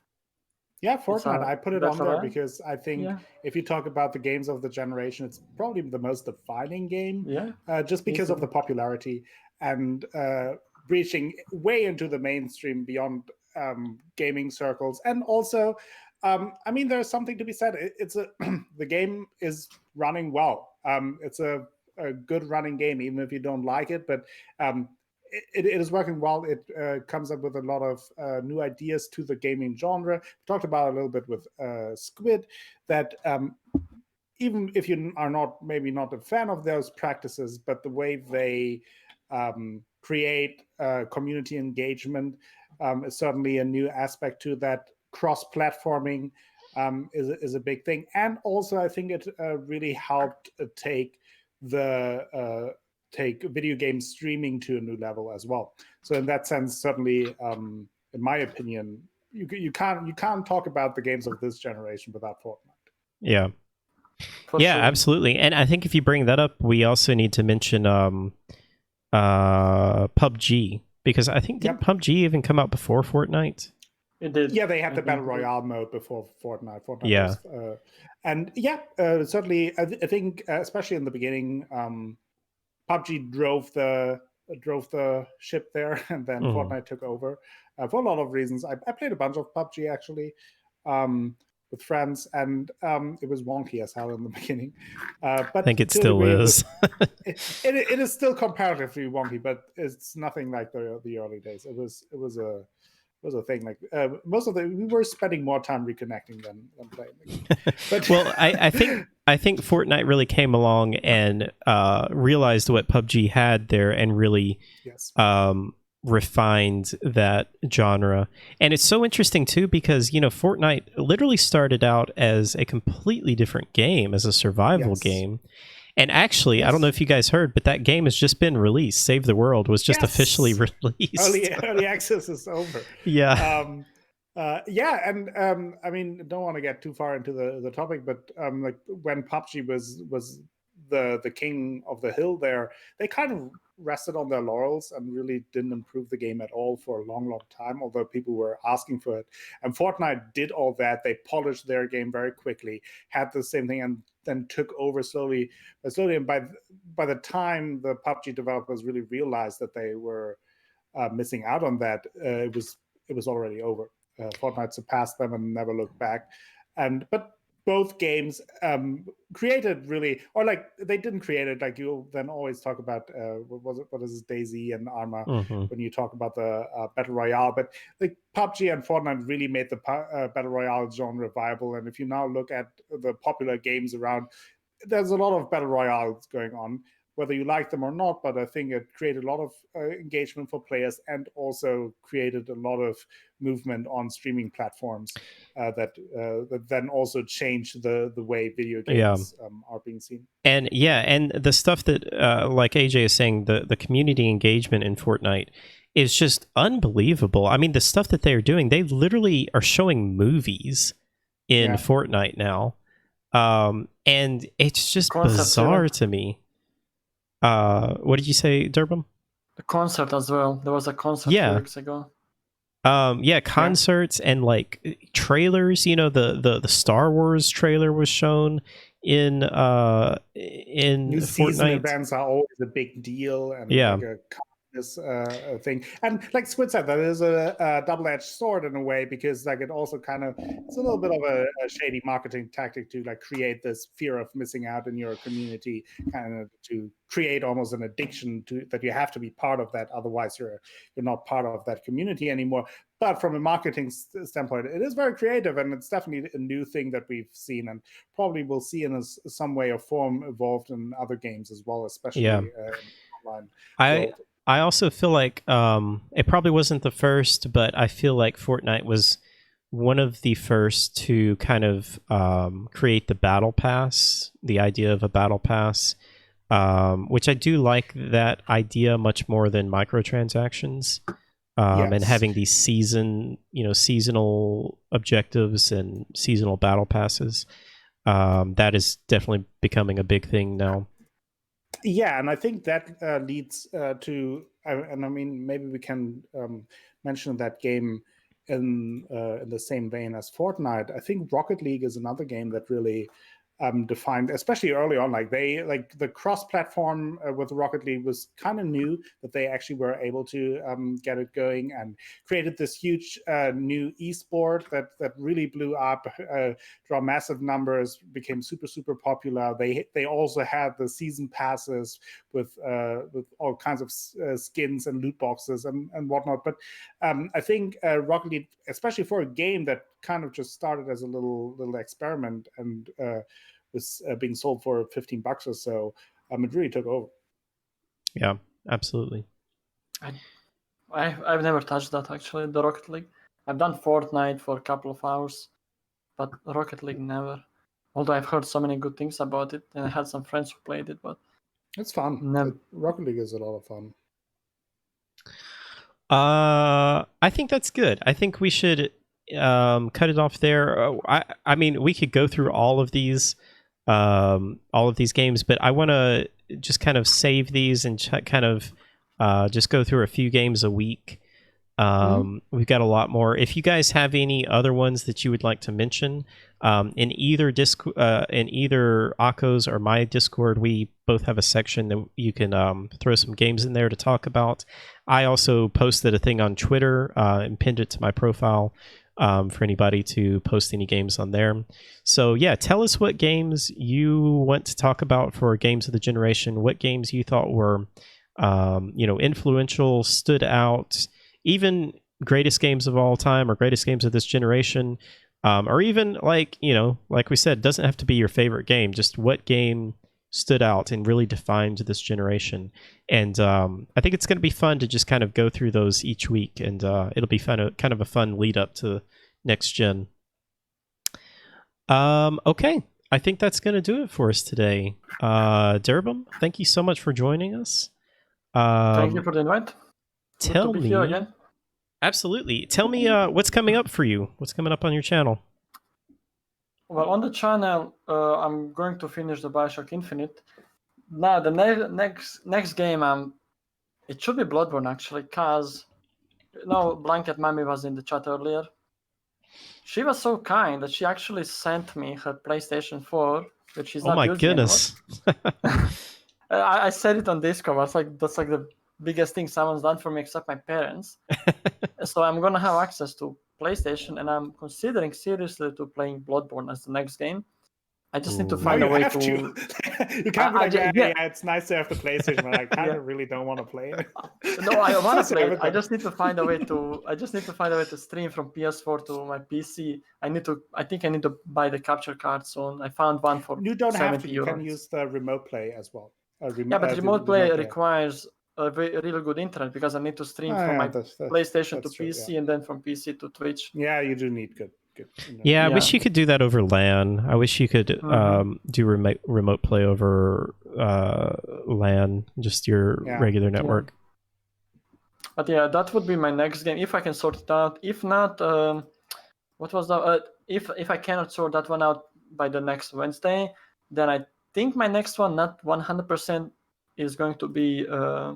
Yeah, Fortnite. I put it on there because I think if you talk about the games of the generation, it's probably the most defining game. Yeah. Just because of the popularity and reaching way into the mainstream beyond gaming circles. And also, I mean, there's something to be said. The game is running well. It's a good running game, even if you don't like it. But it is working well. It comes up with a lot of new ideas to the gaming genre. We talked about it a little bit with Squid, that even if you are maybe not a fan of those practices, but the way they create community engagement is certainly a new aspect to that. Cross-platforming is a big thing. And also, I think it really helped take video game streaming to a new level as well. So in that sense, certainly, in my opinion, you can't talk about the games of this generation without Fortnite. Yeah. For yeah, sure. Absolutely. And I think if you bring that up, we also need to mention PUBG, because I think didn't PUBG even come out before Fortnite? It did. Yeah, they had the Battle Royale mode before Fortnite. Yeah. Was, certainly, I think, especially in the beginning, PUBG drove the ship there, and then Fortnite took over for a lot of reasons. I played a bunch of PUBG actually with friends, and it was wonky as hell in the beginning. But I think it still is. It is still comparatively wonky, but it's nothing like the early days. It was a thing. Like we were spending more time reconnecting than playing. But well, I think Fortnite really came along and realized what PUBG had there and really refined that genre. And it's so interesting too because, you know, Fortnite literally started out as a completely different game, as a survival game. And actually, I don't know if you guys heard, but that game has just been released. Save the World was just officially released. Early access is over. Yeah. And I mean, don't want to get too far into the topic, but like when PUBG was the king of the hill there, they kind of rested on their laurels and really didn't improve the game at all for a long time, although people were asking for it. And Fortnite did all that. They polished their game very quickly, had the same thing, and then took over slowly. And by the time the PUBG developers really realized that they were missing out on that, it was already over. Fortnite surpassed them and never looked back. But both games created really, or like they didn't create it. Like you'll then always talk about what is it, DayZ and Arma when you talk about the battle royale. But like PUBG and Fortnite really made the battle royale genre viable. And if you now look at the popular games around, there's a lot of battle royales going on, whether you like them or not. But I think it created a lot of engagement for players and also created a lot of movement on streaming platforms that then also changed the way video games are being seen. And and the stuff that like AJ is saying, the community engagement in Fortnite is just unbelievable. I mean, the stuff that they are doing, they literally are showing movies in Fortnite now. And it's just bizarre to me. What did you say, Durbin? The concert as well. There was a concert 2 weeks ago. Concerts and like trailers. You know, the Star Wars trailer was shown in new Fortnite. Season events are always a big deal, and like this thing. And like Squid said, that is a double-edged sword in a way, because like it also kind of, it's a little bit of a shady marketing tactic to like create this fear of missing out in your community, kind of to create almost an addiction to that you have to be part of that, otherwise you're not part of that community anymore. But from a marketing standpoint, it is very creative, and it's definitely a new thing that we've seen, and probably will see in some way or form evolved in other games as well, especially online. I also feel like it probably wasn't the first, but I feel like Fortnite was one of the first to kind of create the battle pass, the idea of a battle pass, which I do like that idea much more than microtransactions, and having these seasonal objectives and seasonal battle passes. That is definitely becoming a big thing now. Yeah, and I think that leads to, and I mean, maybe we can mention that game in the same vein as Fortnite. I think Rocket League is another game that really defined, especially early on, like the cross-platform with Rocket League was kind of new, that they actually were able to get it going and created this huge new esport that really blew up, draw massive numbers, became super popular. They also had the season passes with all kinds of skins and loot boxes and whatnot. But I think Rocket League, especially for a game that kind of just started as a little experiment and was being sold for $15 or so, it really took over. Yeah, absolutely. I've never touched that, actually, the Rocket League. I've done Fortnite for a couple of hours, but Rocket League never. Although I've heard so many good things about it, and I had some friends who played it, but it's fun. Rocket League is a lot of fun. I think that's good. I think we should cut it off there. I mean, we could go through all of these games, but I want to just kind of save these and kind of just go through a few games a week. We've got a lot more. If you guys have any other ones that you would like to mention, in either Akko's or my Discord, we both have a section that you can throw some games in there to talk about. I also posted a thing on Twitter and pinned it to my profile for anybody to post any games on there. So yeah, tell us what games you want to talk about for Games of the Generation. What games you thought were influential, stood out, even greatest games of all time or greatest games of this generation, or even like we said, doesn't have to be your favorite game, just what game stood out and really defined this generation. And I think it's going to be fun to just kind of go through those each week, and it'll be kind of a fun lead up to next gen. Okay, I think that's going to do it for us today. Durbin, thank you so much for joining us. Thank you for the invite. Tell me again. Absolutely. Tell me what's coming up for you. What's coming up on your channel? Well, on the channel, I'm going to finish the Bioshock Infinite. Now, the next game, it should be Bloodborne, actually, because Blanket Mami was in the chat earlier. She was so kind that she actually sent me her PlayStation 4, which she's not using. Oh my goodness. I said it on Discord. I was like, that's like the biggest thing someone's done for me except my parents. So I'm going to have access to PlayStation, and I'm considering seriously to playing Bloodborne as the next game. I just need to Ooh. find No, a you way have to. to. You can't be like, yeah, it's nice to have the PlayStation, but I kind of really don't want to play it. No, I want to So play it. I everything. just need to find a way to. I just need to find a way to stream from PS4 to my PC. I think I need to buy the capture card soon. I found one for You don't have 70 to. You can euros. use the remote play as well. Yeah, but remote play requires a really good internet because I need to stream from my PlayStation to PC true, and then from PC to Twitch. Yeah, you do need good. Yeah, I wish you could do that over LAN. I wish you could do remote play over LAN, just your regular network. Yeah. But yeah, that would be my next game if I can sort it out. If not, what was that? If I cannot sort that one out by the next Wednesday, then I think my next one, not 100%, is going to be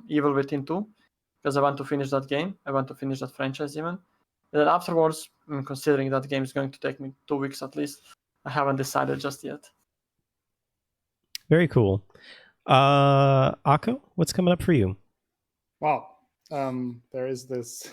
Evil Within 2, because I want to finish that game. I want to finish that franchise even. And then afterwards, I'm considering that game is going to take me 2 weeks at least. I haven't decided just yet. Very cool. Akko, what's coming up for you? Well, there is this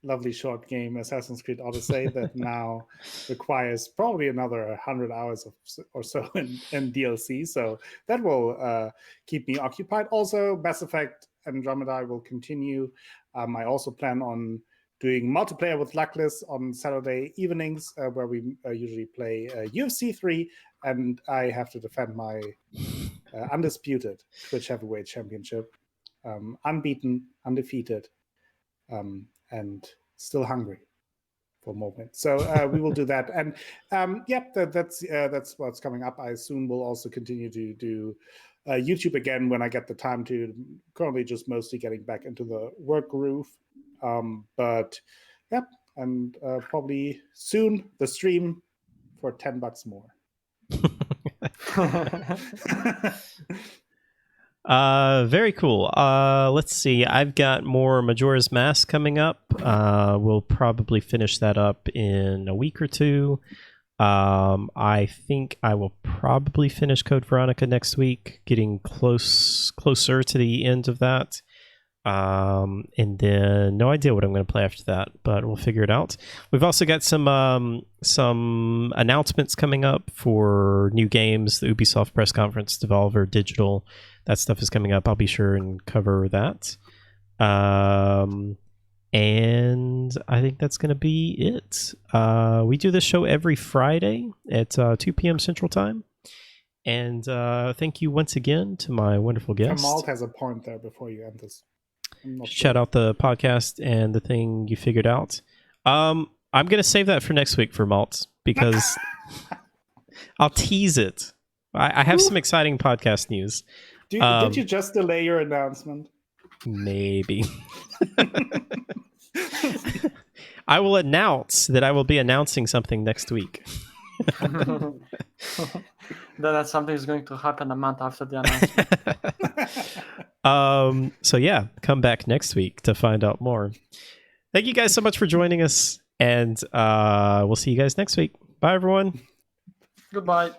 lovely short game, Assassin's Creed Odyssey, that now requires probably another 100 hours or so in DLC. So that will keep me occupied. Also, Mass Effect Andromeda will continue. I also plan on doing multiplayer with Luckless on Saturday evenings, where we usually play UFC 3, and I have to defend my undisputed Twitch Heavyweight Championship. Unbeaten, undefeated, and still hungry for more wins. So we will do that. And that's what's coming up. I assume we'll also continue to do YouTube again when I get the time to. Currently just mostly getting back into the work groove. But yep, and probably soon the stream for $10 more. Very cool. Let's see. I've got more Majora's Mask coming up. We'll probably finish that up in a week or two. I think I will probably finish Code Veronica next week, getting closer to the end of that. And then no idea what I'm going to play after that, but we'll figure it out. We've also got some announcements coming up for new games, the Ubisoft press conference, Devolver Digital. That stuff is coming up. I'll be sure and cover that. And I think that's going to be it. We do this show every Friday at 2 p.m. Central Time. And thank you once again to my wonderful guest. Kamal has a point there before you end this. Shout out the podcast and the thing you figured out. I'm going to save that for next week for Malt, because I'll tease it. I have some exciting podcast news. Did you just delay your announcement? Maybe. I will announce that I will be announcing something next week. Then that something is going to happen a month after the announcement. So yeah, come back next week to find out more. Thank you guys so much for joining us, and we'll see you guys next week. Bye, everyone. Goodbye.